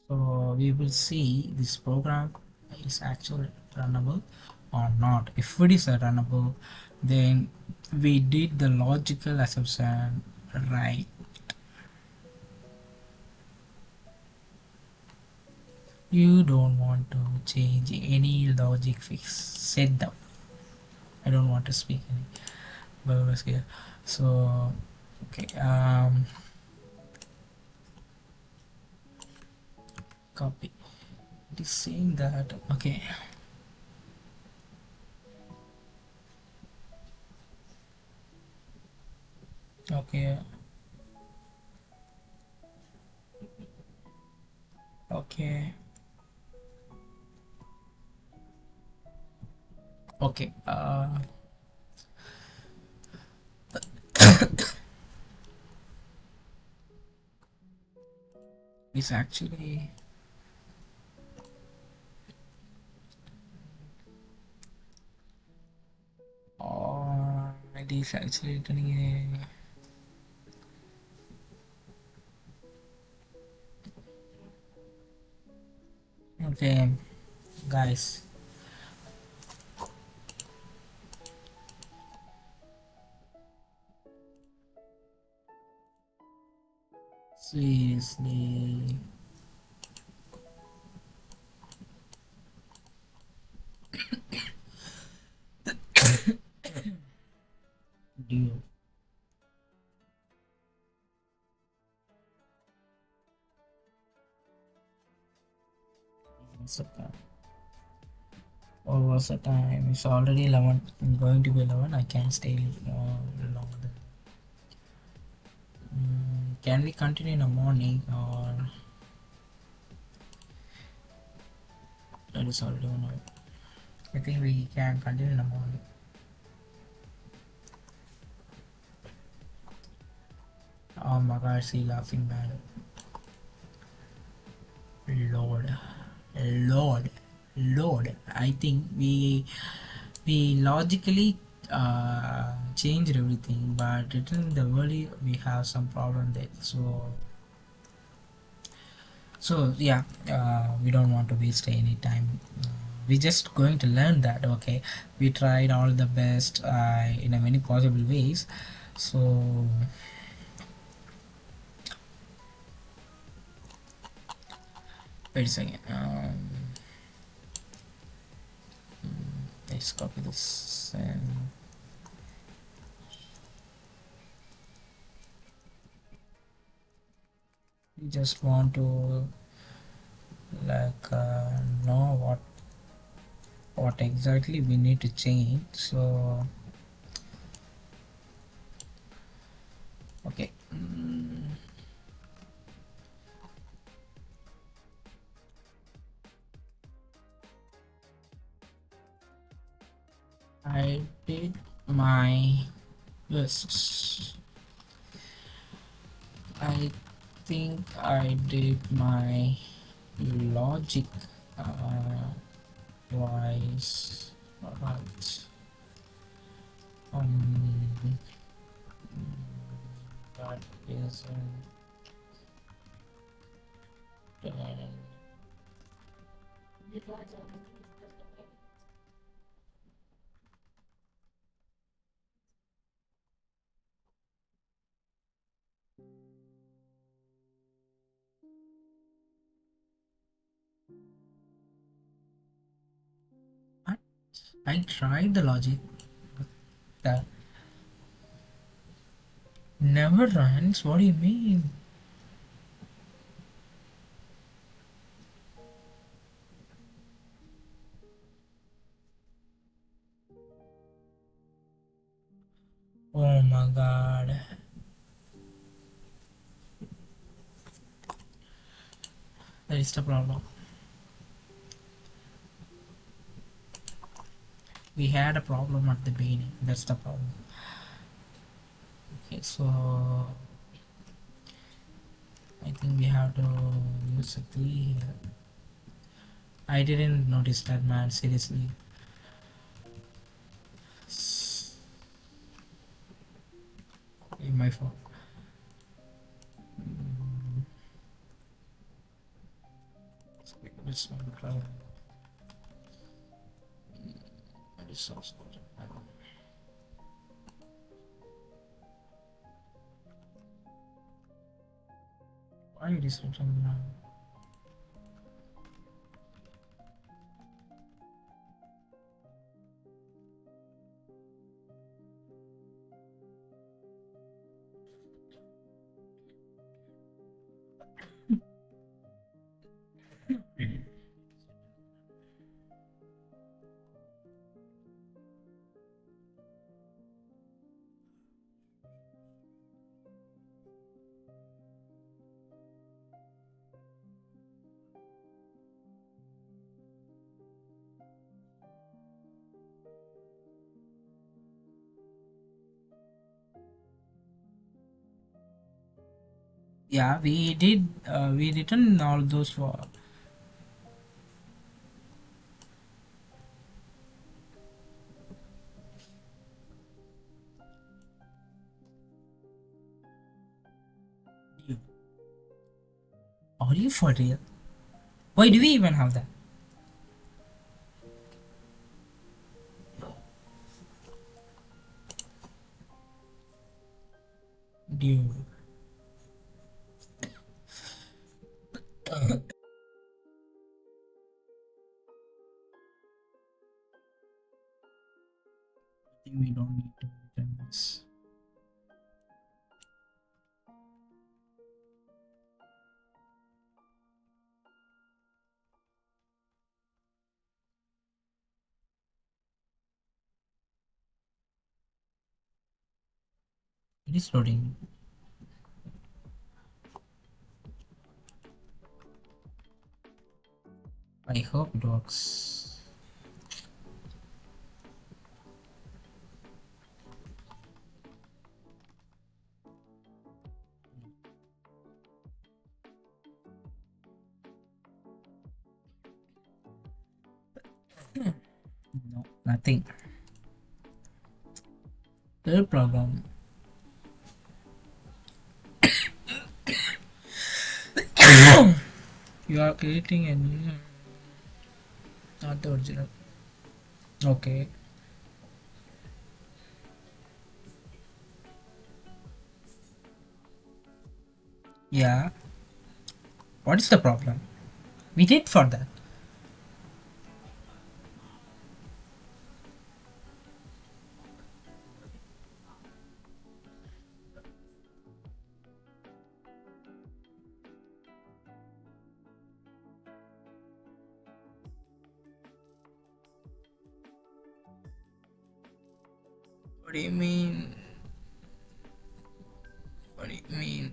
So we will see this program is actually runnable or not. If it is a runnable, then we did the logical assumption right. You don't want to change any logic fix. Set down. I don't want to speak any verbs here. So okay, copy. It is saying that okay, okay, okay, okay. It's actually it is actually returning a okay, guys. Seriously, dude. What's the time? Oh, what's the time? It's already 11. I'm going to be 11. I can't stay longer than. Can we continue in the morning or that is already 1 hour? I think we can continue in the morning. Oh my god, see laughing man. Lord, Lord, Lord. I think we logically changed everything, but written in the world we have some problem there. So yeah, we don't want to waste any time. We're just going to learn that. Okay, we tried all the best in a many possible ways. So wait a second. Let's copy this and we just want to like know what exactly we need to change. So okay. I did my best. I think I did my logic uh, wise right. Um, that is I, I tried the logic that never runs. What do you mean? Oh my god. That is the problem. We had a problem at the beginning. That's the problem. Okay, so I think we have to use a 3 here. I didn't notice that, man, seriously. My fault. It's not it's so good. Why it is written now? Yeah, we did. We written all those for you. Are you for real? Why do we even have that? Dude, I think we don't need to written this. It is loading. I hope it works. No, nothing. No problem. You are creating a new, not the original. Okay. Yeah. What is the problem? We did for that. What do you mean? What do you mean?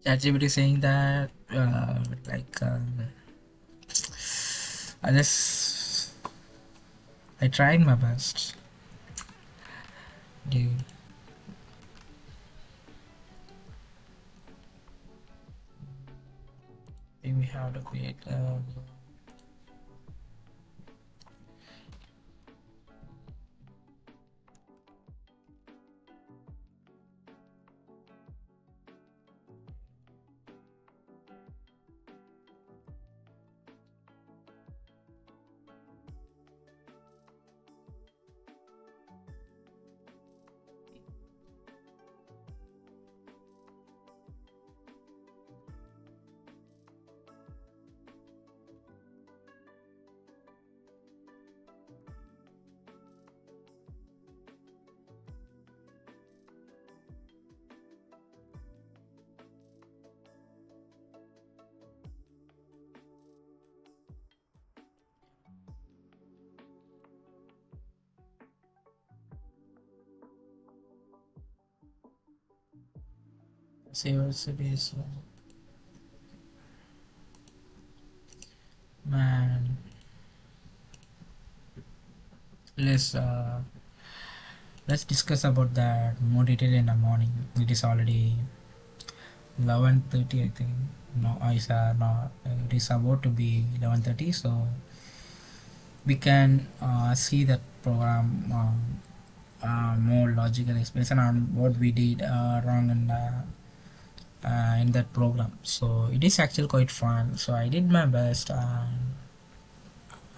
ChatGPT saying that, like, I just, I tried my best, dude. We have to create. Save as it is. Man, let's uh, let's discuss about that more detail in the morning. It is already 11:30, I think. No, it's no, it is about to be 11:30, so we can see that program. more logical explanation on what we did wrong in that program. So it is actually quite fun. So I did my best.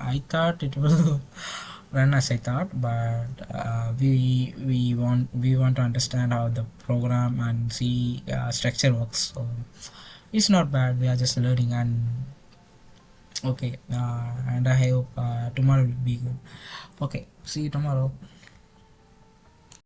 I thought it will run as I thought, but we want to understand how the program and see structure works. So it's not bad. We are just learning, and okay. And I hope tomorrow will be good. Okay, see you tomorrow.